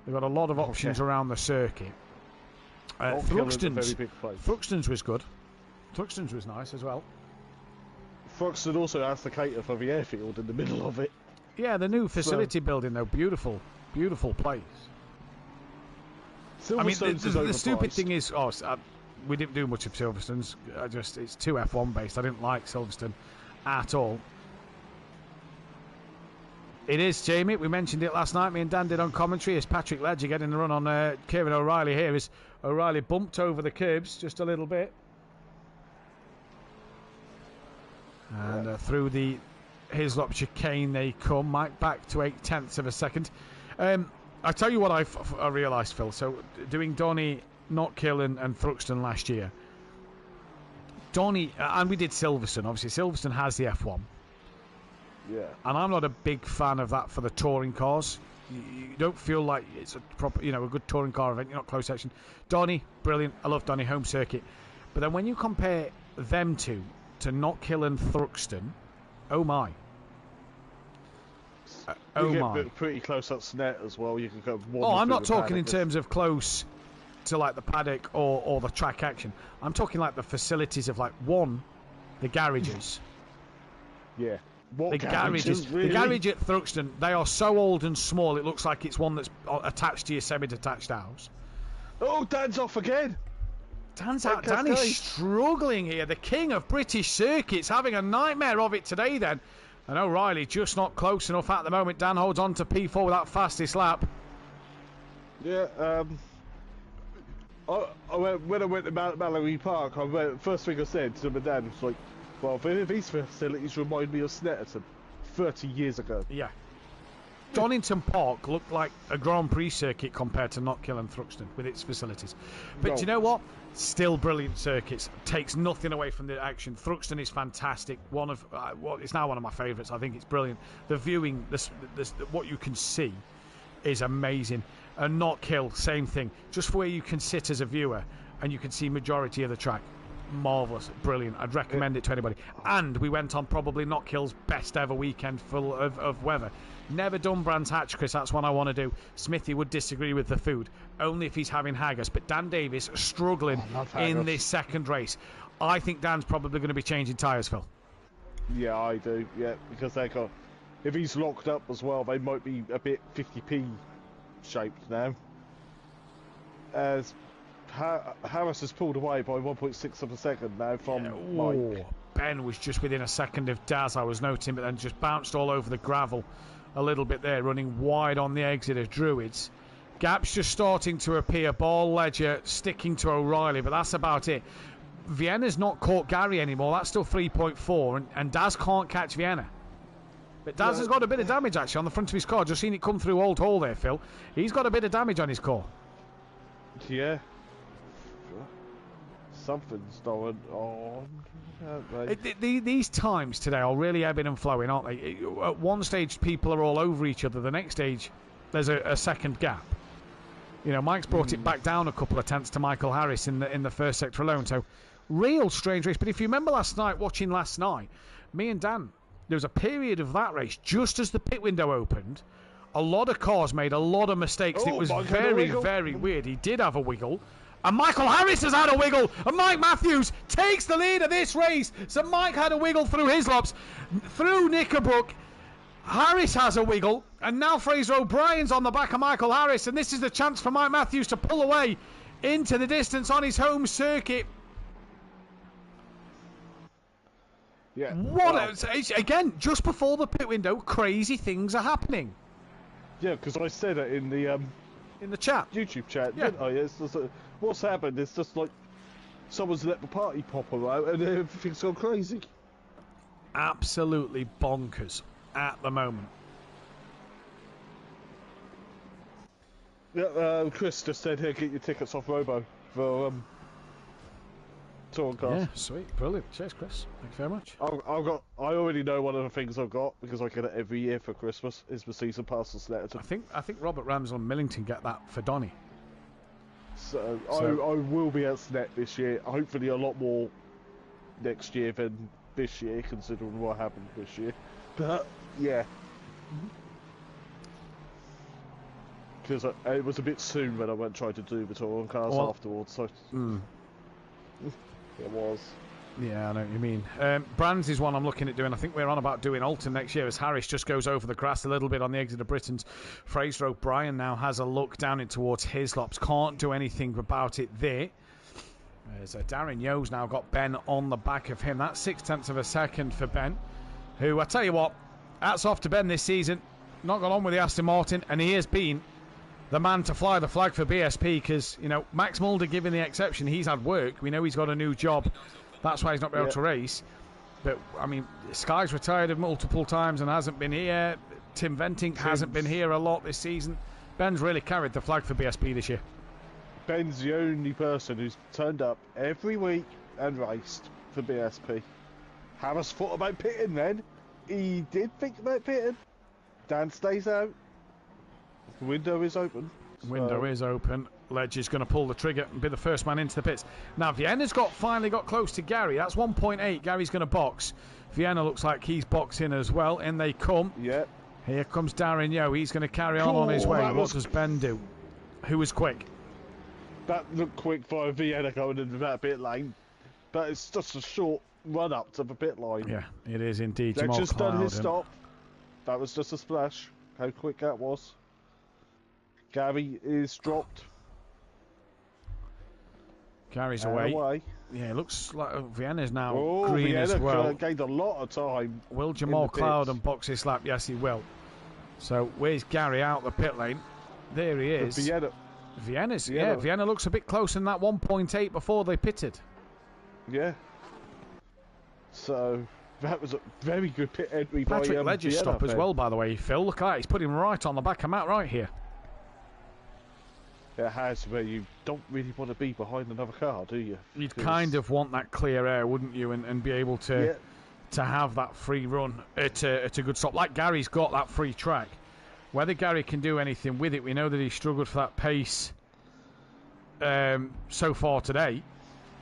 They've got a lot of options around the circuit. Thruxton's was good. Thruxton's was nice as well. Thruxton also has to cater for the airfield in the middle of it. Yeah, the new facility building though, beautiful place. I mean, the stupid thing is, we didn't do much of Silverstone's. It's too F1 based. I didn't like Silverstone at all. It is, Jamie. We mentioned it last night. Me and Dan did on commentary. As Patrick Ledger getting the run on Kieran O'Reilly here. As O'Reilly bumped over the curbs just a little bit. And through the Hislop chicane they come. Mike back to 0.8 of a second. I tell you what I realised, Phil. So doing Donny, Knockhill and Thruxton last year. Donny, and we did Silverstone. Obviously, Silverstone has the F1. Yeah. And I'm not a big fan of that for the touring cars. You don't feel like it's a proper, a good touring car event. You're not close section. Donny, brilliant. I love Donny, home circuit. But then when you compare them two to Knockhill and Thruxton, oh my. You get pretty close at Snet as well. You can go more. Oh, I'm not talking in terms of close to like the paddock or the track action. I'm talking like the facilities of like the garages. Yeah. The garages, really? The garage at Thruxton, they are so old and small. It looks like it's one that's attached to your semi-detached house. Oh, Dan's off again. Danny's struggling here. The king of British circuits, having a nightmare of it today. Then. And O'Reilly just not close enough at the moment. Dan holds on to P4 with that fastest lap. Yeah, when I went to Mallory Park, first thing I said to my dad was like, well, these facilities remind me of Snetterton 30 years ago. Yeah. Donington Park looked like a Grand Prix circuit compared to Knockhill and Thruxton with its facilities. But do you know what? Still brilliant circuits. Takes nothing away from the action. Thruxton is fantastic. It's now one of my favourites. I think it's brilliant. The viewing, what you can see is amazing. And Knockhill, same thing. Just where you can sit as a viewer and you can see majority of the track. Marvellous, brilliant. I'd recommend it to anybody. And we went on probably Knockhill's best ever weekend full of weather. Never done Brands Hatch, Chris. That's one I want to do. Smithy would disagree with the food, only if he's having haggis. But Dan Davis struggling in this second race. I think Dan's probably going to be changing tyres, Phil. Yeah, I do. Yeah, because if he's locked up as well, they might be a bit 50p shaped now. As Harris has pulled away by 1.6 of a second now from Mike. Ben was just within a second of Daz, I was noting, but then just bounced all over the gravel a little bit there, running wide on the exit of Druids. Gaps just starting to appear. Ball Ledger sticking to O'Reilly, but that's about it. Vienna's not caught Gary anymore. That's still 3.4, and Daz can't catch Vienna. But Daz has got a bit of damage actually on the front of his car. Just seen it come through Old Hall there, Phil. He's got a bit of damage on his car. Yeah. Something's going on. These times today are really ebbing and flowing, aren't they? At one stage, people are all over each other. The next stage, there's a second gap. Mike's brought it back down a couple of tenths to Michael Harris in the first sector alone. So, real strange race. But if you remember watching last night, me and Dan, there was a period of that race just as the pit window opened. A lot of cars made a lot of mistakes. It was very, very weird. He did have a wiggle. And Michael Harris has had a wiggle. And Mike Matthews takes the lead of this race. So Mike had a wiggle through his laps. Through Knickerbrook, Harris has a wiggle. And now Fraser O'Brien's on the back of Michael Harris. And this is the chance for Mike Matthews to pull away into the distance on his home circuit. Yeah. Again, just before the pit window, crazy things are happening. Yeah, because I said it in the chat, YouTube chat, didn't I? It's just, what's happened? It's just like someone's let the party popper out and everything's gone crazy. Absolutely bonkers at the moment. Yeah, Chris just said here, get your tickets off Robo for touring cars. Yeah, sweet, brilliant. Cheers, Chris. Thank you very much. I already know one of the things I've got because I get it every year for Christmas is the season pass to Snetterton. I think Robert Ramsell and Millington get that for Donny. So I will be at Snet this year. Hopefully a lot more next year than this year, considering what happened this year. But yeah, because it was a bit soon when I went trying to do the touring cars afterwards. So. It was. Yeah, I know what you mean. Brands is one I'm looking at doing. I think we're on about doing Oulton next year as Harris just goes over the grass a little bit on the exit of Britain's. Fraser O'Brien now has a look down in towards Hislops. Can't do anything about it there. As Darren Yo's now got Ben on the back of him. That's 0.6 of a second for Ben. Who, I tell you what, hats off to Ben this season. not got on with the Aston Martin, and he has been the man to fly the flag for BSP because, you know, Max Mulder giving the exception, he's had work. We know he's got a new job. That's why he's not been able to race. But, I mean, Sky's retired multiple times and hasn't been here. Tim Venting hasn't been here a lot this season. Ben's really carried the flag for BSP this year. Ben's the only person who's turned up every week and raced for BSP. Harris thought about pitting then. He did think about pitting. Dan stays out. The window is open. Window is open. Ledge is going to pull the trigger and be the first man into the pits. Now, Vienna's finally got close to Gary. That's 1.8. Gary's going to box. Vienna looks like he's boxing as well. In they come. Yeah. Here comes Darren Yo. He's going to carry on his way. What does Ben do? Who was quick? That looked quick for Vienna going into that pit lane. But it's just a short run up to the pit line. Yeah, it is indeed. They've just done his stop. That was just a splash. How quick that was. Gary is dropped. Gary's away. Yeah, it looks like Vienna's now green Vienna as well. Gained a lot of time. Will Jamal Cloud and box his lap? Yes, he will. So where's Gary out the pit lane? There he is. Vienna looks a bit closer than that 1.8 before they pitted. Yeah. So that was a very good pit entry by Patrick Ledger's stop as well, by the way, Phil. Look at that. He's put him right on the back of Matt right here. It has, where you don't really want to be behind another car, do you? You'd kind of want that clear air, wouldn't you? And be able to have that free run at a good stop. Like Gary's got that free track. Whether Gary can do anything with it, we know that he struggled for that pace so far today.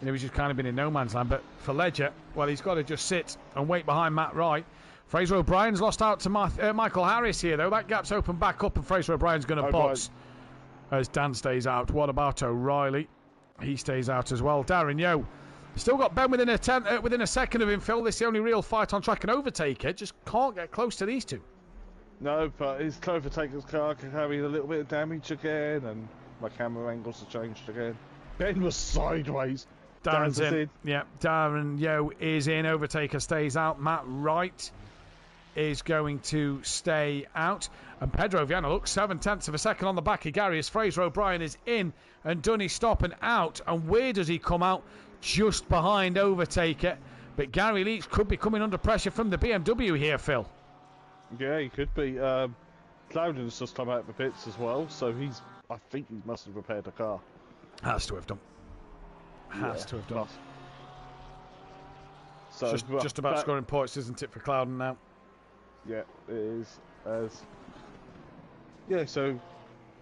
And he's just kind of been in no man's land. But for Ledger, well, he's got to just sit and wait behind Matt Wright. Fraser O'Brien's lost out to Michael Harris here, though. That gap's opened back up, and Fraser O'Brien's going to box as Dan stays out. What about O'Reilly? He stays out as well. Darren Yo still got Ben within a second of him, Phil. This is the only real fight on track and overtaker. Just can't get close to these two. No, but his overtaker's car can carry a little bit of damage again, and my camera angles have changed again. Ben was sideways. Darren's in. Yeah, Darren Yo is in. Overtaker stays out. Matt Wright is going to stay out. And Pedro Viana looks 7/10 of a second on the back of Gary as Fraser O'Brien is in and done his stop and out. And where does he come out? Just behind Overtaker. But Gary Leach could be coming under pressure from the BMW here, Phil. Yeah, he could be. Cloudon's just come out of the pits as well, so I think he must have repaired the car. Has to have done. Has to have done. So just about scoring points, isn't it, for Cloudon now? Yeah, it is. Yeah, so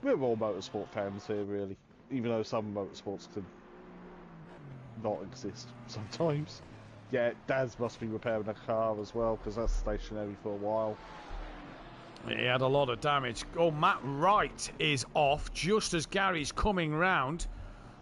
we're all motorsport fans here, really. Even though some motorsports can not exist sometimes. Yeah, Daz must be repairing a car as well, because that's stationary for a while. He had a lot of damage. Oh, Matt Wright is off just as Gary's coming round.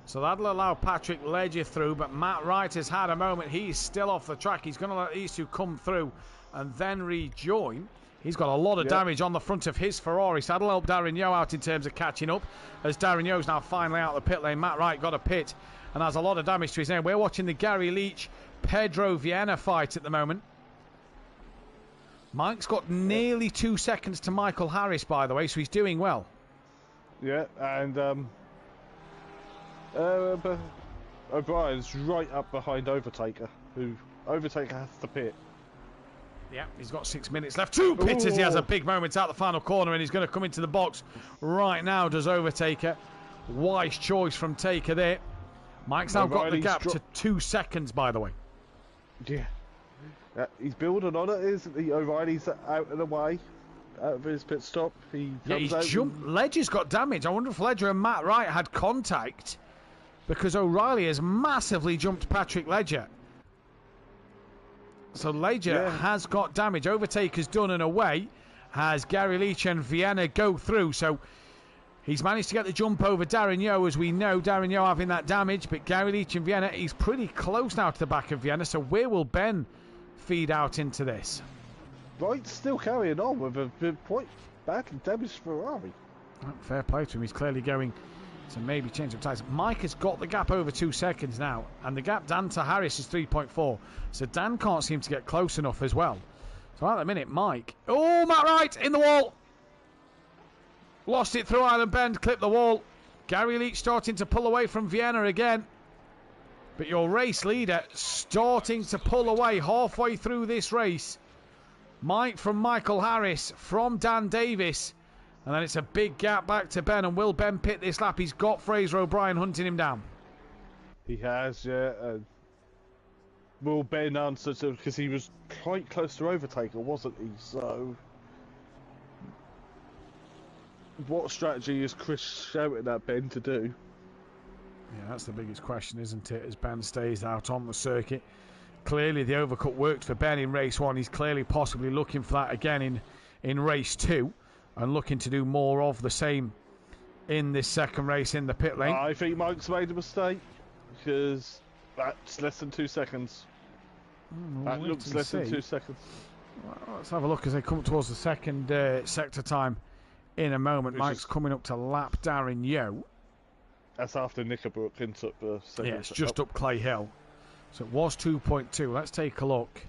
So that'll allow Patrick Ledger through, but Matt Wright has had a moment. He's still off the track. He's going to let these two come through and then rejoin. He's got a lot of damage on the front of his Ferrari, so that'll help Darren Yo out in terms of catching up. As Darren Yo's now finally out of the pit lane, Matt Wright got a pit and has a lot of damage to his name. We're watching the Gary Leach, Pedro Viana fight at the moment. Mike's got nearly 2 seconds to Michael Harris, by the way, so he's doing well. Yeah, and O'Brien's right up behind Overtaker, who Overtaker has to pit. Yeah, he's got 6 minutes left. 2 pits as he has a big moment out the final corner, and he's going to come into the box right now, does Overtaker. Wise choice from Taker there. Mike's now got the gap to 2 seconds, by the way. Yeah. He's building on it, isn't he? O'Reilly's out and away, out of his pit stop. He's jumped. Ledger's got damage. I wonder if Ledger and Matt Wright had contact, because O'Reilly has massively jumped Patrick Ledger. So Ledger has got damage. Overtaker's done and away. Has Gary Leach and Vienna go through. So he's managed to get the jump over Darren Yo, as we know. Darren Yo having that damage. But Gary Leach and Vienna, he's pretty close now to the back of Vienna. So where will Ben feed out into this? Wright's still carrying on with a quite badly damaged Ferrari. Fair play to him. He's clearly going to maybe change up tyres. Mike has got the gap over 2 seconds now, and the gap Dan to Harris is 3.4. So Dan can't seem to get close enough as well. So at the minute, Mike... Oh, Matt Wright in the wall! Lost it through Island Bend, clipped the wall. Gary Leach starting to pull away from Vienna again. But your race leader starting to pull away halfway through this race. Mike from Michael Harris, from Dan Davis. And then it's a big gap back to Ben. And will Ben pit this lap? He's got Fraser O'Brien hunting him down. He has, yeah. Will Ben answer to, because he was quite close to overtaker, wasn't he? So, what strategy is Chris shouting at Ben to do? Yeah, that's the biggest question, isn't it? As Ben stays out on the circuit. Clearly, the overcut worked for Ben in race 1. He's clearly possibly looking for that again in race 2, and looking to do more of the same in this second race in the pit lane. I think Mike's made a mistake, because that's less than 2 seconds. That looks less than 2 seconds. Well, let's have a look as they come towards the second sector time in a moment. Mike's coming up to lap Darren Yeo. That's after Knickerbrook took the second. Yeah, it's just up Clay Hill. So it was 2.2. Let's take a look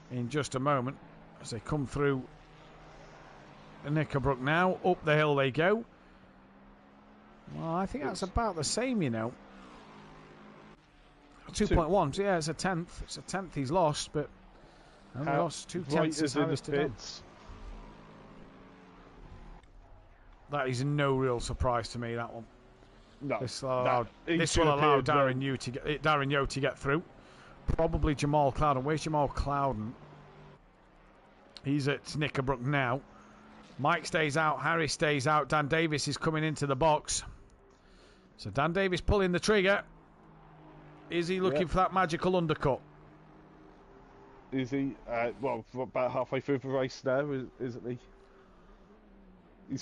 in just a moment as they come through Knickerbrook now. Up the hill they go. Well, I think that's about the same, you know. 2.1. So yeah, it's a tenth. It's a tenth he's lost, but only lost 2 tenths as Harris to done. That is no real surprise to me, that one. No, this will allow Darren Yeo to get through. Probably Jamal Clouden. Where's Jamal Clouden? He's at Knickerbrook now. Mike stays out. Harris stays out. Dan Davis is coming into the box. So Dan Davis pulling the trigger. Is he looking for that magical undercut? Is he? Well, about halfway through the race now, isn't he?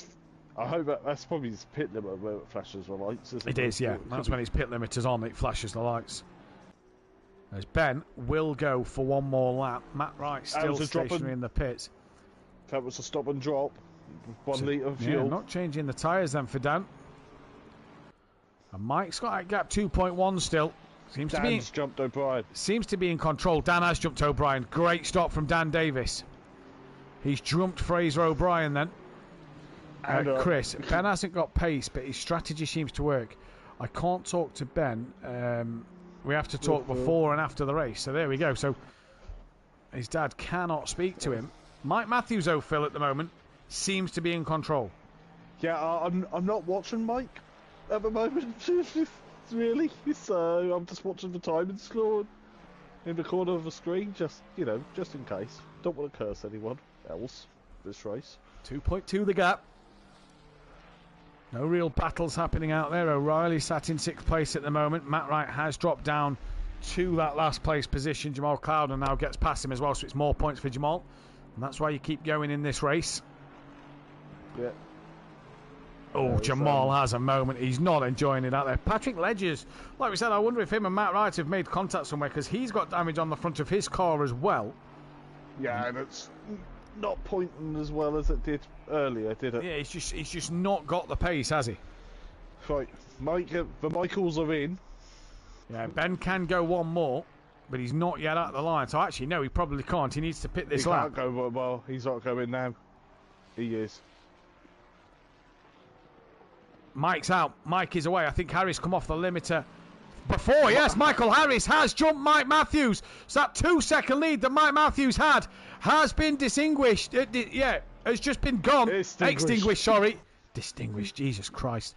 I hope that's probably his pit limiter where it flashes the lights. It is, yeah. That's when his pit limiter's on, it flashes the lights. As Ben will go for one more lap. Matt Wright still stationary in the pits. That was a stop and drop. 1 litre of fuel. Yeah, not changing the tyres then for Dan. And Mike's got that gap 2.1 still. Dan's jumped O'Brien. Seems to be in control. Dan has jumped O'Brien. Great stop from Dan Davis. He's jumped Fraser O'Brien then. Chris, Ben hasn't got pace, but his strategy seems to work. I can't talk to Ben. We have to talk before and after the race. So there we go. So his dad cannot speak to him. Mike Matthews, though, Phil, at the moment, seems to be in control. Yeah, I'm not watching Mike at the moment, really. So I'm just watching the timing score in the corner of the screen, just in case. Don't want to curse anyone else this race. 2.2 the gap. No real battles happening out there. O'Reilly sat in 6th place at the moment. Matt Wright has dropped down to that last place position. Jamal Clouden now gets past him as well, so it's more points for Jamal. And that's why you keep going in this race. Yeah. Oh, Jamal has a moment. He's not enjoying it out there. Patrick Ledgers, like we said, I wonder if him and Matt Wright have made contact somewhere, because he's got damage on the front of his car as well. Yeah, and it's not pointing as well as it did earlier, did it? Yeah, he's just not got the pace, has he? Right, the Michaels are in. Yeah, Ben can go one more, but he's not yet at the line. So actually, no, he probably can't. He needs to pit this lap. He can't go well. He's not going now. He is. Mike's out. Mike is away. I think Harris come off the limiter before. Yes, Michael Harris has jumped Mike Matthews. So that 2-second lead that Mike Matthews had has been distinguished. Has just been gone. Extinguished, sorry. Distinguished, Jesus Christ.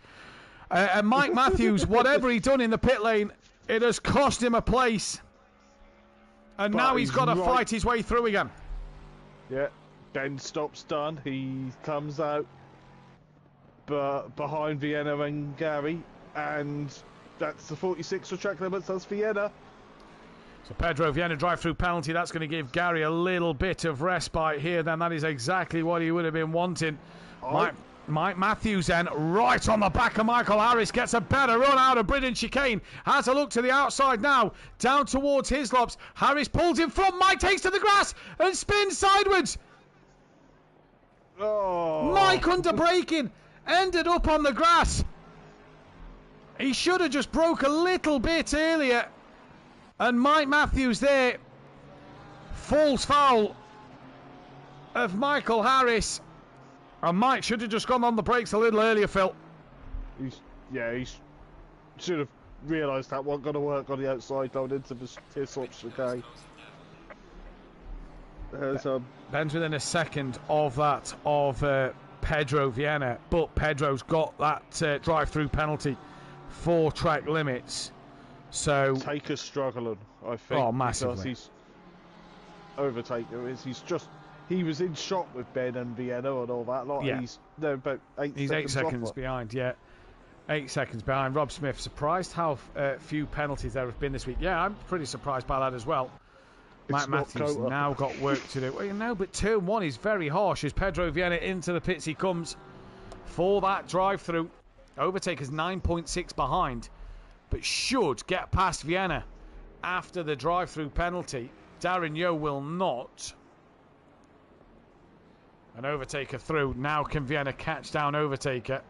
And Mike Matthews, whatever he done in the pit lane, it has cost him a place. And now he's got to fight his way through again. Yeah, Ben stops done. He comes out behind Vienna and Gary, and that's the 46 for track limits. That's Vienna. So Pedro Vienna drive-through penalty. That's going to give Gary a little bit of respite here. Then that is exactly what he would have been wanting. Mike Matthews then, right on the back of Michael Harris, gets a better run out of Bridden Chicane. Has a look to the outside now, down towards Hislop's. Harris pulls in front. Mike takes to the grass and spins sideways. Oh. Mike under braking, ended up on the grass. He should have just broke a little bit earlier. And Mike Matthews there falls foul of Michael Harris. And Mike should have just gone on the brakes a little earlier, Phil. He should have realised that wasn't going to work on the outside going into the Tier-Sop chicane. Ben's within a second of that of Pedro Vienna, but Pedro's got that drive-through penalty for track limits. So Taker's struggling, I think. Oh, massively. Because he's Overtaker is. He was in shot with Ben and Vienna and all that lot. Yeah. He's about 8 he's seconds 8 seconds off. behind. Yeah, 8 seconds behind. Rob Smith, surprised how few penalties there have been this week. Yeah, I'm pretty surprised by that as well. Mike Matthews now got work to do. Well, you know, but turn 1 is very harsh as Pedro Vienna into the pits he comes for that drive-through. Overtaker's 9.6 behind, but should get past Vienna after the drive-through penalty. Darren Yeo will not. An Overtaker through. Now can Vienna catch down Overtaker?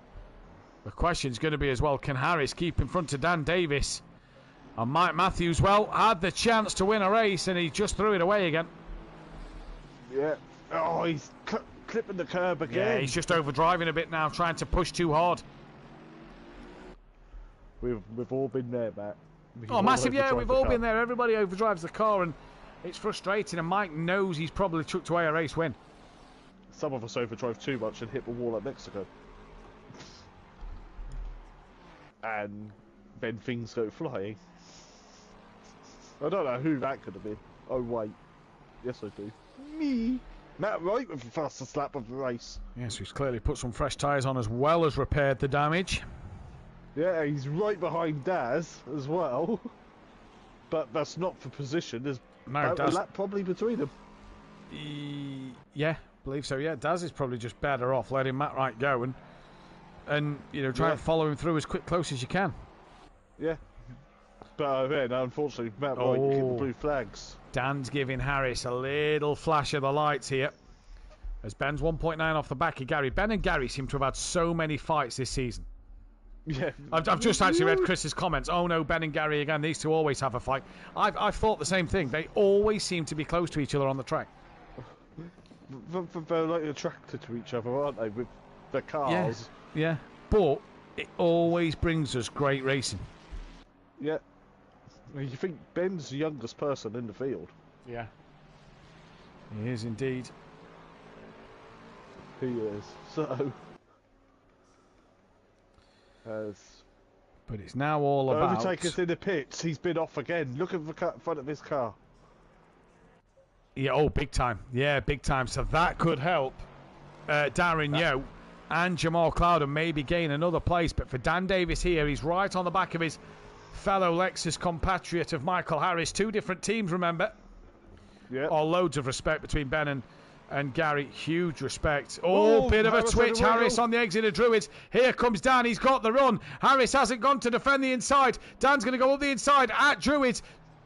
The question's going to be as well, can Harris keep in front of Dan Davis? And Mike Matthews, well, had the chance to win a race and he just threw it away again. Yeah. Oh, he's clipping the curb again. Yeah, he's just overdriving a bit now, trying to push too hard. We've all been there, Matt. Oh, massive, yeah, we've all been there. Everybody overdrives the car and it's frustrating, and Mike knows he's probably chucked away a race win. Some of us overdrive too much and hit the wall at Mexico. And then things go flying. I don't know who that could have been. Oh, wait. Yes, I do. Me. Matt Wright with the fastest lap of the race. Yes, he's clearly put some fresh tyres on as well as repaired the damage. Yeah, he's right behind Daz as well. But that's not for position. There's No, a lap probably between them. Yeah, believe so. Yeah, Daz is probably just better off letting Matt Wright go and you know, try and follow him through as close as you can. Yeah. But then, unfortunately, Matt Wright get the blue flags. Dan's giving Harris a little flash of the lights here. As Ben's 1.9 off the back of Gary. Ben and Gary seem to have had so many fights this season. Yeah. I've just actually read Chris's comments. Oh no, Ben and Gary again. These two always have a fight. I've thought the same thing. They always seem to be close to each other on the track. They're like attracted to each other, aren't they? With the cars. Yeah. But it always brings us great racing. Yeah. You think Ben's the youngest person in the field? Yeah. He is indeed. He is. So. But it's now all about. Overtaker's in the pits. He's been off again. Look at the front of his car. Yeah, oh, big time. Yeah, big time. So that could help Darren Yeo and Jamal Cloud and maybe gain another place. But for Dan Davis here, he's right on the back of his fellow Lexus compatriot of Michael Harris. Two different teams, remember? Yeah. Oh, loads of respect between Ben and Gary. Huge respect. Oh, bit of a twitch. Harris on the exit of Druids. Here comes Dan. He's got the run. Harris hasn't gone to defend the inside. Dan's going to go up the inside at Druids.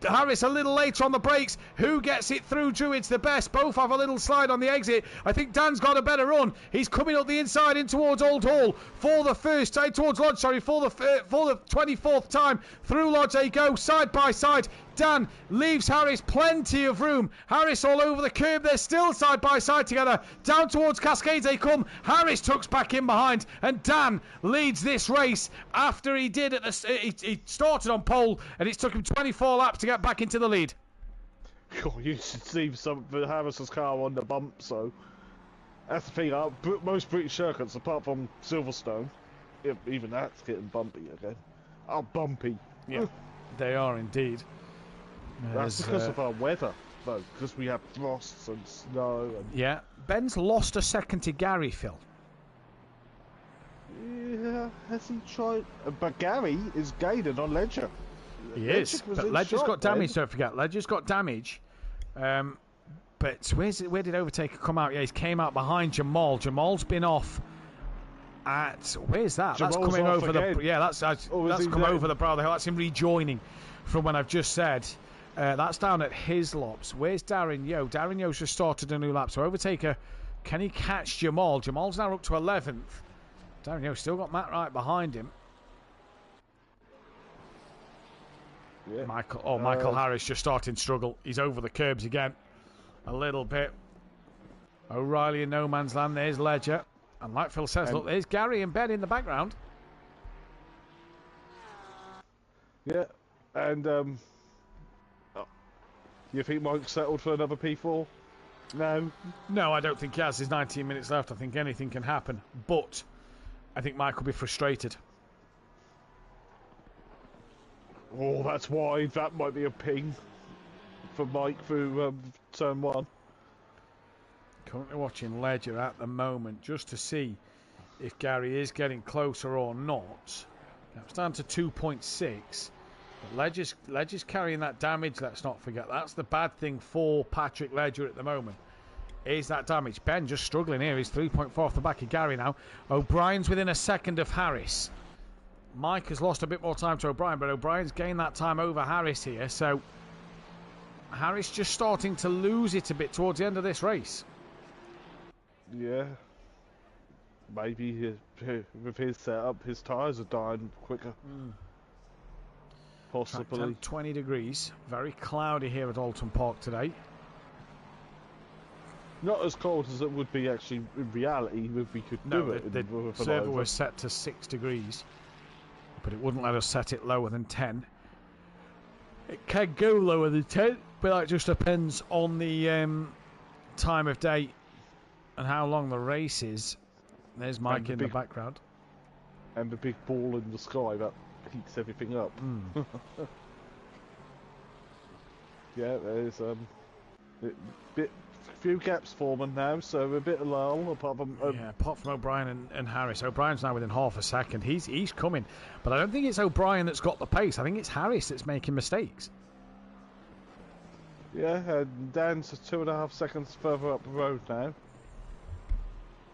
Harris a little later on the brakes. Who gets it through Druids the best? Both have a little slide on the exit. I think Dan's got a better run. He's coming up the inside in towards Old Hall for the first time, towards Lodge, sorry, for the 24th time. Through Lodge they go, side by side. Dan leaves Harris plenty of room. Harris all over the curb. They're still side by side together. Down towards Cascades they come. Harris tucks back in behind. And Dan leads this race after he did he started on pole and it took him 24 laps to get back into the lead. Oh, you should see some of Harris's car on the bump, so that's the thing. Most British circuits, apart from Silverstone, even that's getting bumpy again. Oh, bumpy. Yeah, they are indeed. That's because of our weather, though, because we have frosts and snow. And... Yeah, Ben's lost a second to Gary, Phil. Yeah, has he tried? But Gary is gaining on Ledger. He is, but Ledger's got damage, don't forget. Ledger's got damage. But where did Overtaker come out? Yeah, he came out behind Jamal. Jamal's been off at... Where's that? Jamal's that's coming over again. that's come over the brow of the hill. That's him rejoining from when I've just said. That's down at Hislops. Where's Darren Yeo? Darren Yeo's just started a new lap. So Overtaker, can he catch Jamal? Jamal's now up to 11th. Darren Yeo's still got Matt Wright behind him. Yeah. Michael Harris just starting to struggle. He's over the curbs again. A little bit. O'Reilly in no man's land. There's Ledger. And like Phil says, look, there's Gary and Ben in the background. Yeah, and you think Mike's settled for another P4? No. No, I don't think he has. There's 19 minutes left. I think anything can happen. But I think Mike will be frustrated. Oh, that's wide. That might be a ping for Mike through turn 1. Currently watching Ledger at the moment just to see if Gary is getting closer or not. It's down to 2.6. But Ledger's carrying that damage, let's not forget. That's the bad thing for Patrick Ledger at the moment. Is that damage. Ben just struggling here. He's 3.4 off the back of Gary now. O'Brien's within a second of Harris. Mike has lost a bit more time to O'Brien, but O'Brien's gained that time over Harris here. So Harris just starting to lose it a bit towards the end of this race. Yeah. Maybe with his setup, his tyres are dying quicker. Possibly. 20 degrees. Very cloudy here at Oulton Park today. Not as cold as it would be actually in reality if we could do it. The server was set to 6 degrees, but it wouldn't let us set it lower than 10. It can go lower than 10, but that just depends on the time of day and how long the race is. There's Mike in the background. And the big ball in the sky that heats everything up. Yeah, there's few gaps forming now, so a bit of lull apart from O'Brien and Harris. O'Brien's now within half a second. He's coming, but I don't think it's O'Brien that's got the pace. I think it's Harris that's making mistakes. Yeah, and Dan's 2.5 seconds further up the road now.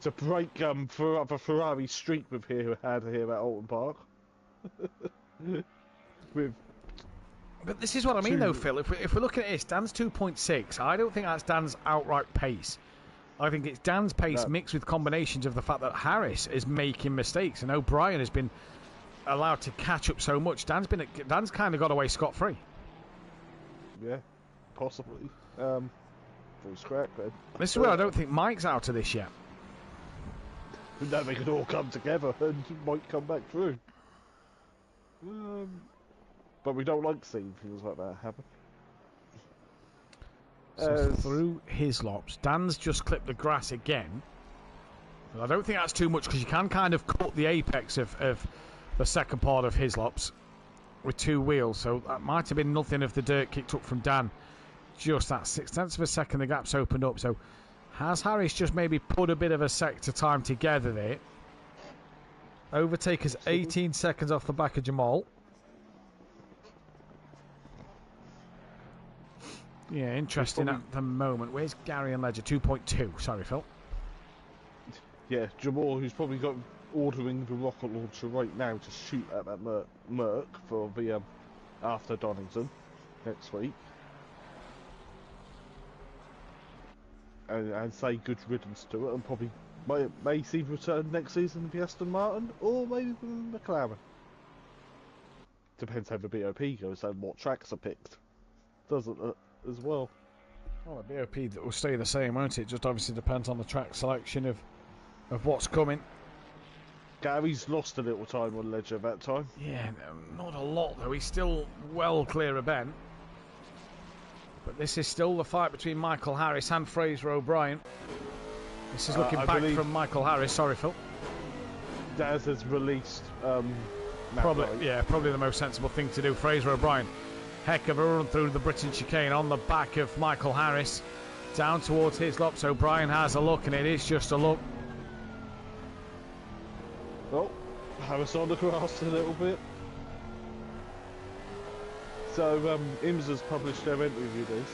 To break for the Ferrari streak we've had here at Oulton Park. But this is what I mean, though, Phil. If we're looking at this, Dan's 2.6. I don't think that's Dan's outright pace. I think it's Dan's pace mixed with combinations of the fact that Harris is making mistakes and O'Brien has been allowed to catch up so much. Dan's kind of got away scot-free. Yeah, possibly. Full scrap then. This is where I don't think Mike's out of this yet. Then they could all come together and might come back through. But we don't like seeing things like that happen. So through Hislops, Dan's just clipped the grass again. But I don't think that's too much because you can kind of cut the apex of the second part of Hislops with 2 wheels. So that might have been nothing of the dirt kicked up from Dan. Just that 0.6 of a second the gap's opened up. So has Harris just maybe put a bit of a sector time together there? Overtake is 18 seconds off the back of Jamal. Yeah, interesting at the moment. Where's Gary and Ledger? 2.2. Sorry, Phil. Yeah, Jamal, who's probably got ordering the rocket launcher right now to shoot at that Merc for the after Donington next week. And say good riddance to it, and probably may see return next season for Aston Martin, or maybe McLaren. Depends how the BOP goes and what tracks are picked, doesn't it, as well? Well, the BOP that will stay the same, won't it? Just obviously depends on the track selection of what's coming. Gary's lost a little time on Ledger that time. Yeah, not a lot though. He's still well clear of Ben. But this is still the fight between Michael Harris and Fraser O'Brien. This is looking back from Michael Harris. Sorry, Phil. Daz has released. Probably the most sensible thing to do. Fraser O'Brien, heck of a run through the Britain chicane on the back of Michael Harris, down towards Hislops. O'Brien has a look, and it is just a look. Oh, Harris on the grass a little bit. So, IMS has published their entry review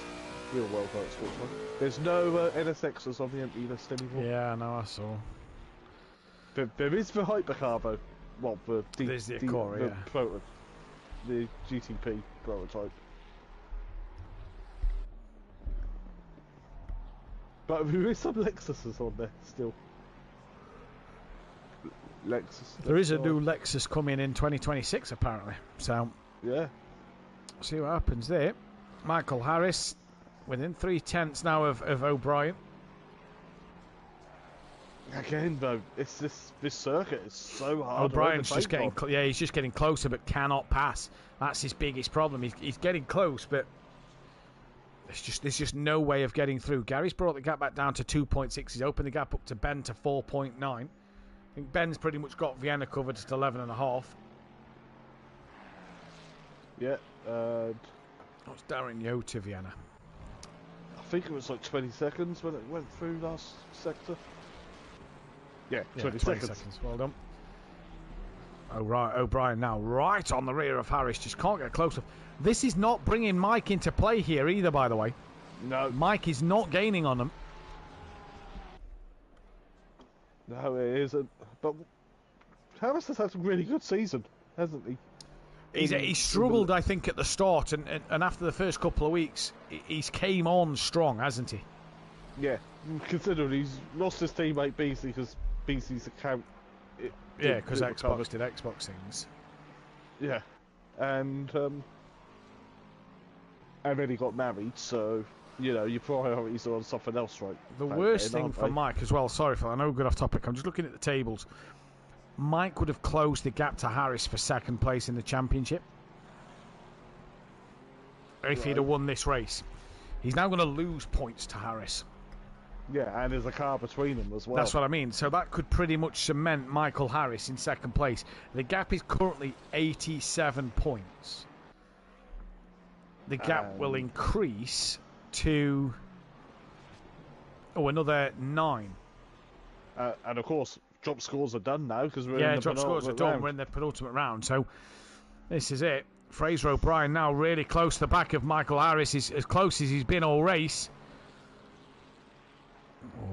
Real World Motorsport one. There's no NSXs on the empty list anymore. Yeah, no, I saw. There is the hypercar though. Well, there's the Acura, the GTP prototype. But there is some Lexuses on there still. There is a new Lexus coming in 2026 apparently. So yeah. See what happens there. Michael Harris within 0.3 now of O'Brien. Again, though, it's this circuit is so hard. O'Brien's to just getting, on. yeah, he's just getting closer, but cannot pass. That's his biggest problem. He's getting close, but there's just no way of getting through. Gary's brought the gap back down to 2.6. He's opened the gap up to Ben to 4.9. I think Ben's pretty much got Vienna covered at 11.5. Yeah. What's Darren Yo to Vienna? I think it was like 20 seconds when it went through last sector. Yeah, 20 seconds. Well done. O'Brien now right on the rear of Harris. Just can't get closer. This is not bringing Mike into play here either, by the way. No. Mike is not gaining on them. No, it isn't. But Harris has had a really good season, hasn't he? He struggled, I think, at the start, and after the first couple of weeks, he's came on strong, hasn't he? Yeah, considering he's lost his teammate Beasley because Beasley's account. Because Xbox did Xbox things. Yeah, and then he got married, so your priorities are on something else, right? The worst thing for Mike as well. Sorry, Phil, I know we're off topic. I'm just looking at the tables. Mike would have closed the gap to Harris for second place in the championship if he'd have won this race. He's now going to lose points to Harris. Yeah, and there's a car between them as well. That's what I mean. So that could pretty much cement Michael Harris in second place. The gap is currently 87 points. The gap will increase to another 9. And of course, drop scores are done now because we're in the drop scores are done. round. We're in the penultimate round. So this is it. Fraser O'Brien now really close to the back of Michael Harris. He's as close as he's been all race.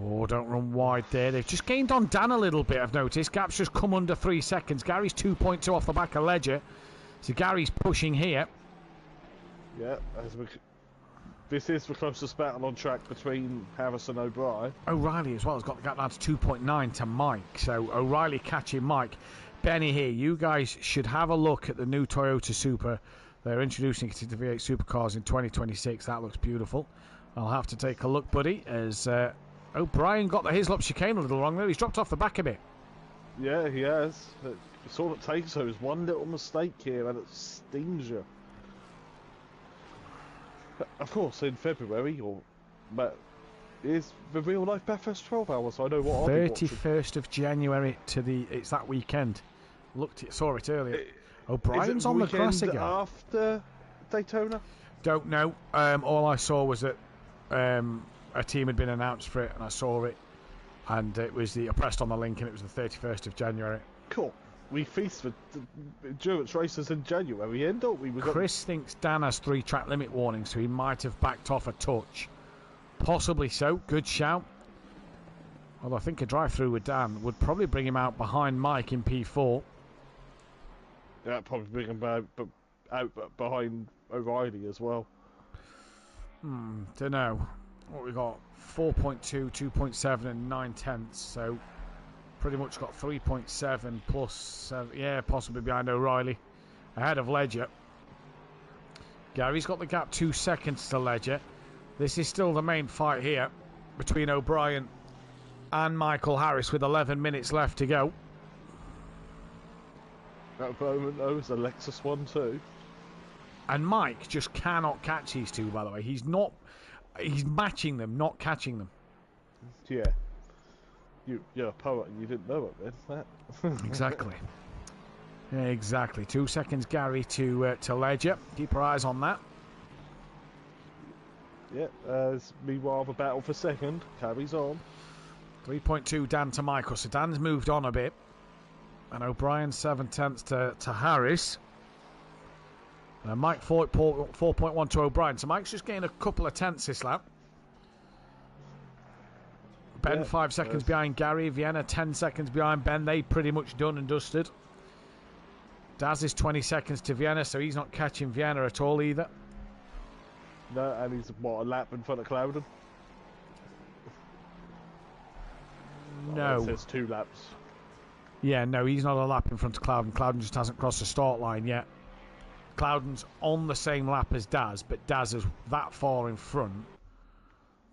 Oh, don't run wide there. They've just gained on Dan a little bit, I've noticed. Gap's just come under 3 seconds. Gary's 2.2 off the back of Ledger. So Gary's pushing here. Yeah, this is the closest battle on track between Harris and O'Brien. O'Reilly as well has got the gap down to 2.9 to Mike. So O'Reilly catching Mike. Benny here, you guys should have a look at the new Toyota Supra. They're introducing it to the V8 Supercars in 2026. That looks beautiful. I'll have to take a look, buddy, as O'Brien got the Hislop chicane a little wrong there. He's dropped off the back a bit. Yeah, he has. It's all it takes, though, is one little mistake here and it stings you. Of course, in February, is the real life Bathurst 12 hours. I know what 31st of January it's that weekend. Saw it earlier. O'Brien's on the grass again. After Daytona? Don't know. All I saw was that a team had been announced for it, and I saw it, and I pressed on the link, and it was the 31st of January. Cool. We feast for endurance races in January, don't we? Chris thinks Dan has 3 track limit warnings, so he might have backed off a touch. Possibly so. Good shout. Although I think a drive-through with Dan would probably bring him out behind Mike in P4. Yeah, probably bring him out behind O'Reilly as well. Don't know. What we got? 4.2, 2.7 and 9/10. So pretty much got 3.7 plus 7. Possibly behind O'Reilly. Ahead of Ledger. Gary's got the gap 2 seconds to Ledger. This is still the main fight here between O'Brien and Michael Harris with 11 minutes left to go. At the moment, though, is a Lexus one too. And Mike just cannot catch these two, by the way. He's matching them, not catching them. Yeah. You're a poet and you didn't know it then. Exactly. Exactly. 2 seconds, Gary, to Ledger. Keep our eyes on that. Yeah, meanwhile, the battle for second carries on. 3.2 Dan to Michael. So Dan's moved on a bit. And O'Brien 7/10 to Harris. And Mike 4.1 to O'Brien. So Mike's just getting a couple of tenths this lap. Ben 5 seconds behind Gary. Vienna 10 seconds behind Ben. They pretty much done and dusted. Daz is 20 seconds to Vienna, so he's not catching Vienna at all either. No, and he's a lap in front of Clouden? No. It says 2 laps. Yeah, no, he's not a lap in front of Clouden. Clouden just hasn't crossed the start line yet. Clouden's on the same lap as Daz, but Daz is that far in front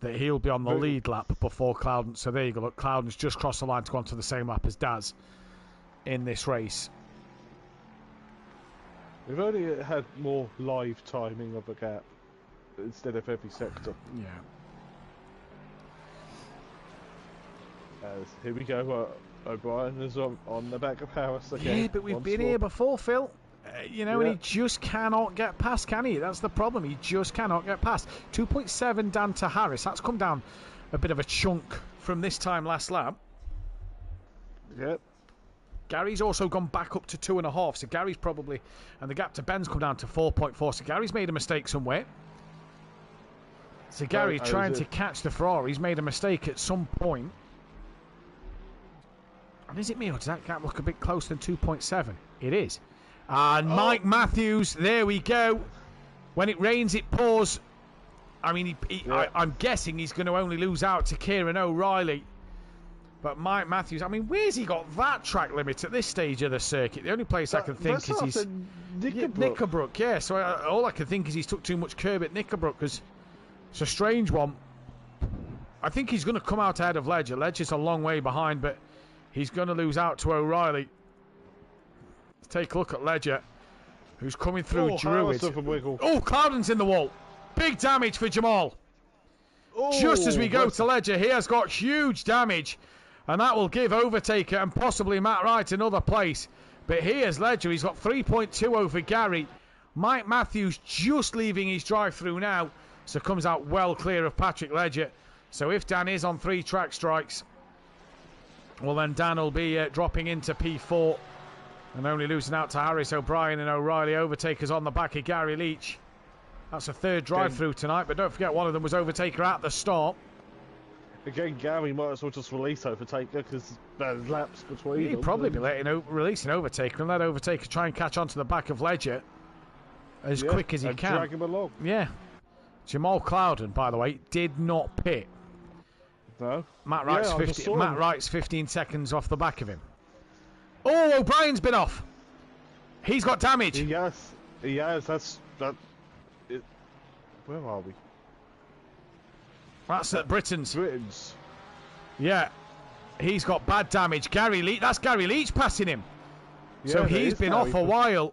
that he'll be on the lead lap before Clouden. So there you go. Look, Clouden's just crossed the line to go onto the same lap as Daz in this race. We've only had more live timing of a gap instead of every sector. Yeah. Here we go. O'Brien is on the back of Harris again. Yeah, but we've been here before, Phil. You know, and he just cannot get past, can he? That's the problem. He just cannot get past. 2.7 down to Harris. That's come down a bit of a chunk from this time last lap. Yep. Gary's also gone back up to 2.5. So Gary's probably... And the gap to Ben's come down to 4.4. So Gary's made a mistake somewhere. So Gary trying to catch the Ferrari. He's made a mistake at some point. And is it me, or does that gap look a bit closer than 2.7? It is. And Mike Matthews, there we go. When it rains, it pours. I mean, I'm guessing he's going to only lose out to Kieran O'Reilly. But Mike Matthews, I mean, where's he got that track limit at this stage of the circuit? The only place I can think is he's... Knickerbrook, yeah. So all I can think is he's took too much curb at Knickerbrook, because it's a strange one. I think he's going to come out ahead of Ledger. Ledger's a long way behind, but he's going to lose out to O'Reilly. Let's take a look at Ledger, who's coming through Druid. Oh, Clouden's in the wall. Big damage for Jamal. Just as we go to Ledger, he has got huge damage. And that will give Overtaker and possibly Matt Wright another place. But here's Ledger. He's got 3.2 over Gary. Mike Matthews just leaving his drive-through now. So comes out well clear of Patrick Ledger. So if Dan is on 3 track strikes, well, then Dan will be dropping into P4 and only losing out to Harris, O'Brien and O'Reilly. Overtakers on the back of Gary Leach. That's a 3rd drive-through tonight, but don't forget one of them was Overtaker at the start. Again, Gary might as well just release Overtaker because there's laps between them. He'd probably be releasing Overtaker and let Overtaker try and catch onto the back of Ledger as quick as he can. Drag him along. Yeah. Jamal Clouden, by the way, did not pit. No. Matt Wright's 15 seconds off the back of him. Oh, O'Brien's been off. He's got damage. He has. Where are we? That's at Britain's. Britain's. Yeah. He's got bad damage. Gary Leach. That's Gary Leach passing him. Yeah, so he's been off a while.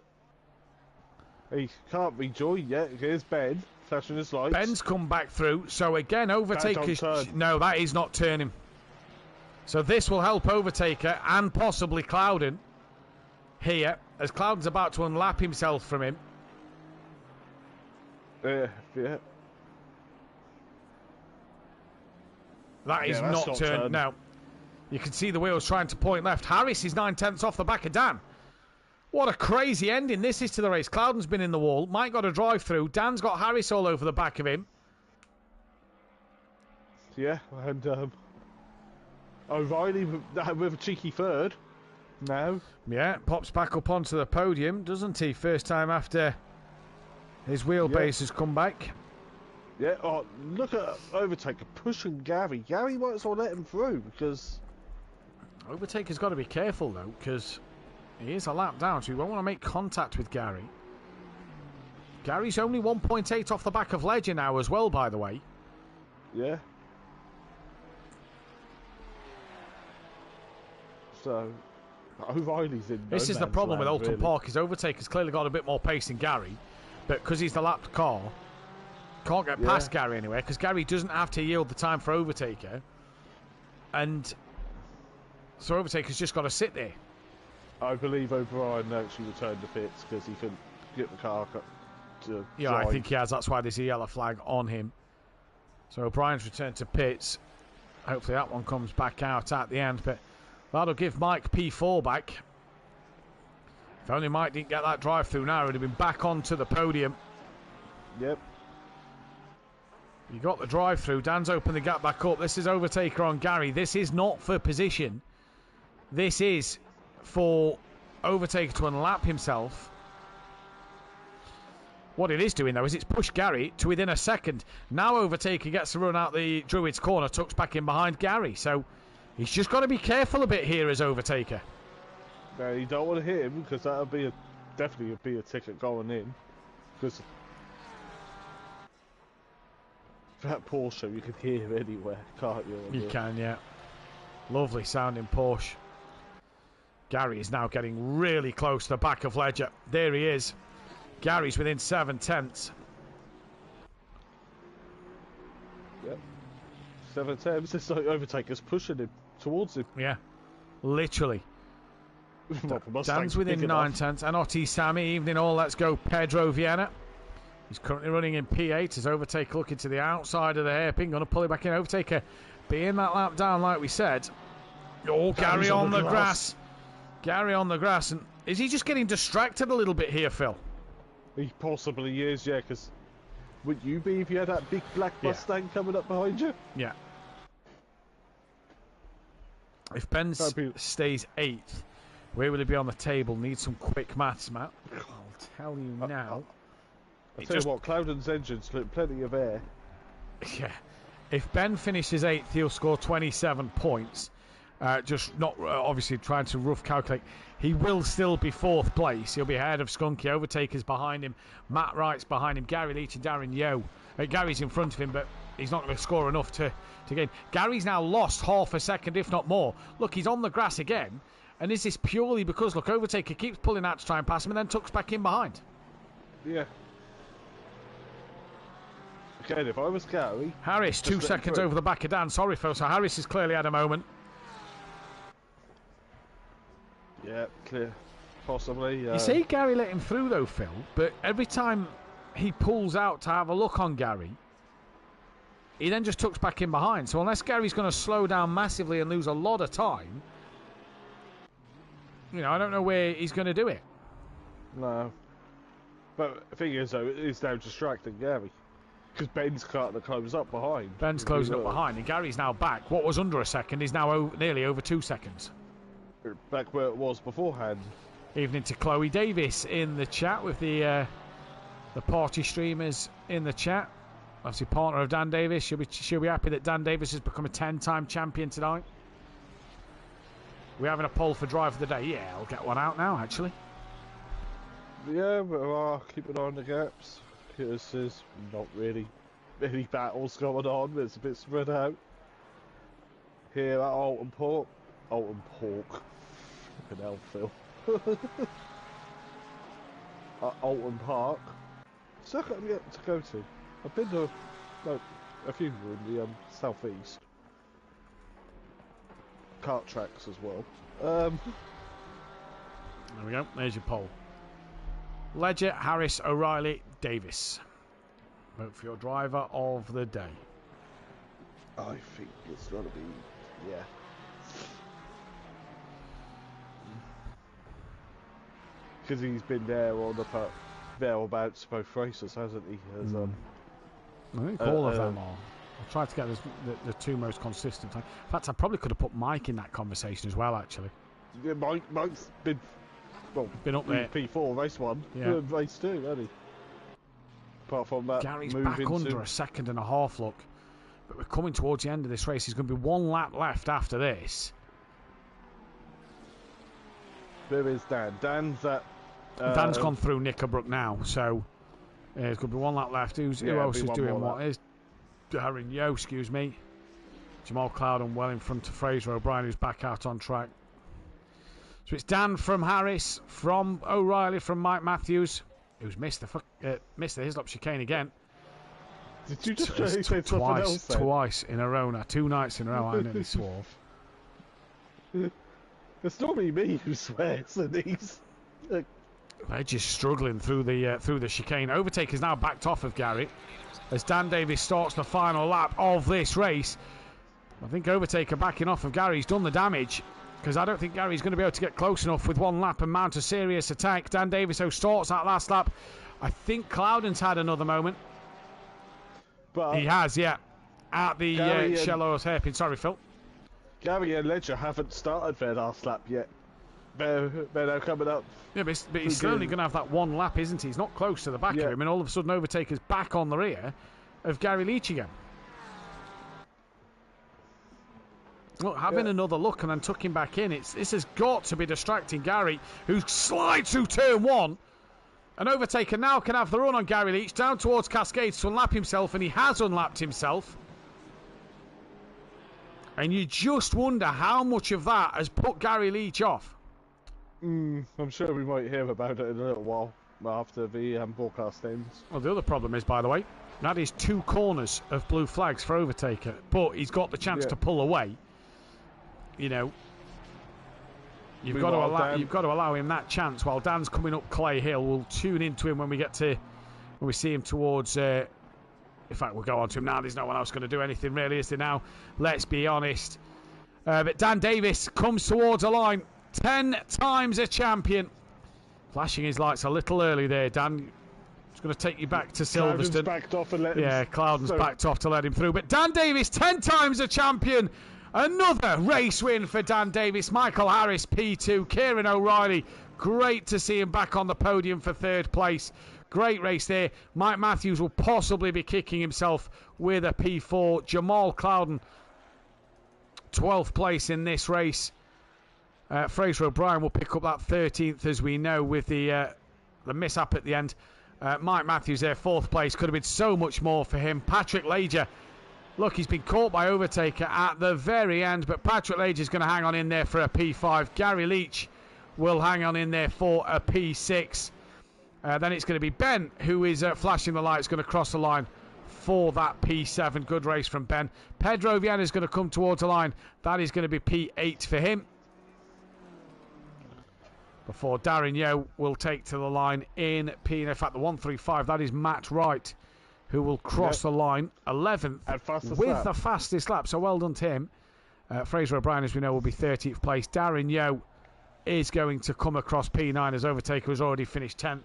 He can't rejoin yet. Here's Ben flashing his lights. Ben's come back through. So again, Overtaker. No, that is not turning. So this will help Overtaker and possibly Clouden here, as Clouden's about to unlap himself from him. Yeah. That is not turned. Now, you can see the wheels trying to point left. Harris is 9/10 off the back of Dan. What a crazy ending this is to the race. Clouden's been in the wall. Mike got a drive through. Dan's got Harris all over the back of him. Yeah, and O'Reilly with a cheeky 3rd. Now. Yeah, pops back up onto the podium, doesn't he? First time after his wheelbase has come back. Yeah, look at Overtaker pushing Gary. Gary might as well let him through because... Overtaker's got to be careful, though, because he is a lap down, so he won't want to make contact with Gary. Gary's only 1.8 off the back of Ledger now as well, by the way. Yeah. So, O'Reilly's in. This is the problem with Oulton Park, is Overtaker's clearly got a bit more pace than Gary, but because he's the lapped car, can't get past Gary anywhere, because Gary doesn't have to yield the time for Overtaker, and so Overtaker's just got to sit there. I believe O'Brien actually returned the pits because he couldn't get the car to drive. I think he has. That's why there's a yellow flag on him. So O'Brien's returned to pits. Hopefully that one comes back out at the end, but that'll give Mike P4 back. If only Mike didn't get that drive through now, he'd have been back onto the podium. Yep. You got the drive through. Dan's opened the gap back up. This is Overtaker on Gary. This is not for position. This is for Overtaker to unlap himself. What it is doing, though, is it's pushed Gary to within a second. Now Overtaker gets to run out the Druid's corner, tucks back in behind Gary. So he's just got to be careful a bit here as Overtaker. No, you don't want to hit him because that'll be definitely be a ticket going in. Because That Porsche you can hear anywhere, can't you? You can, yeah. Lovely sounding Porsche. Gary is now getting really close to the back of Ledger. There he is. Gary's within 7/10. Yep. 7/10. It's like overtakers pushing him towards him. Yeah, literally. Dan's within 9/10. Anotti Sammy, evening all. Let's go, Pedro Vienna. He's currently running in P8 as Overtaker looking to the outside of the hairpin. Going to pull it back in. Overtaker being that lap down, like we said. Oh, Gary on the grass. Gary on the grass. And is he just getting distracted a little bit here, Phil? He possibly is, yeah, because would you be if you had that big black Mustang coming up behind you? Yeah. If Ben stays 8th, where will he be on the table? Need some quick maths, Matt. I'll tell you now. I'll tell you what, Cloudon's engines look plenty of air. Yeah. If Ben finishes 8th, he'll score 27 points. Just not obviously trying to rough calculate. He will still be 4th place. He'll be ahead of Skunky. Overtaker's behind him. Matt Wright's behind him. Gary Leach and Darren Yo. Gary's in front of him, but he's not going to score enough to gain. Gary's now lost half a second, if not more. Look, he's on the grass again. And is this purely because, look, Overtaker keeps pulling out to try and pass him and then tucks back in behind? Yeah. Again, if I was Gary... Harris, 2 seconds over the back of Dan. Sorry, Phil. So Harris has clearly had a moment. Yeah, clear. Possibly. You say Gary let him through, though, Phil, but every time he pulls out to have a look on Gary, he then just tucks back in behind. So unless Gary's going to slow down massively and lose a lot of time, you know, I don't know where he's going to do it. No. But the thing is, though, it's now distracting Gary. Because Ben's starting to close up behind. Ben's closing up behind, and Gary's now back. What was under a second is now nearly over 2 seconds. Back where it was beforehand. Evening to Chloe Davis in the chat with the party streamers in the chat. Obviously partner of Dan Davis. She'll be happy that Dan Davis has become a 10-time champion tonight. We're having a poll for drive of the day. Yeah, I'll get one out now, actually. Yeah, but keep an eye on the gaps. Because there's not really any battles going on. It's a bit spread out. Here at Oulton Park. Fucking hell, Phil. Oulton Park. Circuit yet to go to. I've been to a few in the southeast. Kart tracks as well. There we go. There's your poll. Ledger, Harris, O'Reilly, Davis. Vote for your driver of the day. I think it's going to be, yeah. Because he's been there on the thereabouts both races, hasn't he? As, I think all of them are. I'll try to get the two most consistent. In fact, I probably could have put Mike in that conversation as well, actually. Yeah, Mike's been up there. P4, race 1, yeah. Race 2, hasn't he? Apart from that, Gary's back under a second and a half, look. But we're coming towards the end of this race. There's going to be one lap left after this. There is Dan. Dan's at... Dan's gone through Knickerbrook now, so there's going to be one lap left. Who else is doing what? There's Darren Yo, excuse me. Jamal Cloudon well in front of Fraser O'Brien, who's back out on track. So it's Dan from Harris, from O'Reilly, from Mike Matthews, who's missed the Hislop chicane again. Did you just say something else then? Twice in a row now. 2 nights in a row, I nearly swore. It's normally me who swears at these. They're just struggling through the chicane. Overtaker's now backed off of Gary as Dan Davis starts the final lap of this race. I think Overtaker backing off of Gary's done the damage, because I don't think Gary's going to be able to get close enough with one lap and mount a serious attack. Dan Davis, who starts that last lap. I think Cloudon's had another moment. But he has, yeah. At the Shellows hairpin. Sorry, Phil. Gary and Ledger haven't started their last lap yet. They're now coming up. Yeah, but he's still only going to have that one lap, isn't he? He's not close to the back of him, and all of a sudden Overtaker's back on the rear of Gary Leach again. Look, having another look and then tucking back in, this has got to be distracting Gary, who slides through turn 1 An overtaker now can have the run on Gary Leach down towards Cascades to unlap himself, and he has unlapped himself. And you just wonder how much of that has put Gary Leach off. I'm sure we might hear about it in a little while after the broadcast ends. Well, the other problem is, by the way, that is 2 corners of blue flags for overtaker, but he's got the chance to pull away. You know, you've got to allow him that chance. While Dan's coming up Clay Hill, we'll tune into him when we see him towards. In fact, we'll go on to him now. There's no one else going to do anything really, is there now? Let's be honest. But Dan Davis comes towards a line. 10 times a champion. Flashing his lights a little early there, Dan. It's going to take you back to Silverstone. Backed off and let him Cloudon's backed off to let him through. But Dan Davis, 10 times a champion. Another race win for Dan Davis. Michael Harris, P2. Kieran O'Reilly, great to see him back on the podium for 3rd place. Great race there. Mike Matthews will possibly be kicking himself with a P4. Jamal Cloudon, 12th place in this race. Fraser O'Brien will pick up that 13th, as we know, with the mishap at the end. Mike Matthews there, 4th place. Could have been so much more for him. Patrick Lager, look, he's been caught by overtaker at the very end, but Patrick Lager's going to hang on in there for a P5. Gary Leach will hang on in there for a P6. Then it's going to be Ben, who is flashing the lights, going to cross the line for that P7. Good race from Ben. Pedro Viana is going to come towards the line. That is going to be P8 for him. Before Darren Yeo will take to the line in P. In fact, the 135, that is Matt Wright, who will cross the line 11th with the fastest lap. So well done to him. Fraser O'Brien, as we know, will be 30th place. Darren Yeo is going to come across P9 as overtaker has already finished 10th.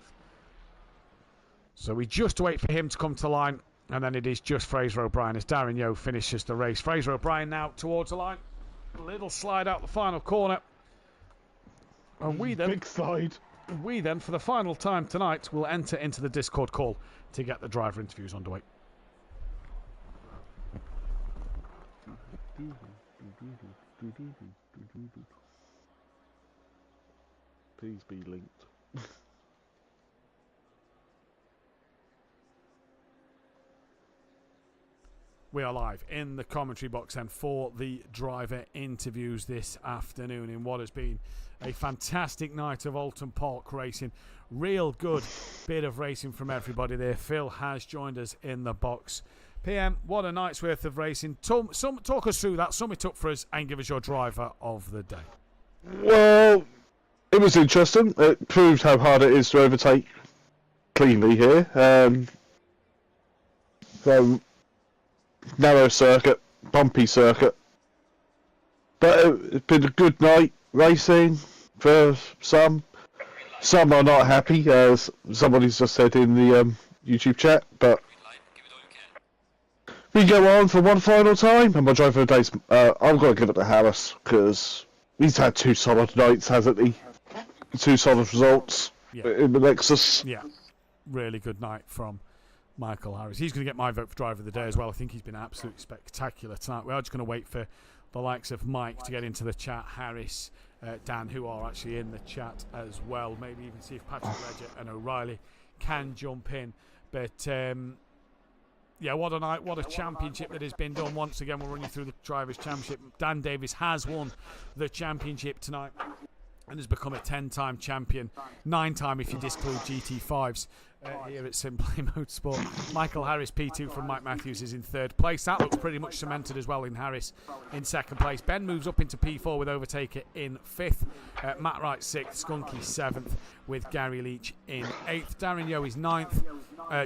So we just wait for him to come to the line, and then it is just Fraser O'Brien as Darren Yeo finishes the race. Fraser O'Brien now towards the line. A little slide out the final corner. And we then, big slide. We then, for the final time tonight, will enter into the Discord call to get the driver interviews underway. Please be linked. We are live in the commentary box then for the driver interviews this afternoon in what has been a fantastic night of Oulton Park racing. Real good bit of racing from everybody there. Phil has joined us in the box. PM, what a night's worth of racing. Talk us through that, sum it up for us, and give us your driver of the day. Well, it was interesting. It proved how hard it is to overtake cleanly here. So, narrow circuit, bumpy circuit. But it's been a good night racing for some. Some are not happy, as somebody's just said in the YouTube chat, but we go on for one final time, and my driver of the day's, I'm going to give it to Harris, because he's had 2 solid nights, hasn't he? 2 solid results in the Lexus. Yeah, really good night from Michael Harris. He's going to get my vote for driver of the day as well. I think he's been absolutely spectacular tonight. We are just going to wait for the likes of Mike to get into the chat, Harris, Dan, who are actually in the chat as well. Maybe even see if Patrick Ledger and O'Reilly can jump in. But yeah, what a night, what a championship that has been done. Once again, we'll run you through the Drivers' Championship. Dan Davis has won the championship tonight and has become a 10-time champion, 9-time if you disclude GT5s here at SimPlay Motorsport. Michael Harris, P2 from Mike Matthews, is in 3rd place. That looks pretty much cemented as well in Harris in 2nd place. Ben moves up into P4 with overtaker in 5th. Matt Wright 6th, Skunky 7th with Gary Leach in 8th. Darren Yeo is 9th.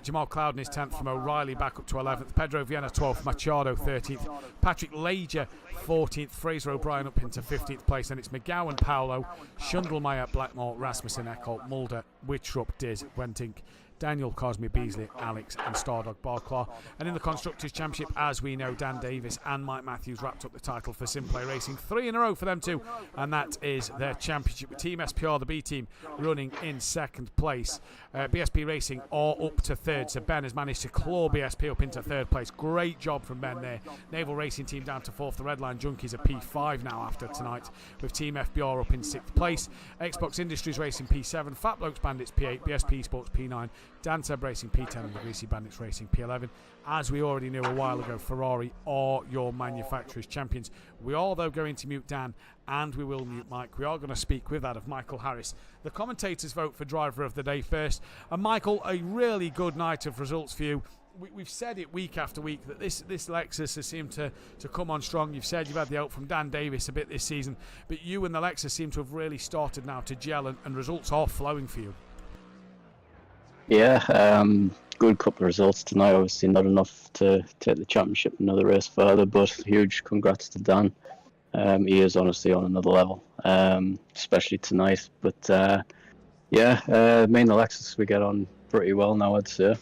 Jamal Cloudon is 10th from O'Reilly back up to 11th. Pedro Viana 12th. Machado 13th. Patrick Lager 14th. Fraser O'Brien up into 15th place. And it's McGowan, Paolo, Schundelmeyer, Blackmore, Rasmussen, Eckholt, Mulder, Wittrup, Diz, Wentink, Daniel Cosme Beasley, Alex and Stardog Barclaw. And in the Constructors' Championship, as we know, Dan Davis and Mike Matthews wrapped up the title for SimPlay Racing. 3 in a row for them too, and that is their championship with Team SPR, the B team, running in second place. BSP Racing are up to third, so Ben has managed to claw BSP up into third place. Great job from Ben there. Naval Racing Team down to fourth. The Redline Junkies are P5 now after tonight, with Team FBR up in sixth place. Xbox Industries Racing P7, Fat Blokes Bandits P8, BSP Sports P9, Danseb Racing P10 and the Greasy Bandits Racing P11. As we already knew a while ago, Ferrari are your manufacturers' champions. We are, though, going to mute Dan and we will mute Mike. We are going to speak with that of Michael Harris. The commentators vote for driver of the day first. And Michael, a really good night of results for you. We've said it week after week that this Lexus has seemed to come on strong. You've said you've had the help from Dan Davis a bit this season, but you and the Lexus seem to have really started now to gel, and results are flowing for you. Yeah, good couple of results tonight. Obviously not enough to take the championship another race further, but huge congrats to Dan. He is honestly on another level, especially tonight. But me and the Lexus, we get on pretty well now, I'd say.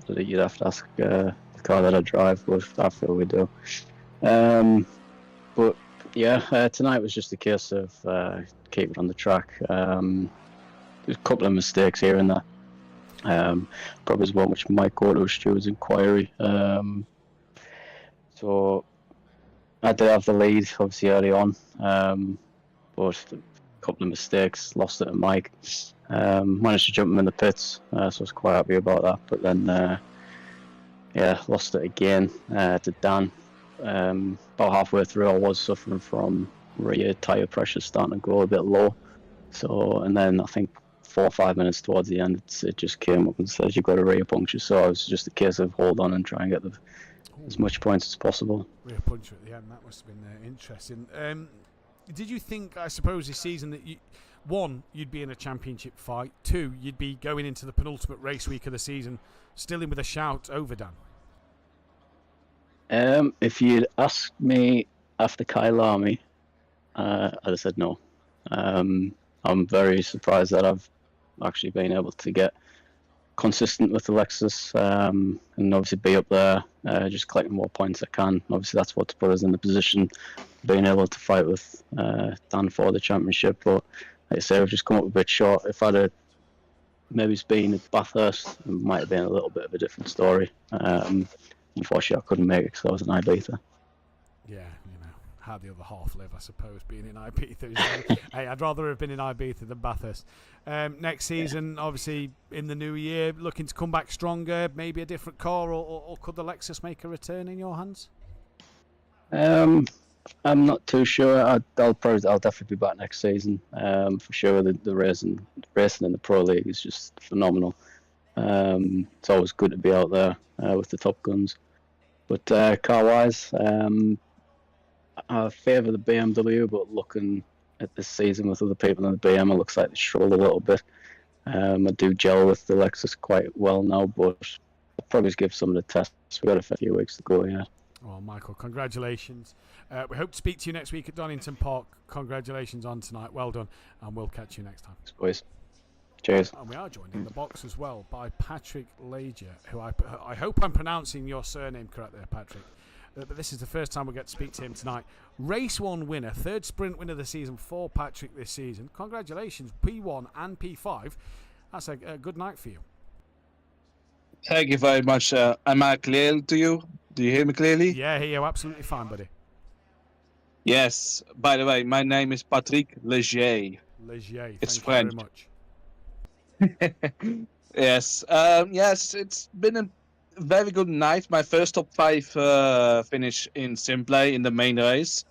You'd have to ask the car that I drive, but I feel we do. Tonight was just a case of keeping on the track. There's a couple of mistakes here and there. Probably as well, which might go to Stuart's inquiry. So I did have the lead, obviously, early on, but a couple of mistakes, lost it to Mike. Managed to jump him in the pits, so I was quite happy about that. But then, lost it again to Dan. About halfway through, I was suffering from rear tyre pressure starting to go a bit low. So, and then I think 4 or 5 minutes towards the end, it just came up and said you've got a rear puncture. So it was just a case of hold on and try and get as much points as possible. Rear puncture at the end, that must have been interesting. Did you think, I suppose, this season that you'd be in a championship fight, 2, you'd be going into the penultimate race week of the season, still in with a shout over Dan? If you'd asked me after Kyle Army, I'd have said no. I'm very surprised that I've actually been able to get consistent with the Lexus, and obviously be up there, just collecting more points I can. Obviously that's what's put us in the position, being able to fight with Dan for the championship. But like I say, we've just come up a bit short. If I'd have maybe been at Bathurst, it might have been a little bit of a different story. Unfortunately I couldn't make it because I was in Ibiza. Yeah, how the other half live, I suppose, being in Ibiza. Hey, I'd rather have been in Ibiza than Bathurst. Next season, obviously, in the new year, looking to come back stronger, maybe a different car, or could the Lexus make a return in your hands? I'm not too sure. I'll definitely be back next season, for sure. The racing in the Pro League is just phenomenal. It's always good to be out there with the top guns. But car-wise, I favour the BMW, but looking at this season with other people in the BM, it looks like they struggled a little bit. I do gel with the Lexus quite well now, but I'll probably just give some of the tests. We've got a few weeks to go yet. Well, Michael, congratulations. We hope to speak to you next week at Donington Park. Congratulations on tonight. Well done, and we'll catch you next time. Thanks, boys. Cheers. And we are joined in the box as well by Patrick Lager, who I hope I'm pronouncing your surname correct there, Patrick. But this is the first time we get to speak to him tonight. Race 1 winner, 3rd sprint winner of the season for Patrick this season. Congratulations, P1 and P5. That's a good night for you. Thank you very much. Am I clear to you? Do you hear me clearly? Yeah, I hear you absolutely fine, buddy. Yes. By the way, my name is Patrick Leger. Leger, It's thank French. you very much. Yes. Yes, it's been a very good night. My first top 5 finish in SimPlay in the main race.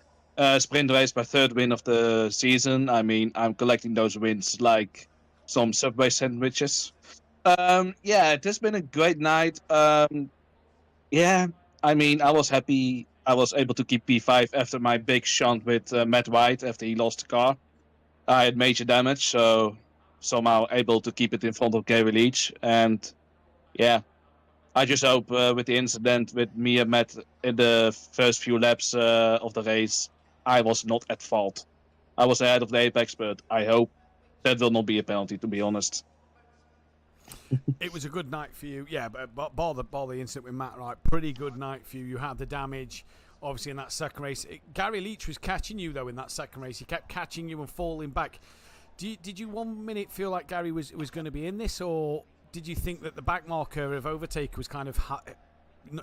Sprint race, my 3rd win of the season. I mean, I'm collecting those wins like some Subway sandwiches. It has been a great night. I mean, I was happy I was able to keep P5 after my big shunt with Matt White after he lost the car. I had major damage, so somehow able to keep it in front of Gary Leach. And yeah, I just hope with the incident with me and Matt in the first few laps of the race, I was not at fault. I was ahead of the apex, but I hope that will not be a penalty, to be honest. It was a good night for you. Yeah, but bar the incident with Matt Wright, pretty good night for you. You had the damage, obviously, in that second race. Gary Leach was catching you, though, in that second race. He kept catching you and falling back. Did you 1 minute feel like Gary was going to be in this, or did you think that the back marker of overtake was kind of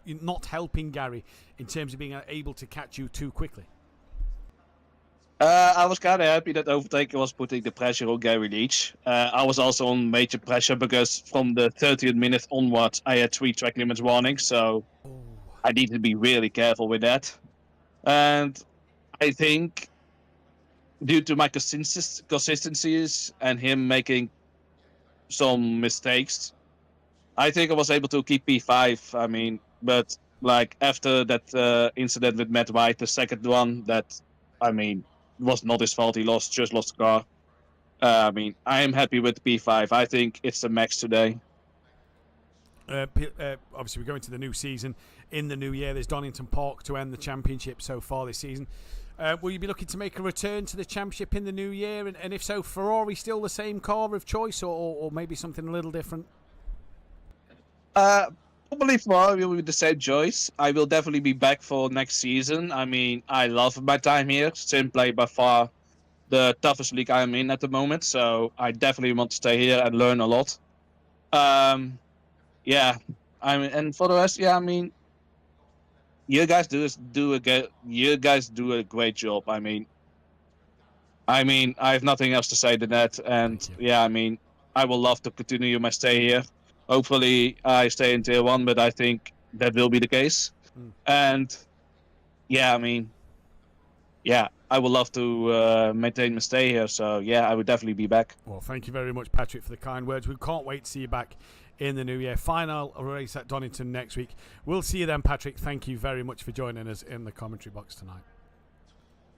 not helping Gary in terms of being able to catch you too quickly? I was kind of happy that overtaker was putting the pressure on Gary Leach. I was also on major pressure because from the 30th minute onwards, I had 3 track limits warnings, so I needed to be really careful with that. And I think due to my consistencies and him making some mistakes, I think I was able to keep P5. I mean, but like after that incident with Matt White, the second one, that, I mean, was not his fault. He just lost the car. I mean, I am happy with P5. I think it's the max today. Obviously, we're going to the new season. In the new year, there's Donington Park to end the championship so far this season. Will you be looking to make a return to the championship in the new year? And if so, Ferrari still the same car of choice, or maybe something a little different? Probably Ferrari will be the same choice. I will definitely be back for next season. I mean, I love my time here. SimPlay by far the toughest league I'm in at the moment, so I definitely want to stay here and learn a lot. Yeah, I mean, and for the rest, yeah, I mean, you guys do a great job. I mean, I have nothing else to say than that. And yeah, I mean, I will love to continue my stay here. Hopefully, I stay in Tier 1, but I think that will be the case. And yeah, I mean, yeah, I would love to maintain my stay here. So yeah, I would definitely be back. Well, thank you very much, Patrick, for the kind words. We can't wait to see you back in the new year. Final race at Donington next week. We'll see you then, Patrick. Thank you very much for joining us in the commentary box tonight.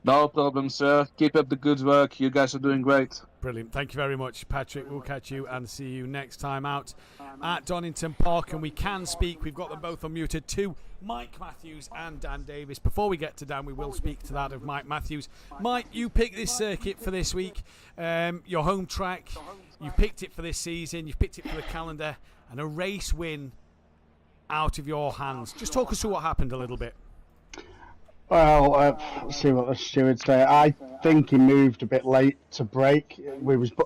No problem, sir. Keep up the good work. You guys are doing great. Brilliant. Thank you very much, Patrick. We'll catch you and see you next time out at Donington Park. And we can speak. We've got them both unmuted to Mike Matthews and Dan Davis. Before we get to Dan, we will speak to that of Mike Matthews. Mike, you picked this circuit for this week. Your home track. You've picked it for this season. You've picked it for the calendar. And a race win out of your hands. Just talk us through what happened a little bit. Well, let's see what the stewards say. I think he moved a bit late to brake.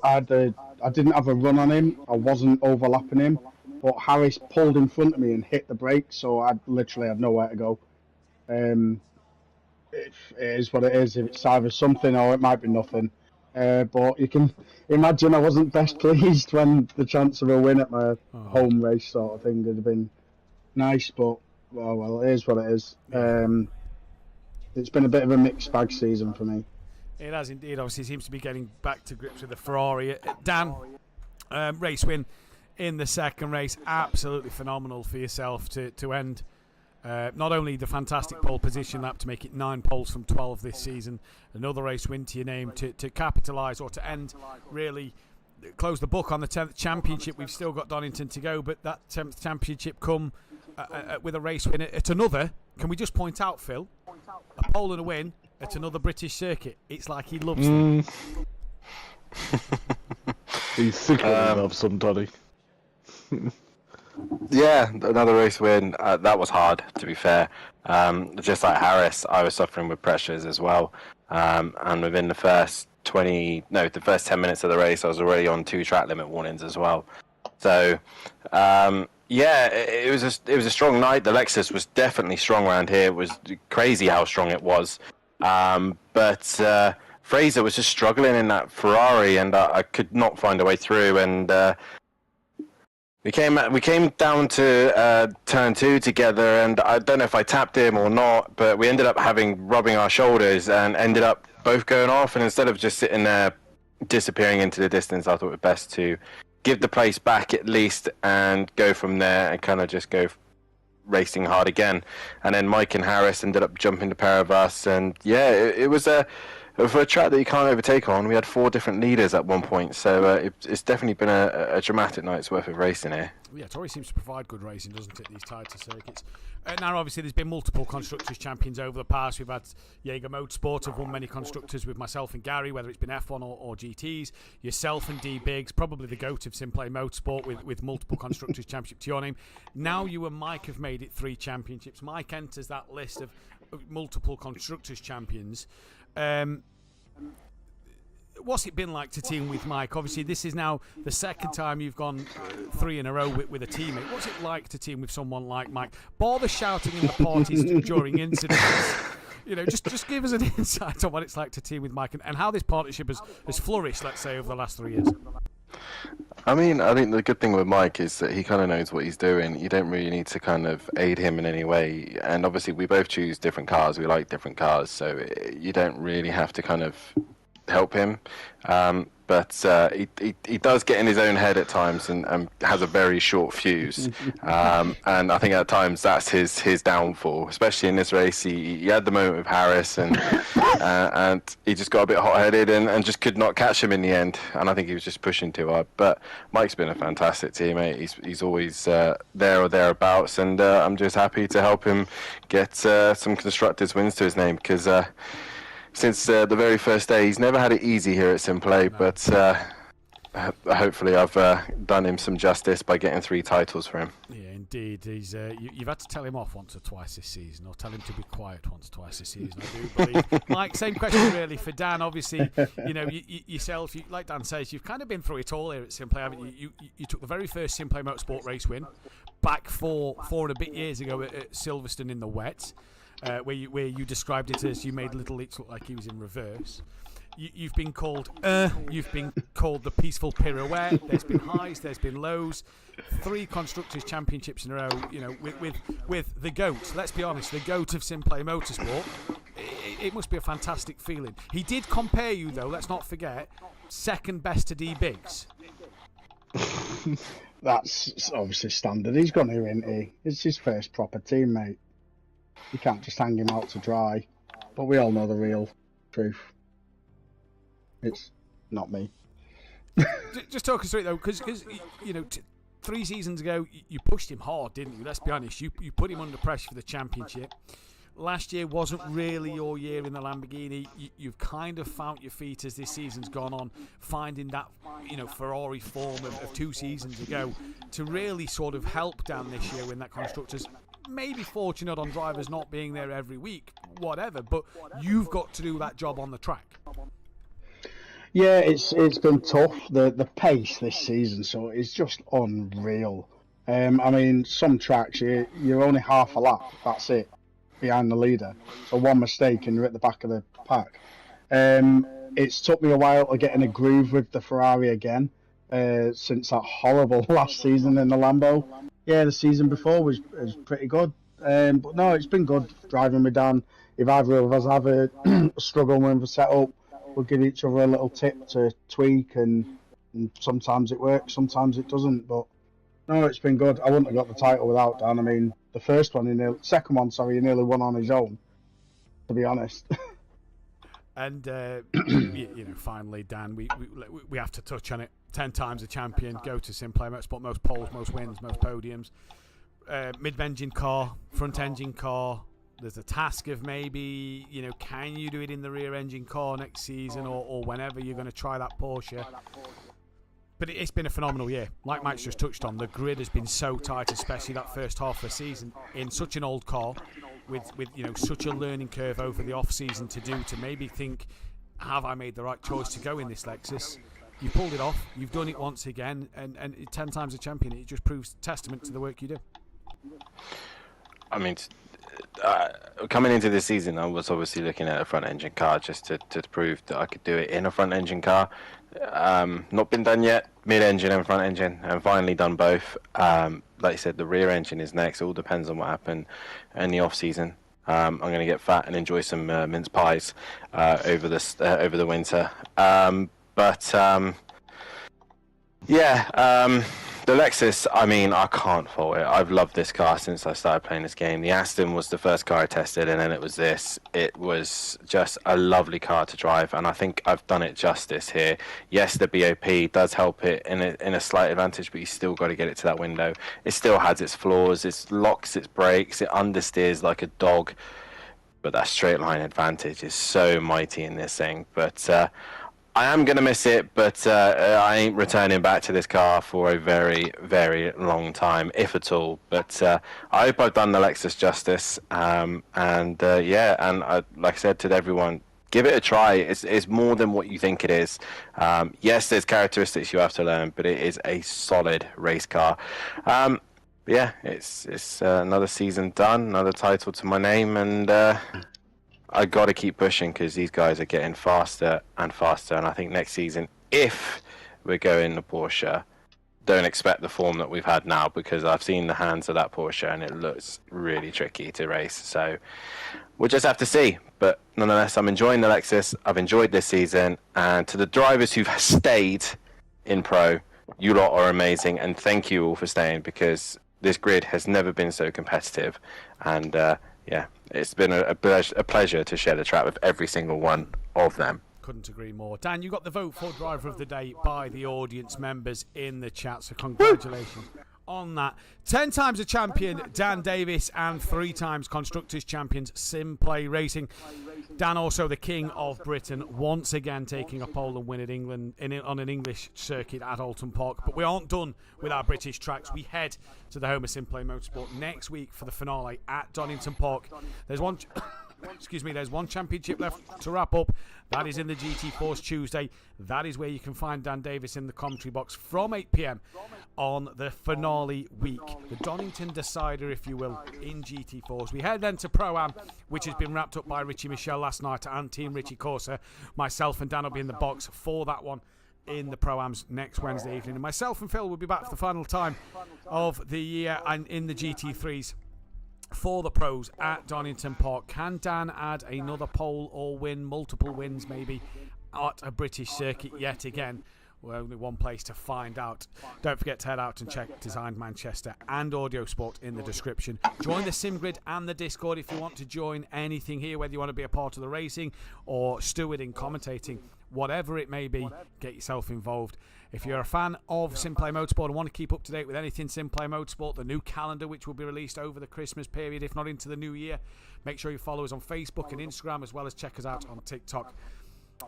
I didn't have a run on him. I wasn't overlapping him, but Harris pulled in front of me and hit the brake, so I literally had nowhere to go. It is what it is. It's either something or it might be nothing. But you can imagine I wasn't best pleased when the chance of a win at my home race sort of thing would have been nice, but well, it is what it is. It's been a bit of a mixed bag season for me. It has indeed. Obviously, seems to be getting back to grips with the Ferrari. Dan, race win in the second race. Absolutely phenomenal for yourself to end not only the fantastic pole position lap to make it 9 poles from 12 this season, another race win to your name, to capitalise or to end, really close the book on the 10th championship. We've still got Donington to go, but that 10th championship come with a race win at another. Can we just point out, Phil, a pole and a win at another British circuit? It's like he loves them. He's secretly loves somebody. Yeah, another race win. That was hard, to be fair. Just like Harris, I was suffering with pressures as well. And within the first 10 minutes of the race, I was already on 2 track limit warnings as well. So, yeah, it was a strong night. The Lexus was definitely strong around here. It was crazy how strong it was. But Fraser was just struggling in that Ferrari, and I could not find a way through. And we came down to turn 2 together, and I don't know if I tapped him or not, but we ended up rubbing our shoulders and ended up both going off. And instead of just sitting there disappearing into the distance, I thought it was best to give the place back at least and go from there and kind of just go racing hard again. And then Mike and Harris ended up jumping the pair of us, and yeah, it was a for a track that you can't overtake on, we had 4 different leaders at one point, so it's definitely been a dramatic night's worth of racing here. Yeah, Tory seems to provide good racing, doesn't it, these tighter circuits? Now, obviously, there's been multiple Constructors Champions over the past. We've had Jaeger Motorsport have won many Constructors with myself and Gary, whether it's been F1 or GTs. Yourself and D Biggs, probably the GOAT of SimPlay Motorsport with multiple Constructors Championship to your name. Now you and Mike have made it 3 championships. Mike enters that list of multiple Constructors Champions. What's it been like to team with Mike? Obviously, this is now the second time you've gone 3 in a row with a teammate. What's it like to team with someone like Mike? Bother shouting in the parties during incidents. Just give us an insight on what it's like to team with Mike and how this partnership has flourished, let's say, over the last 3 years. I mean, I think the good thing with Mike is that he kind of knows what he's doing. You don't really need to kind of aid him in any way. And obviously, we both choose different cars. We like different cars. So you don't really have to kind of help him, but he does get in his own head at times and has a very short fuse, and I think at times that's his downfall, especially in this race. He had the moment with Harris and he just got a bit hot-headed and just could not catch him in the end, and I think he was just pushing too hard. But Mike's been a fantastic teammate. He's always there or thereabouts, and I'm just happy to help him get some Constructors wins to his name, because since the very first day, he's never had it easy here at SimPlay, but hopefully I've done him some justice by getting 3 titles for him. Yeah, indeed. He's you've had to tell him off once or twice this season, or tell him to be quiet once or twice this season, I do believe. Mike, same question really for Dan. Obviously, yourself, like Dan says, you've kind of been through it all here at SimPlay, haven't you? You took the very first SimPlay Motorsport race win back 4 and a bit years ago at Silverstone in the wet. Where you described it as you made Little Leach look like he was in reverse. You've been called the peaceful pirouette. There's been highs, there's been lows. 3 Constructors Championships in a row. With the GOAT. Let's be honest, the GOAT of SimPlay Motorsport. It must be a fantastic feeling. He did compare you though. Let's not forget, second best to D Biggs. That's obviously standard. He's gone here, isn't he? It's his first proper teammate. You can't just hang him out to dry. But we all know the real truth. It's not me. Just talk us through it though, because 3 seasons ago you pushed him hard, didn't you? Let's be honest. You put him under pressure for the championship. Last year wasn't really your year in the Lamborghini. You've kind of found your feet as this season's gone on, finding that Ferrari form of 2 seasons ago to really sort of help Dan this year win that Constructors. Maybe fortunate on drivers not being there every week, whatever, but you've got to do that job on the track. Yeah, it's been tough. The pace this season, so it's just unreal. I mean, some tracks you're only half a lap. That's it, behind the leader. So one mistake and you're at the back of the pack. It's took me a while to get in a groove with the Ferrari again, since that horrible last season in the Lambo. Yeah, the season before was pretty good. But no, it's been good driving with Dan. If either of us have a struggle with the setup, we'll give each other a little tip to tweak, and sometimes it works, sometimes it doesn't. But no, it's been good. I wouldn't have got the title without Dan. I mean, the second one, he nearly won on his own, to be honest. And finally, Dan, we have to touch on it. 10 times a champion, go to SimPlay Motorsport, most poles, most wins, most podiums. Mid-engine car, front-engine car. There's a task of maybe, can you do it in the rear-engine car next season or whenever you're going to try that Porsche? But it's been a phenomenal year. Like Mike's just touched on, the grid has been so tight, especially that first half of the season, in such an old car, with such a learning curve over the off-season to maybe think, have I made the right choice to go in this Lexus? You pulled it off. You've done it once again, and 10 times a champion. It just proves testament to the work you do. I mean, coming into this season, I was obviously looking at a front-engine car just to prove that I could do it in a front-engine car. Not been done yet, mid-engine and front-engine, and finally done both. Like you said, the rear engine is next. It all depends on what happened in the off-season. I'm going to get fat and enjoy some mince pies over the winter. The The Lexus, I mean, I can't fault it. I've loved this car since I started playing this game. The Aston was the first car I tested, and then it was this. It was just a lovely car to drive, and I think I've done it justice here. Yes, the BOP does help it in a slight advantage, but you still got to get it to that window. It still has its flaws. It locks its brakes. It understeers like a dog. But that straight line advantage is so mighty in this thing. But I am going to miss it, but I ain't returning back to this car for a very, very long time, if at all. But I hope I've done the Lexus justice. And like I said to everyone, give it a try. It's more than what you think it is. Yes, there's characteristics you have to learn, but it is a solid race car. Yeah, it's another season done, another title to my name, and I got to keep pushing because these guys are getting faster and faster. And I think next season, if we're going to Porsche, don't expect the form that we've had now, because I've seen the hands of that Porsche and it looks really tricky to race. So we'll just have to see. But nonetheless, I'm enjoying the Lexus. I've enjoyed this season. And to the drivers who've stayed in Pro, you lot are amazing. And thank you all for staying, because this grid has never been so competitive. And yeah, it's been a pleasure to share the track with every single one of them. Couldn't agree more. Dan, you got the vote for driver of the day by the audience members in the chat, so congratulations on that. 10 times a champion, Dan Davis, and 3 times Constructors Champions, SimPlay Racing. Dan, also the King of Britain, once again taking a pole and win at England on an English circuit at Oulton Park. But we aren't done with our British tracks. We head to the home of SimPlay Motorsport next week for the finale at Donington Park. There's one there's one championship left to wrap up. That is in the GT Force Tuesday. That is where you can find Dan Davis in the commentary box from 8 p.m. on the finale week. The Donington decider, if you will, in GT Force. We head then to Pro-Am, which has been wrapped up by Richie Michelle last night and Team Richie Corsa. Myself and Dan will be in the box for that one in the Pro-Ams next Wednesday evening. And myself and Phil will be back for the final time of the year and in the GT3s for the pros at Donington Park. Can Dan add another pole or win multiple wins maybe at a British circuit yet again? Well, only one place to find out. Don't forget to head out and check Designed Manchester and Audio Sport in the description. Join the SimGrid and the Discord if you want to join anything here, whether you want to be a part of the racing or stewarding, commentating, whatever it may be. Get yourself involved. If you're a fan of SimPlay Motorsport and want to keep up to date with anything SimPlay Motorsport, the new calendar which will be released over the Christmas period, if not into the new year, make sure you follow us on Facebook and Instagram, as well as check us out on TikTok.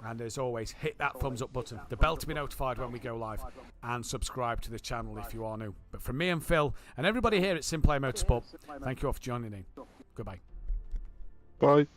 And as always, hit that thumbs up button, the bell to be notified when we go live, and subscribe to the channel if you are new. But from me and Phil and everybody here at SimPlay Motorsport, thank you all for joining in. Goodbye. Bye.